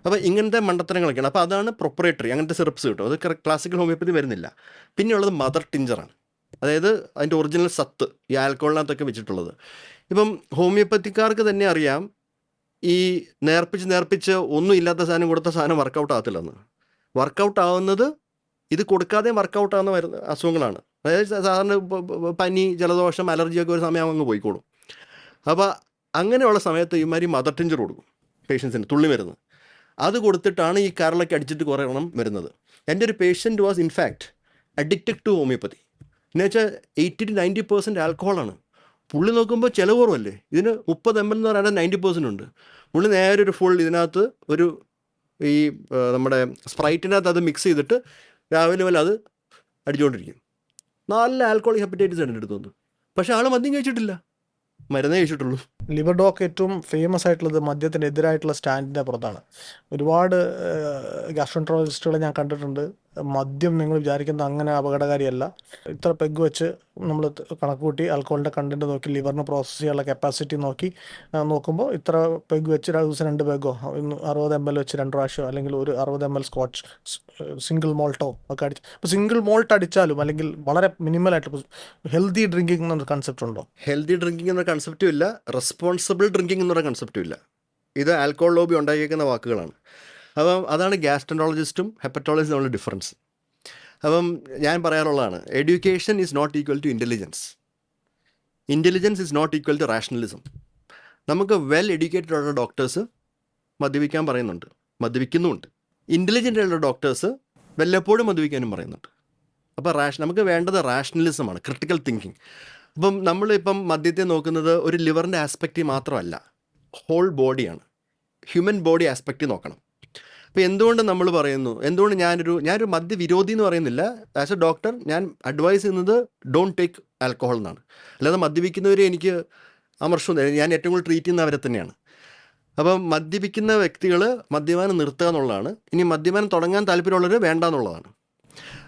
അപ്പോൾ ഇങ്ങനത്തെ മണ്ടത്തരങ്ങളൊക്കെയാണ്. അപ്പോൾ അതാണ് പ്രൊപ്പറേറ്ററി, അങ്ങനത്തെ സിറപ്സ് കിട്ടും. അത് ക്ലാസിക്കൽ ഹോമിയോപ്പതി വരുന്നില്ല. പിന്നെയുള്ളത് മദർ ടിഞ്ചറാണ്, അതായത് അതിൻ്റെ ഒറിജിനൽ സത്ത് ഈ ആൽക്കഹോളിനകത്തൊക്കെ വെച്ചിട്ടുള്ളത്. ഇപ്പം ഹോമിയോപ്പത്തിക്കാർക്ക് തന്നെ അറിയാം ഈ നേർപ്പിച്ച് ഒന്നും ഇല്ലാത്ത സാധനം കൊടുത്ത സാധനം വർക്കൗട്ട് ആകത്തില്ലെന്ന്. വർക്കൗട്ട് ആവുന്നത് ഇത് കൊടുക്കാതെ വർക്കൗട്ട് ആവുന്ന അസുഖങ്ങളാണ്. അതായത് സാധാരണ പനി, ജലദോഷം, അലർജിയൊക്കെ ഒരു സമയം അങ്ങ് പോയിക്കോളും. അപ്പോൾ അങ്ങനെയുള്ള സമയത്ത് ഇമാതിരി മദർ ടിഞ്ചർ കൊടുക്കും പേഷ്യൻസിന്, തുള്ളി മരുന്ന്. അത് കൊടുത്തിട്ടാണ് ഈ കരളൊക്കെ അടിച്ചിട്ട് കുറേ എണ്ണം വരുന്നത്. എൻ്റെ ഒരു patient was in fact addicted to homeopathy. എന്ന് വെച്ചാൽ 80 to 90% ആൽക്കഹോളാണ്. പുള്ളി നോക്കുമ്പോൾ ചിലവ് കുറവല്ലേ, ഇതിന് 30 ml എന്ന് പറയുന്നത് 90% ഉണ്ട്. പുള്ളി നേരെ ഒരു ഫുൾ ഇതിനകത്ത് ഒരു ഈ നമ്മുടെ സ്പ്രൈറ്റിനകത്ത് അത് മിക്സ് ചെയ്തിട്ട് രാവിലെ പോലെ അത് അടിച്ചുകൊണ്ടിരിക്കും. നല്ല ആൽക്കഹോളിക് ഹെപ്പറ്റൈറ്റിസ് ആണ് എടുത്തു വന്നു. പക്ഷേ ആൾ മദ്യം കഴിച്ചിട്ടില്ല, മരുന്നേ കഴിച്ചിട്ടുള്ളൂ. ലിവർ ഡോക്ക് ഏറ്റവും ഫേമസ് ആയിട്ടുള്ളത് മദ്യത്തിനെതിരായിട്ടുള്ള സ്റ്റാൻഡിൻ്റെ പുറത്താണ്. ഒരുപാട് ഗാസ്ട്രോൻട്രോളജിസ്റ്റുകളെ ഞാൻ കണ്ടിട്ടുണ്ട്. മദ്യം നിങ്ങൾ വിചാരിക്കുന്ന അങ്ങനെ അപകടകാരിയല്ല. ഇത്ര പെഗ് വെച്ച് നമ്മൾ കണക്ക് കൂട്ടി ആൽക്കഹോളിൻ്റെ കണ്ടൻറ്റ് നോക്കി ലിവറിന് പ്രോസസ്സ് ചെയ്യാനുള്ള കപ്പാസിറ്റി നോക്കുമ്പോൾ ഇത്ര പെഗ് വെച്ച് ദിവസം 2 പെഗോ 60 ml വെച്ച് 2 പ്രാവശ്യമോ അല്ലെങ്കിൽ ഒരു 60 ml സ്കോച്ച് സിംഗിൾ മോൾട്ടോ ഒക്കെ അടിച്ച്. ഇപ്പോൾ സിംഗിൾ മോൾട്ട് അടിച്ചാലും അല്ലെങ്കിൽ വളരെ മിനിമലായിട്ട് ഹെൽത്തി ഡ്രിങ്കിങ് എന്നൊരു കൺസെപ്റ്റ് ഉണ്ടോ? ഹെൽത്തി ഡ്രിങ്കിങ് എന്ന കൺസെപ്റ്റും ഇല്ല, റെസ്പോൺസിബിൾ ഡ്രിങ്കിങ് എന്നുള്ള കൺസെപ്റ്റും ഇല്ല. ഇത് ആൽക്കഹോൾ ലോബി ഉണ്ടാക്കിയേക്കുന്ന വാക്കുകളാണ്. അപ്പം അതാണ് ഗ്യാസ്ട്രോൻട്രോളജിസ്റ്റും ഹെപ്പറ്റോളജിസ്റ്റും തമ്മിലുള്ള ഡിഫറൻസ്. അപ്പം ഞാൻ പറയാറുള്ളതാണ്, education is not equal to intelligence. Intelligence is not equal to rationalism. നമുക്ക് വെൽ എഡ്യൂക്കേറ്റഡ് ഉള്ള ഡോക്ടേഴ്സ് മദ്യപിക്കാൻ പറയുന്നുണ്ട്, മദ്യപിക്കുന്നുമുണ്ട്. ഇൻ്റലിജൻ്റ് ഉള്ള ഡോക്ടേഴ്സ് വല്ലപ്പോഴും മദ്യപിക്കാനും പറയുന്നുണ്ട്. അപ്പോൾ നമുക്ക് വേണ്ടത് റാഷണലിസമാണ്, ക്രിട്ടിക്കൽ തിങ്കിങ്. അപ്പം നമ്മളിപ്പം മദ്യത്തെ നോക്കുന്നത് ഒരു ലിവറിൻ്റെ ആസ്പെക്റ്റ് മാത്രമല്ല, ഹോൾ ബോഡിയാണ്, ഹ്യൂമൻ ബോഡി ആസ്പെക്റ്റ് നോക്കണം. അപ്പോൾ എന്തുകൊണ്ട് നമ്മൾ പറയുന്നു, എന്തുകൊണ്ട് ഞാനൊരു മദ്യവിരോധി എന്ന് പറയുന്നില്ല. ആസ് എ ഡോക്ടർ ഞാൻ അഡ്വൈസ് ചെയ്യുന്നത് ഡോണ്ട് ടേക്ക് ആൽക്കഹോൾ എന്നാണ്. അല്ലാതെ മദ്യപിക്കുന്നവരെ എനിക്ക് അമർഷം, ഞാൻ ഏറ്റവും കൂടുതൽ ട്രീറ്റ് ചെയ്യുന്നവരെ തന്നെയാണ്. അപ്പം മദ്യപിക്കുന്ന വ്യക്തികൾ മദ്യപാനം നിർത്തുക എന്നുള്ളതാണ്. ഇനി മദ്യപാനം തുടങ്ങാൻ താല്പര്യമുള്ളവർ വേണ്ട എന്നുള്ളതാണ്.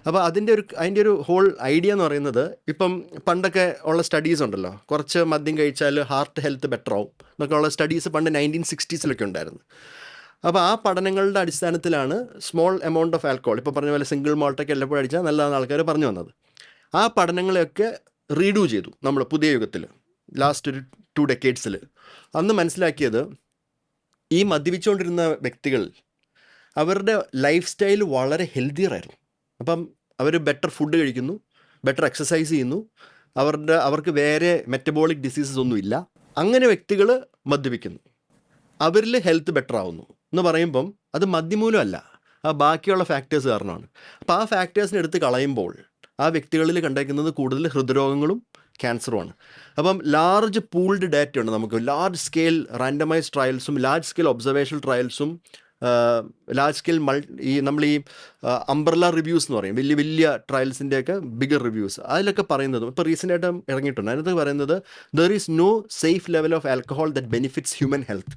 അപ്പോൾ അതിൻ്റെ ഒരു ഹോൾ ഐഡിയ എന്ന് പറയുന്നത്, ഇപ്പം പണ്ടൊക്കെ ഉള്ള സ്റ്റഡീസ് ഉണ്ടല്ലോ, കുറച്ച് മദ്യം കഴിച്ചാൽ ഹാർട്ട് ഹെൽത്ത് ബെറ്റർ ആവും എന്നൊക്കെ ഉള്ള സ്റ്റഡീസ് പണ്ട് 1960s ഉണ്ടായിരുന്നു. അപ്പോൾ ആ പഠനങ്ങളുടെ അടിസ്ഥാനത്തിലാണ് സ്മോൾ എമൗണ്ട് ഓഫ് ആൽക്കഹോൾ, ഇപ്പോൾ പറഞ്ഞ പോലെ സിംഗിൾ മോൾട്ടൊക്കെ എല്ലപ്പോഴും അടിച്ചാൽ നല്ലതാണ് ആൾക്കാർ പറഞ്ഞു വന്നത്. ആ പഠനങ്ങളെയൊക്കെ റീഡൂ ചെയ്തു നമ്മൾ പുതിയ യുഗത്തിൽ, ലാസ്റ്റ് ഒരു 2 decades. അന്ന് മനസ്സിലാക്കിയത്, ഈ മദ്യപിച്ചുകൊണ്ടിരുന്ന വ്യക്തികൾ അവരുടെ ലൈഫ് സ്റ്റൈൽ വളരെ ഹെൽത്തിയറായിരുന്നു. അപ്പം അവർ ബെറ്റർ ഫുഡ് കഴിക്കുന്നു, ബെറ്റർ എക്സസൈസ് ചെയ്യുന്നു, അവർക്ക് വേറെ മെറ്റബോളിക് ഡിസീസസ് ഒന്നുമില്ല. അങ്ങനെ വ്യക്തികൾ മദ്യപിക്കുന്നു, അവരിൽ ഹെൽത്ത് ബെറ്റർ ആവുന്നു എന്ന് പറയുമ്പം അത് മദ്യമൂലമല്ല, ആ ബാക്കിയുള്ള ഫാക്ടേഴ്സ് കാരണമാണ്. അപ്പോൾ ആ ഫാക്ടേഴ്സിനെ എടുത്ത് കളയുമ്പോൾ ആ വ്യക്തികളിൽ കണ്ടേക്കുന്നത് കൂടുതൽ ഹൃദ്രോഗങ്ങളും ക്യാൻസറുമാണ്. അപ്പം ലാർജ് പൂൾഡ് ഡാറ്റ ഉണ്ട് നമുക്ക്, ലാർജ് സ്കെയിൽ റാൻഡമൈസ് ട്രയൽസും ലാർജ് സ്കെയിൽ ഒബ്സർവേഷണൽ ട്രയൽസും ലാർജ് സ്കെയിൽ നമ്മൾ ഈ അംബ്രല റിവ്യൂസ് എന്ന് പറയും, വലിയ വലിയ ട്രയൽസിൻ്റെയൊക്കെ ബിഗർ റിവ്യൂസ്, അതിലൊക്കെ പറയുന്നതും ഇപ്പോൾ റീസെൻ്റായിട്ട് ഇറങ്ങിയിട്ടുണ്ട്. അതിനകത്ത് പറയുന്നത് there is no safe level of alcohol that benefits human health.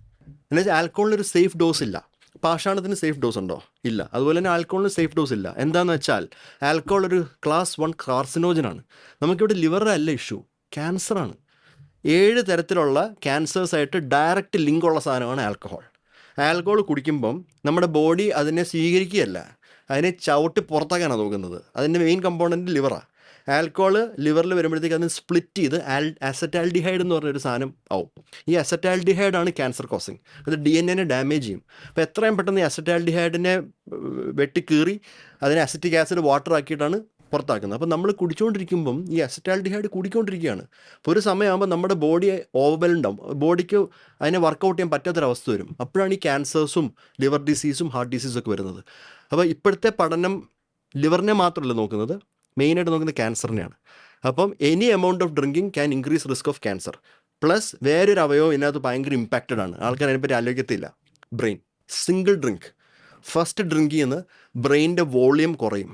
എന്നുവെച്ചാൽ ആൽക്കഹോളിനൊരു സേഫ് ഡോസ് ഇല്ല. പാഷാണത്തിന് സേഫ് ഡോസ് ഉണ്ടോ? ഇല്ല. അതുപോലെ തന്നെ ആൽക്കഹോളിന് സേഫ് ഡോസ് ഇല്ല. എന്താണെന്ന് വെച്ചാൽ ആൽക്കഹോൾ ഒരു ക്ലാസ് 1 കാർസിനോജനാണ്. നമുക്കിവിടെ ലിവറല്ല ഇഷ്യൂ, ക്യാൻസറാണ്. 7 തരത്തിലുള്ള ക്യാൻസേഴ്സായിട്ട് ഡയറക്റ്റ് ലിങ്കുള്ള സാധനമാണ് ആൽക്കഹോൾ. ആൽക്കഹോൾ കുടിക്കുമ്പം നമ്മുടെ ബോഡി അതിനെ സ്വീകരിക്കുകയല്ല, അതിനെ ചവിട്ടി പുറത്താക്കാനാണ് നോക്കുന്നത്. അതിൻ്റെ മെയിൻ കമ്പോണൻറ്റ് ലിവറാണ്. ആൽക്കഹോൾ ലിവറിൽ വരുമ്പോഴത്തേക്ക് അതിന് സ്പ്ലിറ്റ് ചെയ്ത് അസറ്റാൽഡിഹൈഡ് എന്ന് പറഞ്ഞൊരു സാധനം ആവും. ഈ അസറ്റാൽഡിഹൈഡാണ് ക്യാൻസർ കോസിങ്. അത് DNA ഡാമേജ് ചെയ്യും. അപ്പോൾ എത്രയും പെട്ടെന്ന് ഈ അസറ്റാൽഡിഹൈഡിനെ വെട്ടിക്കീറി അതിനെ അസറ്റിക് ആസിഡ് വാട്ടർ ആക്കിയിട്ടാണ് പുറത്താക്കുന്നത്. അപ്പോൾ നമ്മൾ കുടിച്ചുകൊണ്ടിരിക്കുമ്പം ഈ അസറ്റാൽഡിഹൈഡ് കൂടിക്കൊണ്ടിരിക്കുകയാണ്. അപ്പോൾ ഒരു സമയമാകുമ്പോൾ നമ്മുടെ ബോഡി ഓവർവെൽഡ് ആവും, ബോഡിക്ക് അതിനെ വർക്കൗട്ട് ചെയ്യാൻ പറ്റാത്തൊരവസ്ഥ വരും. അപ്പോഴാണ് ഈ ക്യാൻസേഴ്സും ലിവർ ഡിസീസും ഹാർട്ട് ഡിസീസും ഒക്കെ വരുന്നത്. അപ്പോൾ ഇപ്പോഴത്തെ പഠനം ലിവറിനെ മാത്രമല്ല നോക്കുന്നത്, മെയിനായിട്ട് നോക്കുന്നത് ക്യാൻസറിനെയാണ്. അപ്പം any amount of drinking can increase risk of cancer. Plus വേറൊരു അവയവം ഇതിനകത്ത് ഭയങ്കര ഇമ്പാക്റ്റഡ് ആണ്, ആൾക്കാർ അതിനെപ്പറ്റി ആലോചിക്കത്തില്ല, brain. Single drink, first drink ചെയ്യുന്ന ബ്രെയിനിൻ്റെ വോളിയം കുറയും.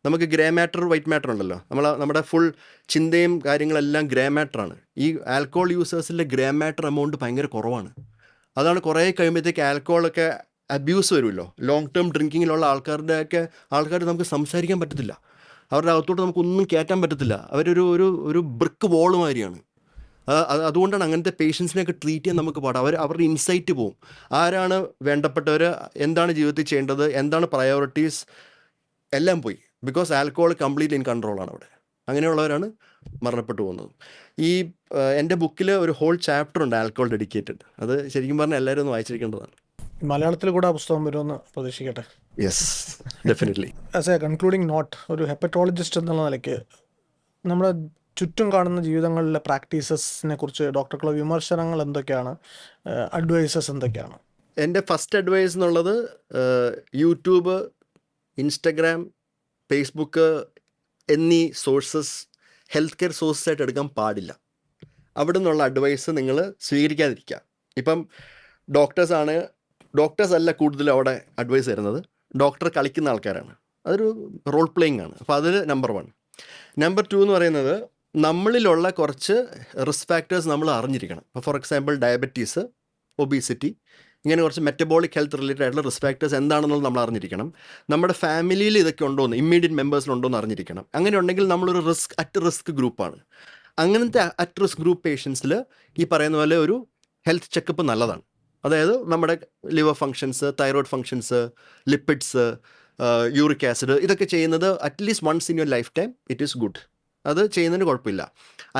നമുക്ക് ഗ്രേ മാറ്റർ വൈറ്റ് മാറ്റർ ഉണ്ടല്ലോ, നമ്മുടെ ഫുൾ ചിന്തയും കാര്യങ്ങളെല്ലാം ഗ്രേ മാറ്ററാണ്. ഈ ആൽക്കഹോൾ യൂസേഴ്സിലെ ഗ്രേ മാറ്റർ എമൗണ്ട് ഭയങ്കര കുറവാണ്. അതാണ് കുറേ കഴിയുമ്പോഴത്തേക്ക് ആൽക്കഹോളൊക്കെ അബ്യൂസ് വരുമല്ലോ. ലോങ് ടേം ഡ്രിങ്കിങ്ങിലുള്ള ആൾക്കാർ നമുക്ക് സംസാരിക്കാൻ പറ്റത്തില്ല, അവരുടെ അകത്തോട്ട് നമുക്കൊന്നും കയറ്റാൻ പറ്റത്തില്ല. ഒരു ബ്രിക്ക് വോള് മാതിരിയാണ്. അതുകൊണ്ടാണ് അങ്ങനത്തെ പേഷ്യൻസിനെയൊക്കെ ട്രീറ്റ് ചെയ്യാൻ നമുക്ക് പാടാം. അവരുടെ ഇൻസൈറ്റ് പോവും. ആരാണ് വേണ്ടപ്പെട്ടവർ, എന്താണ് ജീവിതത്തിൽ ചെയ്യേണ്ടത്, എന്താണ് പ്രയോറിറ്റീസ്, എല്ലാം പോയി. ബിക്കോസ് ആൽക്കഹോൾ കംപ്ലീറ്റ് ഇൻ കൺട്രോളാണ് അവിടെ. അങ്ങനെയുള്ളവരാണ് മരണപ്പെട്ടു പോകുന്നത്. എൻ്റെ ബുക്കിൽ ഒരു ഹോൾ ചാപ്റ്റർ ഉണ്ട് ആൽക്കഹോൾ ഡെഡിക്കേറ്റഡ്. അത് ശരിക്കും പറഞ്ഞാൽ എല്ലാവരും ഒന്ന് വായിച്ചിരിക്കേണ്ടതാണ്. മലയാളത്തിൽ കൂടെ ആ പുസ്തകം വരുമെന്ന് പ്രതീക്ഷിക്കട്ടെ. Yes, definitely. As a concluding note, ഒരു ഹെപ്പറ്റോളജിസ്റ്റ് എന്നുള്ള നിലയ്ക്ക് നമ്മുടെ ചുറ്റും കാണുന്ന ജീവിതങ്ങളിലെ പ്രാക്ടീസസിനെ കുറിച്ച് ഡോക്ടർക്കുള്ള വിമർശനങ്ങൾ എന്തൊക്കെയാണ്, അഡ്വൈസസ് എന്തൊക്കെയാണ്? എൻ്റെ ഫസ്റ്റ് അഡ്വൈസ് എന്നുള്ളത്, യൂട്യൂബ്, ഇൻസ്റ്റഗ്രാം, ഫേസ്ബുക്ക് എന്നീ സോഴ്സസ് ഹെൽത്ത് കെയർ സോഴ്സസായിട്ട് എടുക്കാൻ പാടില്ല. അവിടെ നിന്നുള്ള അഡ്വൈസ് നിങ്ങൾ സ്വീകരിക്കാതിരിക്കുക. ഇപ്പം ഡോക്ടേഴ്സ് അല്ല കൂടുതലും അവിടെ അഡ്വൈസ് തരുന്നത്, ഡോക്ടർ കളിക്കുന്ന ആൾക്കാരാണ്. അതൊരു റോൾ പ്ലേയിങ് ആണ്. അപ്പോൾ അതിൽ നമ്പർ 1. നമ്പർ 2 എന്ന് പറയുന്നത്, നമ്മളിലുള്ള കുറച്ച് റിസ്ക് ഫാക്ടേഴ്സ് നമ്മൾ അറിഞ്ഞിരിക്കണം. ഇപ്പോൾ ഫോർ എക്സാമ്പിൾ ഡയബറ്റീസ്, ഒബീസിറ്റി, ഇങ്ങനെ കുറച്ച് മെറ്റബോളിക് ഹെൽത്ത് റിലേറ്റഡ് ആയിട്ടുള്ള റിസ്ക് ഫാക്ടേഴ്സ് എന്താണെന്നുള്ളത് നമ്മൾ അറിഞ്ഞിരിക്കണം. നമ്മുടെ ഫാമിലിയിൽ ഇതൊക്കെ ഉണ്ടോയെന്ന്, ഇമ്മീഡിയറ്റ് മെമ്പേഴ്സിലുണ്ടോയെന്ന് അറിഞ്ഞിരിക്കണം. അങ്ങനെ ഉണ്ടെങ്കിൽ നമ്മളൊരു അറ്റ് റിസ്ക് ഗ്രൂപ്പാണ്. അങ്ങനത്തെ അറ്റ് റിസ്ക് ഗ്രൂപ്പ് പേഷ്യൻസിൽ ഈ പറയുന്ന പോലെ ഒരു ഹെൽത്ത് ചെക്കപ്പ് നല്ലതാണ്. അതായത് നമ്മുടെ liver functions, thyroid functions, lipids, uric acid, ഇതൊക്കെ ചെയ്യുന്നത് at least once in your lifetime it is good. അത് ചെയ്യുന്നതിന് കുഴപ്പമില്ല.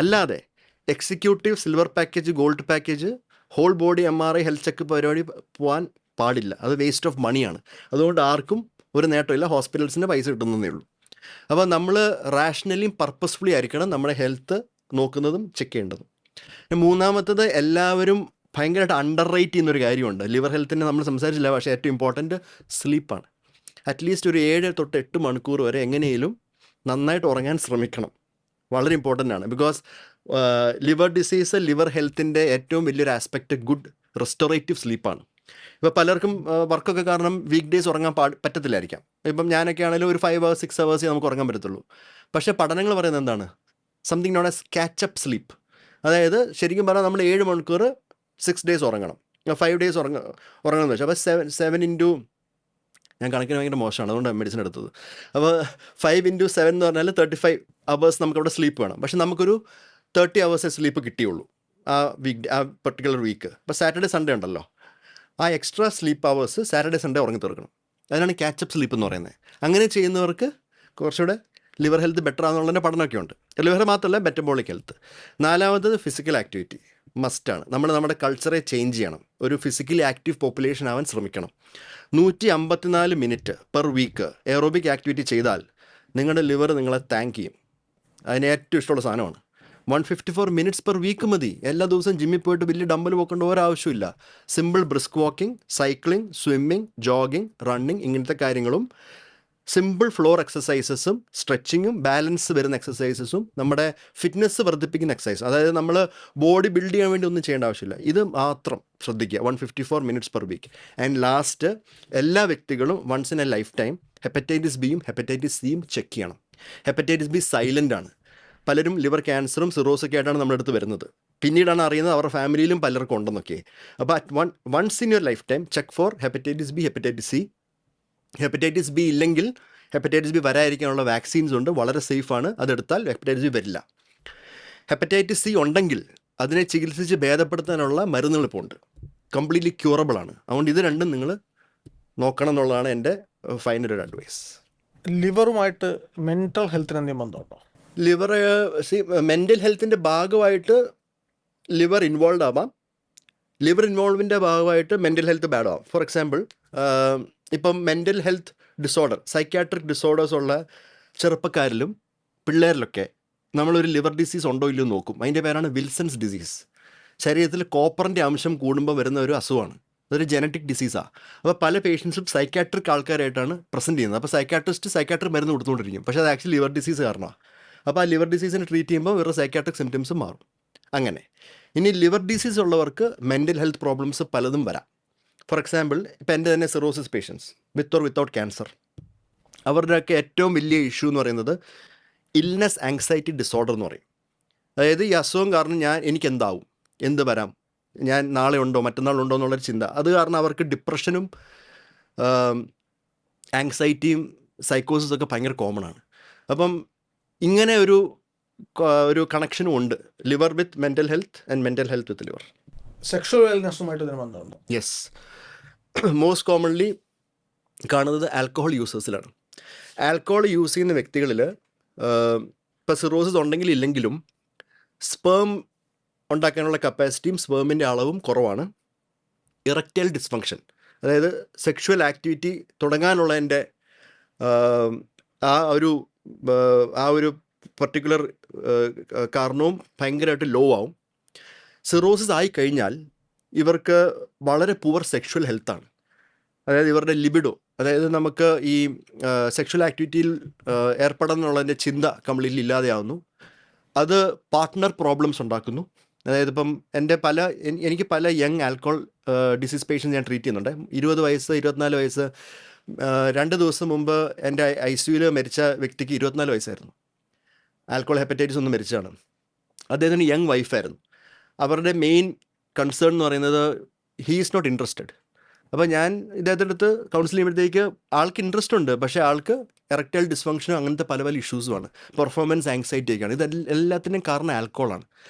അല്ലാതെ executive, silver package, gold package, whole body MRI health checkup പരിപാടി പോകാൻ പാടില്ല. അത് വേസ്റ്റ് ഓഫ് മണിയാണ്. അതുകൊണ്ട് ആർക്കും ഒരു നേട്ടമില്ല, ഹോസ്പിറ്റൽസിന് പൈസ കിട്ടുന്നതേ ഉള്ളൂ. അപ്പോൾ നമ്മൾ റാഷണലിയും പർപ്പസ്ഫുള്ളി ആയിരിക്കണം നമ്മുടെ ഹെൽത്ത് നോക്കുന്നതും ചെക്ക് ചെയ്യേണ്ടതും. മൂന്നാമത്തത് എല്ലാവരും ഭയങ്കരമായിട്ട് അണ്ടർ റേറ്റ് ചെയ്യുന്നൊരു കാര്യമുണ്ട്. ലിവർ ഹെൽത്തിനെ നമ്മൾ സംസാരിച്ചില്ല, പക്ഷേ ഏറ്റവും ഇമ്പോർട്ടൻറ്റ് സ്ലീപ്പാണ്. അറ്റ്ലീസ്റ്റ് ഒരു 7 തൊട്ട് 8 മണിക്കൂർ വരെ എങ്ങനെയും നന്നായിട്ട് ഉറങ്ങാൻ ശ്രമിക്കണം. വളരെ ഇമ്പോർട്ടൻ്റ് ആണ്. ബിക്കോസ് ലിവർ ഡിസീസ്, ലിവർ ഹെൽത്തിൻ്റെ ഏറ്റവും വലിയൊരു ആസ്പെക്റ്റ് ഗുഡ് റെസ്റ്റോറേറ്റീവ് സ്ലീപ്പാണ്. ഇപ്പോൾ പലർക്കും വർക്കൊക്കെ കാരണം വീക്ക് ഡേയ്സ് ഉറങ്ങാൻ പറ്റത്തില്ലായിരിക്കാം. ഇപ്പം ഞാനൊക്കെ ആണെങ്കിലും ഒരു 5 hours 6 hours നമുക്ക് ഉറങ്ങാൻ പറ്റത്തുള്ളൂ. പക്ഷേ പഠനങ്ങൾ പറയുന്നത് എന്താണ്? Something known as ക്യാച്ചപ്പ് sleep. അതായത് ശരിക്കും പറഞ്ഞാൽ നമ്മൾ 7 മണിക്കൂർ 6 days ഉറങ്ങണം, 5 days ഉറങ്ങണമെന്ന് വെച്ചാൽ അപ്പോൾ 7 into, ഞാൻ കണക്കിന് ഭയങ്കര മോശമാണ്, അതുകൊണ്ടാണ് മെഡിസിൻ എടുത്തത്. അപ്പോൾ 5 into 7 എന്ന് പറഞ്ഞാൽ 35 hours നമുക്കവിടെ സ്ലീപ്പ് വേണം. പക്ഷെ നമുക്കൊരു 30 hours സ്ലീപ്പ് കിട്ടിയുള്ളൂ ആ പെർട്ടിക്കുലർ വീക്ക്. അപ്പോൾ സാറ്റർഡേ സൺഡേ ഉണ്ടല്ലോ, ആ extra sleep hours Saturday Sunday ഉറങ്ങി തീർക്കണം. അതിനാണ് ക്യാച്ചപ്പ് സ്ലീപ്പ് എന്ന് പറയുന്നത്. അങ്ങനെ ചെയ്യുന്നവർക്ക് കുറച്ചുകൂടെ ലിവർ ഹെൽത്ത് ബെറ്റർ ആണെന്നുള്ളതിൻ്റെ പഠനമൊക്കെ ഉണ്ട്. ലിവർ മാത്രമല്ല, മെറ്റബോളിക് ഹെൽത്ത്. നാലാമത്തത് ഫിസിക്കൽ ആക്ടിവിറ്റി മസ്റ്റാണ്. നമ്മുടെ കൾച്ചറെ ചേഞ്ച് ചെയ്യണം. ഒരു ഫിസിക്കലി ആക്റ്റീവ് പോപ്പുലേഷൻ ആവാൻ ശ്രമിക്കണം. 154 minutes per week aerobic activity ചെയ്താൽ നിങ്ങളുടെ ലിവർ നിങ്ങളെ താങ്ക് ചെയ്യും. അതിന് ഏറ്റവും ഇഷ്ടമുള്ള സാധനമാണ്. 154 minutes പെർ വീക്ക് മതി. എല്ലാ ദിവസവും ജിമ്മിൽ പോയിട്ട് വലിയ ഡമ്പൽ പോക്കേണ്ട ഒരാവശ്യമില്ല. Simple brisk walking, cycling, swimming, jogging, running, ഇങ്ങനത്തെ കാര്യങ്ങളും സിമ്പിൾ ഫ്ലോർ എക്സസൈസസും സ്ട്രെച്ചിങ്ങും ബാലൻസ് വരുന്ന എക്സസൈസസും നമ്മുടെ ഫിറ്റ്നസ് വർദ്ധിപ്പിക്കുന്ന എക്സസൈസ്. അതായത് നമ്മൾ ബോഡി ബിൽഡ് ചെയ്യാൻ വേണ്ടി ഒന്നും ചെയ്യേണ്ട ആവശ്യമില്ല. ഇത് മാത്രം ശ്രദ്ധിക്കുക. 154 minutes per week. And last, എല്ലാ വ്യക്തികളും once in a lifetime hepatitis ബിയും ഹെപ്പറ്റൈറ്റിസ് സിയും ചെക്ക് ചെയ്യണം. ഹെപ്പറ്റൈറ്റിസ് ബി സൈലൻ്റ് ആണ്. പലരും ലിവർ ക്യാൻസറും സിറോസൊക്കെ ആയിട്ടാണ് നമ്മുടെ അടുത്ത് വരുന്നത്. പിന്നീടാണ് അറിയുന്നത് അവരുടെ ഫാമിലിയിലും പലർക്കും ഉണ്ടെന്നൊക്കെ. അപ്പോൾ once in your lifetime check for hepatitis B, hepatitis C. Hepatitis B ഇല്ലെങ്കിൽ ഹെപ്പറ്റൈറ്റിസ് ബി വരാതിരിക്കാനുള്ള വാക്സിൻസ് ഉണ്ട്, വളരെ സേഫാണ്. അതെടുത്താൽ ഹെപ്പറ്റൈറ്റിസ് ബി വരില്ല. ഹെപ്പറ്റൈറ്റിസ് സി ഉണ്ടെങ്കിൽ അതിനെ ചികിത്സിച്ച് ഭേദപ്പെടുത്താനുള്ള മരുന്നുകൾ ഇപ്പോൾ ഉണ്ട്, കംപ്ലീറ്റ്ലി ക്യൂറബിൾ ആണ്. അതുകൊണ്ട് ഇത് രണ്ടും നിങ്ങൾ നോക്കണം എന്നുള്ളതാണ് എൻ്റെ ഫൈനൽ ഒരു അഡ്വൈസ്. ലിവറുമായിട്ട് മെൻ്റൽ ഹെൽത്തിന് എന്തെങ്കിലും ബന്ധമുണ്ടോ? ലിവർ മെൻ്റൽ ഹെൽത്തിൻ്റെ ഭാഗമായിട്ട് ലിവർ ഇൻവോൾവ് ആവാം. ലിവർ ഇൻവോൾവിൻ്റെ ഭാഗമായിട്ട് മെൻ്റൽ ഹെൽത്ത് ബാഡ് ആവാം. ഫോർ എക്സാമ്പിൾ, ഇപ്പം mental health disorder, psychiatric disorders ഉള്ള ചെറുപ്പക്കാരിലും പിള്ളേരിലൊക്കെ നമ്മളൊരു ലിവർ ഡിസീസ് ഉണ്ടോ ഇല്ലയോ നോക്കും. അതിൻ്റെ പേരാണ് വിൽസൺസ് ഡിസീസ്. ശരീരത്തിൽ കോപ്പറിൻ്റെ അംശം കൂടുമ്പോൾ വരുന്ന ഒരു അസുഖമാണ്. അതൊരു ജനറ്റിക് ഡിസീസാണ്. അപ്പോൾ പല പേഷ്യൻസും സൈക്യാട്രിക് ആൾക്കാരായിട്ടാണ് പ്രസൻറ്റ് ചെയ്യുന്നത്. അപ്പോൾ സൈക്യാട്രിക് മരുന്ന് കൊടുത്തുകൊണ്ടിരിക്കും, പക്ഷേ അത് ആക്ച്വലി ലിവർ ഡിസീസ് കാരണമാണ്. അപ്പോൾ ആ ലിവർ ഡിസീസിനെ ട്രീറ്റ് ചെയ്യുമ്പോൾ വേറെ സൈക്യാട്രിക് സിംറ്റംസും മാറും. അങ്ങനെ ഇനി ലിവർ ഡിസീസ് ഉള്ളവർക്ക് മെൻ്റൽ ഹെൽത്ത് പ്രോബ്ലംസ് പലതും വരാം. ഫോർ എക്സാമ്പിൾ, ഇപ്പം എൻ്റെ തന്നെ cirrhosis patients with or without cancer, അവരുടെയൊക്കെ ഏറ്റവും വലിയ ഇഷ്യൂ എന്ന് പറയുന്നത് ഇൽനെസ് ആങ്സൈറ്റി ഡിസോർഡർ എന്ന് പറയും. അതായത് ഈ അസുഖം കാരണം എനിക്ക് എന്താവും, എന്ത് വരാം, ഞാൻ നാളെ ഉണ്ടോ മറ്റന്നാളുണ്ടോ എന്നുള്ളൊരു ചിന്ത. അത് കാരണം അവർക്ക് ഡിപ്രഷനും ആങ്സൈറ്റിയും സൈക്കോസിസൊക്കെ ഭയങ്കര കോമൺ ആണ്. അപ്പം ഇങ്ങനെ ഒരു കണക്ഷനും ഉണ്ട്, liver with mental health and mental health with liver. Sexual വെൽനെസ്സുമായിട്ട് ഇതിന് ബന്ധമുണ്ടോ? യെസ്. മോസ്റ്റ് കോമൺലി കാണുന്നത് ആൽക്കഹോൾ യൂസേഴ്സിലാണ്. ആൽക്കഹോൾ യൂസ് ചെയ്യുന്ന വ്യക്തികളിൽ ഇപ്പോൾ സിറോസിസ് ഉണ്ടെങ്കിൽ ഇല്ലെങ്കിലും സ്പേം ഉണ്ടാക്കാനുള്ള കപ്പാസിറ്റിയും സ്പേമിൻ്റെ അളവും കുറവാണ്. ഇറക്റ്റൈൽ ഡിസ്ഫങ്ഷൻ, അതായത് സെക്ഷുവൽ ആക്ടിവിറ്റി തുടങ്ങാനുള്ളതിൻ്റെ ആ ഒരു പർട്ടിക്കുലർ കാരണവും ഭയങ്കരമായിട്ട് ലോ ആവും. സിറോസിസ് ആയിക്കഴിഞ്ഞാൽ ഇവർക്ക് വളരെ പുവർ സെക്ഷുവൽ ഹെൽത്താണ്. അതായത് ഇവരുടെ ലിബിഡോ, അതായത് നമുക്ക് ഈ സെക്ഷുവൽ ആക്ടിവിറ്റിയിൽ ഏർപ്പെടാനുള്ളതിൻ്റെ ചിന്ത കംപ്ലീറ്റ്ലി ഇല്ലാതെയാവുന്നു. അത് പാർട്ട്ണർ പ്രോബ്ലംസ് ഉണ്ടാക്കുന്നു. അതായത് ഇപ്പം എനിക്ക് പല യങ് ആൽക്കഹോൾ ഡിസീസ് പേഷ്യൻസ് ഞാൻ ട്രീറ്റ് ചെയ്യുന്നുണ്ട്. 20 വയസ്സ് 24 വയസ്സ്. 2 ദിവസം മുമ്പ് എൻ്റെ ICUയിൽ മരിച്ച വ്യക്തിക്ക് 24 വയസ്സായിരുന്നു. ആൽക്കഹോൾ ഹെപ്പറ്റൈറ്റിസ് ഒന്ന് മരിച്ചതാണ്. അദ്ദേഹത്തിന് യങ് വൈഫായിരുന്നു. അവരുടെ മെയിൻ കൺസേൺ എന്ന് പറയുന്നത് ഹീ ഈസ് നോട്ട് ഇൻട്രസ്റ്റഡ്. അപ്പോൾ ഞാൻ ഇദ്ദേഹത്തിൻ്റെ അടുത്ത് കൗൺസിൽ ചെയ്യുമ്പോഴത്തേക്ക് ആൾക്ക് ഇൻട്രസ്റ്റ് ഉണ്ട്, പക്ഷേ ആൾക്ക് എറക്ടൈൽ ഡിസ്ഫങ്ഷനും അങ്ങനത്തെ പല പല ഇഷ്യൂസുമാണ്, പെർഫോമൻസ് ആങ്സൈറ്റിയൊക്കെയാണ്. എല്ലാത്തിനും കാരണം ആൽക്കഹോളാണ്.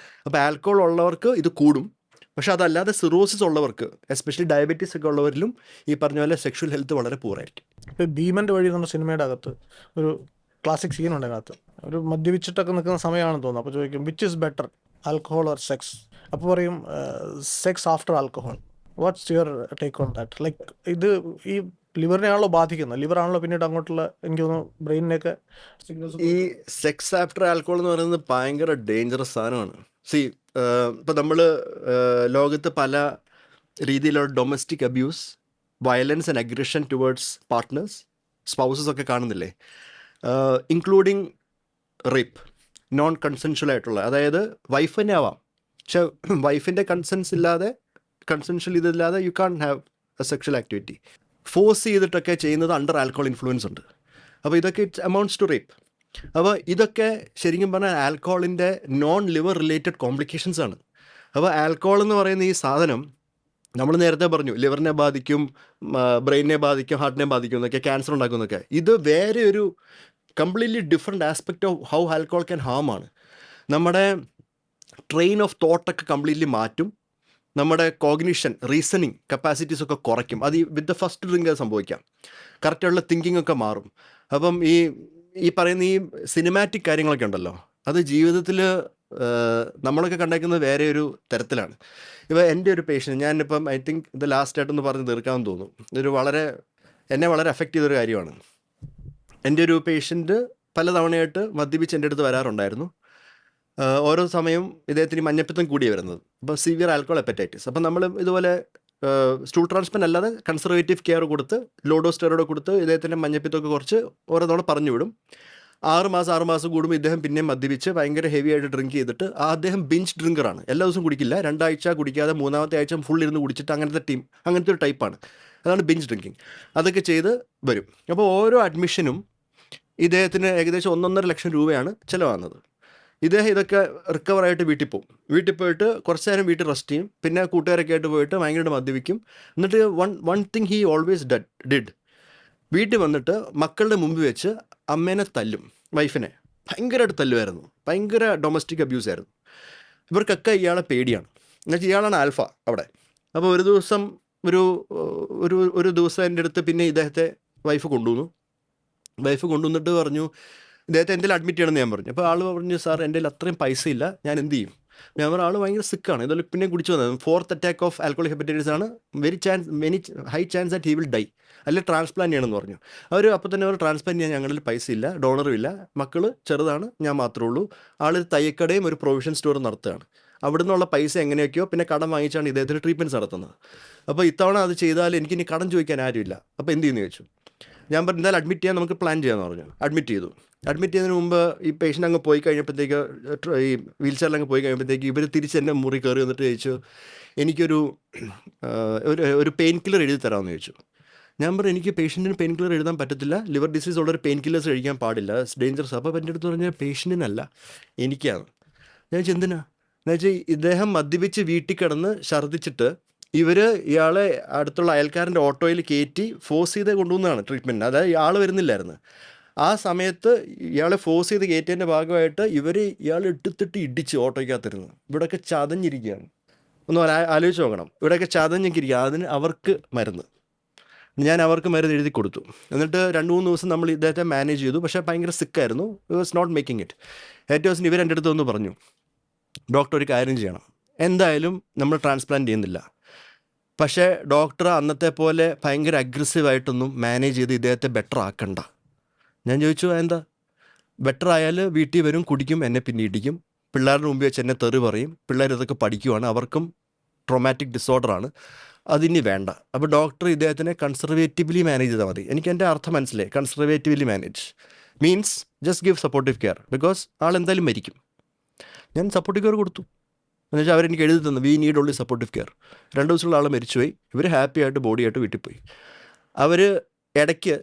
അപ്പോൾ ആൽക്കഹോൾ ഉള്ളവർക്ക് ഇത് കൂടും. പക്ഷേ അതല്ലാതെ സിറോസിസ് ഉള്ളവർക്ക്, എസ്പെഷ്യലി ഡയബറ്റീസ് ഒക്കെ ഉള്ളവരിലും ഈ പറഞ്ഞ പോലെ സെക്ഷൽ ഹെൽത്ത് വളരെ പൂറായിരിക്കും. ഇപ്പോൾ ഭീമൻ്റെ വഴി എന്ന സിനിമയുടെ അകത്ത് ഒരു ക്ലാസിക് സീനുണ്ട്. അതിനകത്ത് ഒരു മദ്യപിച്ചിട്ടൊക്കെ നിൽക്കുന്ന സമയമാണെന്ന് തോന്നുന്നു. അപ്പോൾ ചോദിക്കും which is better, alcohol or sex? അപ്പോൾ പറയും sex after alcohol. What's your take on that? Like ഇത് ഈ ലിവറിനെയാണല്ലോ ബാധിക്കുന്നത്. ലിവറാണല്ലോ പിന്നീട് അങ്ങോട്ടുള്ള എനിക്ക് തോന്നുന്നു ബ്രെയിനിനെയൊക്കെ സിഗ്നൽസ്. ഈ സെക്സ് ആഫ്റ്റർ ആൽക്കോൾ എന്ന് പറയുന്നത് ഭയങ്കര ഡേഞ്ചറസ് സാധനമാണ്. ഇപ്പം നമ്മൾ ലോകത്ത് പല രീതിയിലുള്ള domestic abuse, violence and aggression towards partners, spouses ഒക്കെ കാണുന്നില്ലേ? ഇൻക്ലൂഡിങ് റേപ്പ്, നോൺ കൺസെൻഷ്വൽ ആയിട്ടുള്ള, അതായത് വൈഫ് തന്നെ ആവാം, പക്ഷെ വൈഫിൻ്റെ കൺസെൻഷ്വൽ ഇതില്ലാതെ you can't have a sexual activity. Force ചെയ്തിട്ടൊക്കെ ചെയ്യുന്നത് അണ്ടർ ആൽക്കോൾ ഇൻഫ്ലുവൻസ് ഉണ്ട്. അപ്പോൾ ഇതൊക്കെ ഇറ്റ്സ് അമൗണ്ട്സ് ടു റേപ്പ്. അപ്പോൾ ഇതൊക്കെ ശരിക്കും പറഞ്ഞാൽ ആൽക്കോളിൻ്റെ നോൺ ലിവർ റിലേറ്റഡ് കോംപ്ലിക്കേഷൻസ് ആണ്. അപ്പോൾ ആൽക്കോൾ എന്ന് പറയുന്ന ഈ സാധനം നമ്മൾ നേരത്തെ പറഞ്ഞു ലിവറിനെ ബാധിക്കും, ബ്രെയിനിനെ ബാധിക്കും, ഹാർട്ടിനെ ബാധിക്കും എന്നൊക്കെ, ക്യാൻസർ ഉണ്ടാക്കും എന്നൊക്കെ. ഇത് വേറെ ഒരു completely different aspect of how alcohol can harm ആണ്. നമ്മുടെ ട്രെയിൻ ഓഫ് തോട്ടൊക്കെ കംപ്ലീറ്റ്ലി മാറ്റും, നമ്മുടെ കോഗ്നിഷൻ, റീസണിങ് കപ്പാസിറ്റീസ് ഒക്കെ കുറയ്ക്കും. അത് വിത്ത് ദ ഫസ്റ്റ് ഡ്രിങ്ക് അത് സംഭവിക്കാം. കറക്റ്റുള്ള തിങ്കിങ് ഒക്കെ മാറും. അപ്പം ഈ പറയുന്ന ഈ സിനിമാറ്റിക് കാര്യങ്ങളൊക്കെ ഉണ്ടല്ലോ, അത് ജീവിതത്തിൽ നമ്മളൊക്കെ കണ്ടേക്കുന്നത് വേറെ ഒരു തരത്തിലാണ്. ഇപ്പോൾ എൻ്റെ ഒരു പേഷ്യൻ്റ്, ഞാനിപ്പം ഐ തിങ്ക് ഇത് ലാസ്റ്റ് ആയിട്ടൊന്ന് പറഞ്ഞ് തീർക്കാമെന്ന് തോന്നും, ഇതൊരു എന്നെ വളരെ എഫക്റ്റ് ചെയ്തൊരു കാര്യമാണ്. എൻ്റെ ഒരു പേഷ്യൻ്റ് പലതവണയായിട്ട് മദ്യപിച്ച് എൻ്റെ അടുത്ത് വരാറുണ്ടായിരുന്നു. ഓരോ സമയവും ഇദ്ദേഹത്തിന് മഞ്ഞപ്പിത്തം കൂടിയേ വരുന്നത്. അപ്പോൾ സിവിയർ ആൽക്കോൾ ഹെപ്പറ്റൈറ്റിസ്. അപ്പം നമ്മൾ ഇതുപോലെ സ്റ്റൂൾ ട്രാൻസ്പ്ലാന്റ് അല്ലാതെ കൺസർവേറ്റീവ് കെയർ കൊടുത്ത്, ലോഡോ സ്റ്റെറോയിഡ് കൊടുത്ത് ഇദ്ദേഹത്തിൻ്റെ മഞ്ഞപ്പിത്തമൊക്കെ കുറച്ച് ഓരോ തവണ പറഞ്ഞു വിടും. 6 മാസം കൂടുമ്പോൾ ഇദ്ദേഹം പിന്നെയും മദ്യപിച്ച് ഭയങ്കര ഹെവി ആയിട്ട് ഡ്രിങ്ക് ചെയ്തിട്ട്, അദ്ദേഹം ബിഞ്ച് ഡ്രിങ്കറാണ്. എല്ലാ ദിവസവും കുടിക്കില്ല, 2 ആഴ്ച കുടിക്കാതെ 3-ാമത്തെ ആഴ്ച ഫുൾ ഇരുന്ന് കുടിച്ചിട്ട് അങ്ങനത്തെ ഒരു ടൈപ്പാണ്. അതാണ് ബിഞ്ച് ഡ്രിങ്കിങ്. അതൊക്കെ ചെയ്ത് വരും. അപ്പോൾ ഓരോ അഡ്മിഷനും ഇദ്ദേഹത്തിന് ഏകദേശം 1.5 ലക്ഷം രൂപയാണ് ചിലവാകുന്നത്. ഇദ്ദേഹം ഇതൊക്കെ റിക്കവറായിട്ട് വീട്ടിൽ പോകും. വീട്ടിൽ പോയിട്ട് കുറച്ച് നേരം വീട്ടിൽ റെസ്റ്റ് ചെയ്യും, പിന്നെ കൂട്ടുകാരൊക്കെ ആയിട്ട് പോയിട്ട് ഭയങ്കരമായിട്ട് മദ്യപിക്കും. എന്നിട്ട് one thing he always did, വീട്ടിൽ വന്നിട്ട് മക്കളുടെ മുമ്പ് വെച്ച് അമ്മേനെ തല്ലും, വൈഫിനെ ഭയങ്കരമായിട്ട് തല്ലുമായിരുന്നു. ഭയങ്കര ഡൊമസ്റ്റിക് അബ്യൂസ് ആയിരുന്നു. ഇവർക്കൊക്കെ ഇയാളെ പേടിയാണ്. എന്നുവെച്ചാൽ ഇയാളാണ് ആൽഫ അവിടെ. അപ്പോൾ ഒരു ദിവസം ഒരു ദിവസം എൻ്റെ അടുത്ത് പിന്നെ ഇദ്ദേഹത്തെ വൈഫ് കൊണ്ടുവന്നിട്ട് പറഞ്ഞു, ഇദ്ദേഹത്തെ എന്തെങ്കിലും അഡ്മിറ്റ് ചെയ്യണമെന്ന് ഞാൻ പറഞ്ഞു. അപ്പോൾ ആൾ പറഞ്ഞു, സാർ എൻ്റെ കയ്യിൽ അത്രയും പൈസ ഇല്ല, ഞാൻ എന്ത് ചെയ്യും? ഞാൻ പറഞ്ഞു, ആൾ ഭയങ്കര സിക്കാണ്, ഇതുപോലെ പിന്നെ കുടിച്ചു വന്നത്, 4th attack of alcoholic hepatitis ആണ്, very high chance that he will die, അല്ലെങ്കിൽ ട്രാൻസ്പ്ലാന്റ് ചെയ്യണമെന്ന് പറഞ്ഞു. അപ്പോൾ തന്നെ അവർ ട്രാൻസ്പ്ലാന്റ് ചെയ്യാൻ ഞങ്ങളിൽ പൈസ ഇല്ല, ഡോണറും ഇല്ല, മക്കൾ ചെറുതാണ്, ഞാൻ മാത്രമേ ഉള്ളൂ. ആൾ തയ്യക്കടയും ഒരു പ്രൊവിഷൻ സ്റ്റോറും നടത്തുകയാണ്. അവിടെ നിന്നുള്ള പൈസ എങ്ങനെയൊക്കെയോ പിന്നെ കടം വാങ്ങിച്ചാണ് ഇദ്ദേഹത്തിന് ട്രീറ്റ്മെൻറ്റ്സ് നടത്തുന്നത്. അപ്പോൾ ഇത്തവണ അത് ചെയ്താൽ എനിക്കിനി കടം ചോദിക്കാൻ ആരുമില്ല, അപ്പോൾ എന്ത് ചെയ്യുന്നു ചോദിച്ചു. ഞാൻ പറഞ്ഞു, എന്തായാലും അഡ്മിറ്റ് ചെയ്യാൻ നമുക്ക് പ്ലാൻ ചെയ്യാമെന്ന് പറഞ്ഞു. അഡ്മിറ്റ് ചെയ്യുന്നതിന് മുമ്പ് ഈ പേഷ്യൻ്റ് അങ്ങ് പോയി കഴിഞ്ഞപ്പോഴത്തേക്ക്, ഈ വീൽ ചെയറിലങ്ങ് പോയി കഴിയുമ്പോഴത്തേക്ക് ഇവർ തിരിച്ച് എൻ്റെ മുറി കയറി വന്നിട്ട് ചോദിച്ചു, എനിക്കൊരു ഒരു പെയിൻ കില്ലർ എഴുതി തരാമെന്ന് ചോദിച്ചു. ഞാൻ പറഞ്ഞു, എനിക്ക് പേഷ്യൻറ്റിന് പെയിൻ കില്ലർ എഴുതാൻ പറ്റത്തില്ല, ലിവർ ഡിസീസ് ഉള്ളൊരു പെയിൻ കില്ലേഴ്സ് കഴിക്കാൻ പാടില്ല, ഇറ്റ്സ് ഡേഞ്ചറസ്. അപ്പോൾ എൻ്റെ അടുത്ത് പറഞ്ഞാൽ പേഷ്യൻറ്റിനല്ല, എനിക്കാണ്. ഞാൻ ചോദിച്ചു, എന്തിനാ? എന്ന് വെച്ചാൽ ഇദ്ദേഹം മദ്യപിച്ച് വീട്ടിൽ കിടന്ന് ഛർദ്ദിച്ചിട്ട് ഇയാളെ അടുത്തുള്ള അയൽക്കാരൻ്റെ ഓട്ടോയിൽ കയറ്റി ഫോഴ്സ് ചെയ്ത് കൊണ്ടുവന്നതാണ് ട്രീറ്റ്മെൻറ്റ്. അതായത് ഇയാൾ വരുന്നില്ലായിരുന്നു. ആ സമയത്ത് ഇയാളെ ഫോഴ്സ് ചെയ്ത് കയറ്റിയതിൻ്റെ ഭാഗമായിട്ട് ഇയാൾ എടുത്തിട്ട് ഇടിച്ച് ഓട്ടോയ്ക്കകത്തിരുന്നു. ഇവിടെയൊക്കെ ചതഞ്ഞിരിക്കുകയാണ്. ഒന്ന് ആലോചിച്ച് നോക്കണം, ഇവിടെയൊക്കെ ചതഞ്ഞൊക്കെ ഇരിക്കുക. അതിന് ഞാൻ അവർക്ക് മരുന്ന് എഴുതി കൊടുത്തു. എന്നിട്ട് 2-3 ദിവസം നമ്മൾ ഇദ്ദേഹത്തെ മാനേജ് ചെയ്തു. പക്ഷേ ഭയങ്കര സിക്കായിരുന്നു, it was not making it. ഏറ്റവും ദിവസം ഇവരെൻ്റെ അടുത്ത് ഒന്ന് പറഞ്ഞു, ഡോക്ടർ ഒരു കാര്യം ചെയ്യണം, എന്തായാലും നമ്മൾ ട്രാൻസ്പ്ലാന്റ് ചെയ്യുന്നില്ല, പക്ഷേ ഡോക്ടർ അന്നത്തെ പോലെ ഭയങ്കര അഗ്രസീവായിട്ടൊന്നും മാനേജ് ചെയ്ത് ഇദ്ദേഹത്തെ ബെറ്റർ ആക്കണ്ട. ഞാൻ ചോദിച്ചു, എന്താ? ബെറ്റർ ആയാൽ വീട്ടിൽ വരും, കുടിക്കും, എന്നെ പിന്നെ ഇടിക്കും, പിള്ളേരുടെ മുമ്പിൽ വെച്ച് എന്നെ തെറി പറയും, പിള്ളേർ ഇതൊക്കെ പഠിക്കുവാണ്, അവർക്കും ട്രോമാറ്റിക് ഡിസോർഡറാണ്, അതിനി വേണ്ട. അപ്പോൾ ഡോക്ടർ ഇദ്ദേഹത്തിനെ കൺസർവേറ്റീവ്ലി മാനേജ് ചെയ്താൽ മതി. എനിക്ക് എൻ്റെ അർത്ഥം മനസ്സിലായി. Conservatively manage means just give supportive care, because ആൾ എന്തായാലും മരിക്കും. ഞാൻ സപ്പോർട്ടീവ് കെയർ കൊടുത്തു. എന്നുവെച്ചാൽ അവരെനിക്ക് എഴുതി തന്നു, we need only supportive care. 2 ദിവസമുള്ള ആൾ മരിച്ചുപോയി. ഇവർ ഹാപ്പി ആയിട്ട് ബോഡിയായിട്ട് വീട്ടിൽ പോയി. അവർ ഇടയ്ക്ക്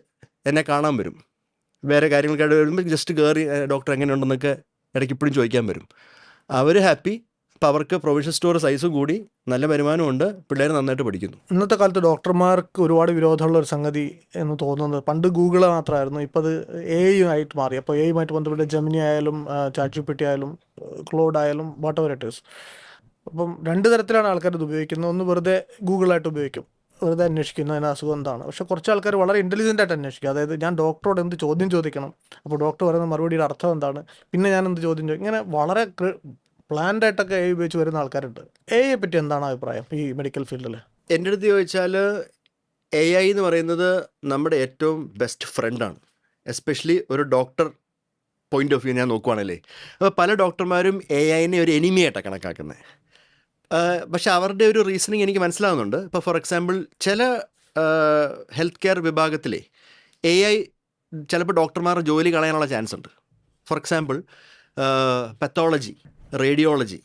എന്നെ കാണാൻ വരും, വേറെ കാര്യങ്ങൾക്കായിട്ട് വരുമ്പോൾ ജസ്റ്റ് കയറി ഡോക്ടർ എങ്ങനെയുണ്ടെന്നൊക്കെ ഇടയ്ക്ക് ഇപ്പോഴും ചോദിക്കാൻ വരും. അവർ ഹാപ്പി. അപ്പോൾ അവർക്ക് പ്രൊവിഷൻ സ്റ്റോർ സൈസും കൂടി, നല്ല വരുമാനമുണ്ട്, പിള്ളേർ നന്നായിട്ട് പഠിക്കുന്നു. ഇന്നത്തെ കാലത്ത് ഡോക്ടർമാർക്ക് ഒരുപാട് വിരോധമുള്ള ഒരു സംഗതി എന്ന് തോന്നുന്നത്, പണ്ട് ഗൂഗിൾ മാത്രമായിരുന്നു, ഇപ്പോൾ അത് AI ആയിട്ട് മാറി. അപ്പോൾ AI ആയിട്ട് ബന്ധപ്പെട്ട് ജെമിനി ആയാലും ChatGPT ആയാലും ക്ലോഡ് ആയാലും വാട്ട് എവർ ഇറ്റ് ഈസ്. അപ്പം 2 തരത്തിലാണ് ആൾക്കാർ ഇത് ഉപയോഗിക്കുന്നത്. ഒന്ന് വെറുതെ ഗൂഗിളായിട്ട് ഉപയോഗിക്കും, വെറുതെ അന്വേഷിക്കുന്നു അതിന് അസുഖം എന്താണ്. പക്ഷേ കുറച്ച് ആൾക്കാർ വളരെ ഇൻ്റലിജൻ്റ് ആയിട്ട് അന്വേഷിക്കും. അതായത് ഞാൻ ഡോക്ടറോട് എന്ത് ചോദ്യം ചോദിക്കണം, അപ്പോൾ ഡോക്ടർ പറയുന്ന മറുപടിയുടെ അർത്ഥം എന്താണ്, പിന്നെ ഞാൻ എന്ത് ചോദ്യം ചോദിക്കും, ഇങ്ങനെ വളരെ പ്ലാൻഡ് ആയിട്ടൊക്കെ AI ഉപയോഗിച്ച് വരുന്ന ആൾക്കാരുണ്ട്. AI പറ്റി എന്താണ് അഭിപ്രായം ഈ മെഡിക്കൽ ഫീൽഡിൽ? എൻ്റെ അടുത്ത് ചോദിച്ചാൽ AI എന്ന് പറയുന്നത് നമ്മുടെ ഏറ്റവും ബെസ്റ്റ് ഫ്രണ്ടാണ്. എസ്പെഷ്യലി ഒരു ഡോക്ടർ പോയിന്റ് ഓഫ് വ്യൂ ഞാൻ നോക്കുവാണല്ലേ. അപ്പോൾ പല ഡോക്ടർമാരും AI-നെ ഒരു എനിമിയായിട്ടാണ് കണക്കാക്കുന്നത്. പക്ഷെ അവരുടെ ഒരു റീസണിങ് എനിക്ക് മനസ്സിലാവുന്നുണ്ട്. ഇപ്പോൾ ഫോർ എക്സാമ്പിൾ ചില ഹെൽത്ത് കെയർ വിഭാഗത്തിലെ AI ചിലപ്പോൾ ഡോക്ടർമാരുടെ ജോലി കളയാനുള്ള ചാൻസ് ഉണ്ട്. ഫോർ എക്സാമ്പിൾ പത്തോളജി, റേഡിയോളജി,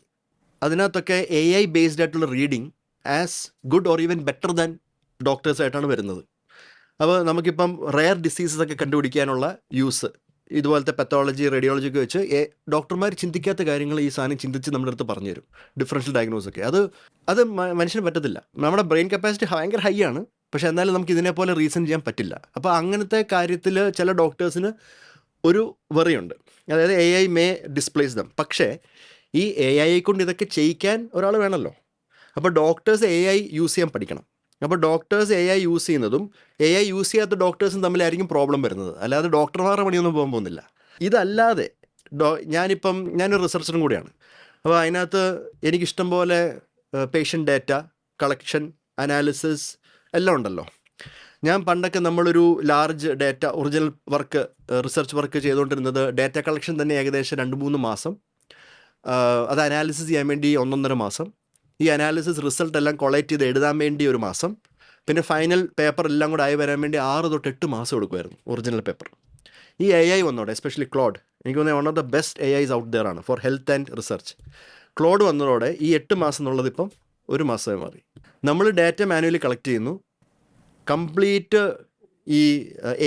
അതിനകത്തൊക്കെ AI ബേസ്ഡ് ആയിട്ടുള്ള reading as good or even better than ഡോക്ടേഴ്സായിട്ടാണ് വരുന്നത്. അപ്പോൾ നമുക്കിപ്പം റെയർ ഡിസീസസ് ഒക്കെ കണ്ടുപിടിക്കാനുള്ള യൂസ് ഇതുപോലത്തെ പത്തോളജി, റേഡിയോളജി ഒക്കെ വെച്ച് ഡോക്ടർമാർ ചിന്തിക്കാത്ത കാര്യങ്ങൾ ഈ സാധനം ചിന്തിച്ച് നമ്മുടെ അടുത്ത് പറഞ്ഞു തരും. ഡിഫറൻഷ്യൽ ഡയഗ്നോസൊക്കെ അത് മനുഷ്യന് പറ്റത്തില്ല. നമ്മുടെ ബ്രെയിൻ കപ്പാസിറ്റി ഭയങ്കര ഹൈ ആണ്, പക്ഷെ എന്നാലും നമുക്ക് ഇതിനെപ്പോലെ റീസൺ ചെയ്യാൻ പറ്റില്ല. അപ്പോൾ അങ്ങനത്തെ കാര്യത്തിൽ ചില ഡോക്ടേഴ്സിന് ഒരു വെറിയുണ്ട്, അതായത് AI മേ ഡിസ്പ്ലേസ് ദം. പക്ഷേ ഈ AI കൊണ്ട് ഇതൊക്കെ ചെയ്യിക്കാൻ ഒരാൾ വേണമല്ലോ. അപ്പോൾ ഡോക്ടേഴ്സ് AI യൂസ് ചെയ്യാൻ പഠിക്കണം. അപ്പോൾ ഡോക്ടേഴ്സ് AI യൂസ് ചെയ്യുന്നതും AI യൂസ് ചെയ്യാത്ത ഡോക്ടേഴ്സും തമ്മിലായിരിക്കും പ്രോബ്ലം വരുന്നത്, അല്ലാതെ ഡോക്ടർമാരുടെ പണിയൊന്നും പോകാൻ പോകുന്നില്ല. ഇതല്ലാതെ ഞാനൊരു റിസർച്ചറും കൂടിയാണ്. അപ്പോൾ അതിനകത്ത് എനിക്കിഷ്ടം പോലെ പേഷ്യൻ്റ് ഡാറ്റ കളക്ഷൻ, അനാലിസിസ് എല്ലാം ഉണ്ടല്ലോ. ഞാൻ പണ്ടൊക്കെ നമ്മളൊരു large data original work, research work ചെയ്തുകൊണ്ടിരുന്നത് ഡാറ്റ കളക്ഷൻ തന്നെ ഏകദേശം 2-3 മാസം, അത് അനാലിസിസ് ചെയ്യാൻ വേണ്ടി 1.5 മാസം, ഈ അനാലിസിസ് റിസൾട്ട് എല്ലാം കൊളക്ട് ചെയ്ത് എഴുതാൻ വേണ്ടി 1 മാസം, പിന്നെ ഫൈനൽ പേപ്പർ എല്ലാം കൂടെ ആയി വരാൻ വേണ്ടി 6 to 8 മാസം എടുക്കുമായിരുന്നു ഒറിജിനൽ പേപ്പർ. ഈ AI വന്നോടെ, എസ്പെഷ്യലി ക്ലോഡ്, എനിക്ക് തോന്നുന്നത് one of the best AIs out there ആണ് for health and research. Claude വന്നതോടെ ഈ 8 മാസം എന്നുള്ളത് ഇപ്പം 1 മാസമായി മാറി. നമ്മൾ ഡാറ്റ മാനുവലി കളക്ട് ചെയ്യുന്നു, കംപ്ലീറ്റ് ഈ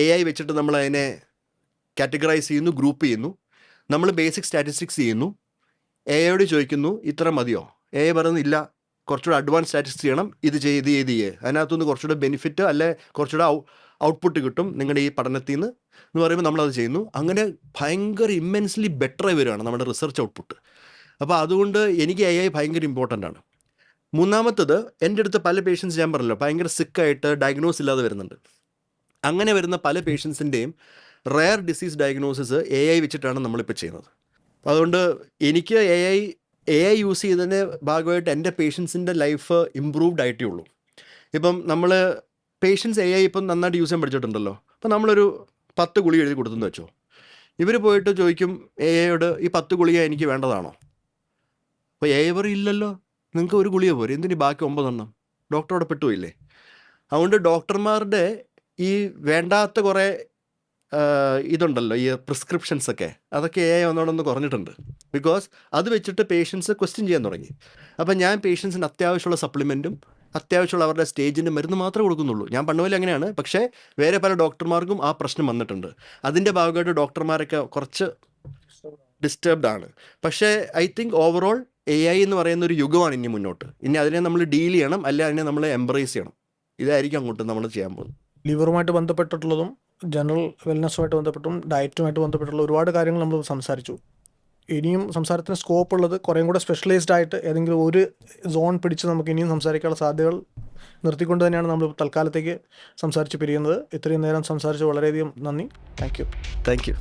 AI വെച്ചിട്ട് നമ്മൾ അതിനെ കാറ്റഗറൈസ് ചെയ്യുന്നു, ഗ്രൂപ്പ് ചെയ്യുന്നു, നമ്മൾ ബേസിക് സ്റ്റാറ്റിസ്റ്റിക്സ് ചെയ്യുന്നു, AIയോട് ചോദിക്കുന്നു ഇത്ര മതിയോ. AI പറയുന്നില്ല, കുറച്ചുകൂടെ അഡ്വാൻസ് സ്റ്റാറ്റിസ്റ്റിക്സ് ചെയ്യണം, ഇത് ചെയ്യേ. അതിനകത്തുനിന്ന് കുറച്ചുകൂടെ ബെനിഫിറ്റ് അല്ലെ കുറച്ചുകൂടെ ഔട്ട്പുട്ട് കിട്ടും നിങ്ങളുടെ ഈ പഠനത്തിൽ നിന്ന് എന്ന് പറയുമ്പോൾ നമ്മളത് ചെയ്യുന്നു. അങ്ങനെ ഭയങ്കര ഇമ്മെൻസ്ലി ബെറ്ററായി വരികയാണ് നമ്മുടെ റിസർച്ച് ഔട്ട്പുട്ട്. അപ്പോൾ അതുകൊണ്ട് എനിക്ക് AI ഭയങ്കര ഇമ്പോർട്ടൻ്റ് ആണ്. മൂന്നാമത്തത്, എൻ്റെ അടുത്ത് പല പേഷ്യൻസ് ഞാൻ പറഞ്ഞല്ലോ ഭയങ്കര സിക്കായിട്ട് ഡയഗ്നോസ് ഇല്ലാതെ വരുന്നുണ്ട്. അങ്ങനെ വരുന്ന പല പേഷ്യൻസിൻ്റെയും റെയർ ഡിസീസ് ഡയഗ്നോസിസ് AI വെച്ചിട്ടാണ് നമ്മളിപ്പോൾ ചെയ്യുന്നത്. അതുകൊണ്ട് എനിക്ക് AI യൂസ് ചെയ്തതിൻ്റെ ഭാഗമായിട്ട് എൻ്റെ പേഷ്യൻസിൻ്റെ ലൈഫ് ഇമ്പ്രൂവ്ഡ് ആയിട്ടേ ഉള്ളൂ. ഇപ്പം നമ്മൾ പേഷ്യൻസ് AI ഇപ്പം നന്നായിട്ട് യൂസ് ചെയ്യാൻ പഠിച്ചിട്ടുണ്ടല്ലോ. അപ്പം നമ്മളൊരു 10 ഗുളിക എഴുതി കൊടുത്തെന്ന് വെച്ചോ, ഇവർ പോയിട്ട് ചോദിക്കും AIയോട് ഈ 10 ഗുളിക എനിക്ക് വേണ്ടതാണോ. അപ്പോൾ AI പറയില്ലല്ലോ, നിങ്ങൾക്ക് ഒരു ഗുളിക പോരെ, എന്തിന് ബാക്കി 9 എണ്ണം, ഡോക്ടറോടെ പെട്ടുപോയില്ലേ. അതുകൊണ്ട് ഡോക്ടർമാരുടെ ഈ വേണ്ടാത്ത കുറേ ഇതുണ്ടല്ലോ, ഈ പ്രിസ്ക്രിപ്ഷൻസൊക്കെ, അതൊക്കെ AI ഒന്നോടൊന്ന് കുറഞ്ഞിട്ടുണ്ട്. ബിക്കോസ് അത് വെച്ചിട്ട് പേഷ്യൻസ് ക്വസ്റ്റ്യൻ ചെയ്യാൻ തുടങ്ങി. അപ്പം ഞാൻ പേഷ്യൻസിന് അത്യാവശ്യമുള്ള സപ്ലിമെൻറ്റും അത്യാവശ്യമുള്ള അവരുടെ സ്റ്റേജിൻ്റെ മരുന്ന് മാത്രമേ കൊടുക്കുന്നുള്ളൂ. ഞാൻ പണ്ട് പോലെ അങ്ങനെയാണ്, പക്ഷേ വേറെ പല ഡോക്ടർമാർക്കും ആ പ്രശ്നം വന്നിട്ടുണ്ട്. അതിൻ്റെ ഭാഗമായിട്ട് ഡോക്ടർമാരൊക്കെ കുറച്ച് ഡിസ്റ്റർബ്ഡ് ആണ്. പക്ഷേ ഐ തിങ്ക് ഓവറോൾ AI എന്ന് പറയുന്ന ഒരു യുഗമാണ് ഇനി മുന്നോട്ട്. ഇനി അതിനെ നമ്മൾ ഡീൽ ചെയ്യണം, അല്ല അതിനെ നമ്മൾ എംബ്രേസ് ചെയ്യണം. ഇതായിരിക്കും അങ്ങോട്ട് നമ്മൾ ചെയ്യാൻ പോകുന്നത്. ലിവറുമായിട്ട് ബന്ധപ്പെട്ടിട്ടുള്ളതും ജനറൽ വെൽനെസ്സുമായിട്ട് ബന്ധപ്പെട്ടും ഡയറ്റുമായിട്ട് ബന്ധപ്പെട്ടുള്ള ഒരുപാട് കാര്യങ്ങൾ നമ്മൾ സംസാരിച്ചു. ഇനിയും സംസാരത്തിന് സ്കോപ്പ് ഉള്ളത് കുറേയും കൂടെ സ്പെഷ്യലൈസ്ഡ് ആയിട്ട് ഏതെങ്കിലും ഒരു സോൺ പിടിച്ച് നമുക്ക് ഇനിയും സംസാരിക്കാനുള്ള സാധ്യതകൾ നിർത്തിക്കൊണ്ട് തന്നെയാണ് നമ്മൾ തൽക്കാലത്തേക്ക് സംസാരിച്ച് പിരിയുന്നത്. ഇത്രയും നേരം സംസാരിച്ച് വളരെയധികം നന്ദി. Thank you.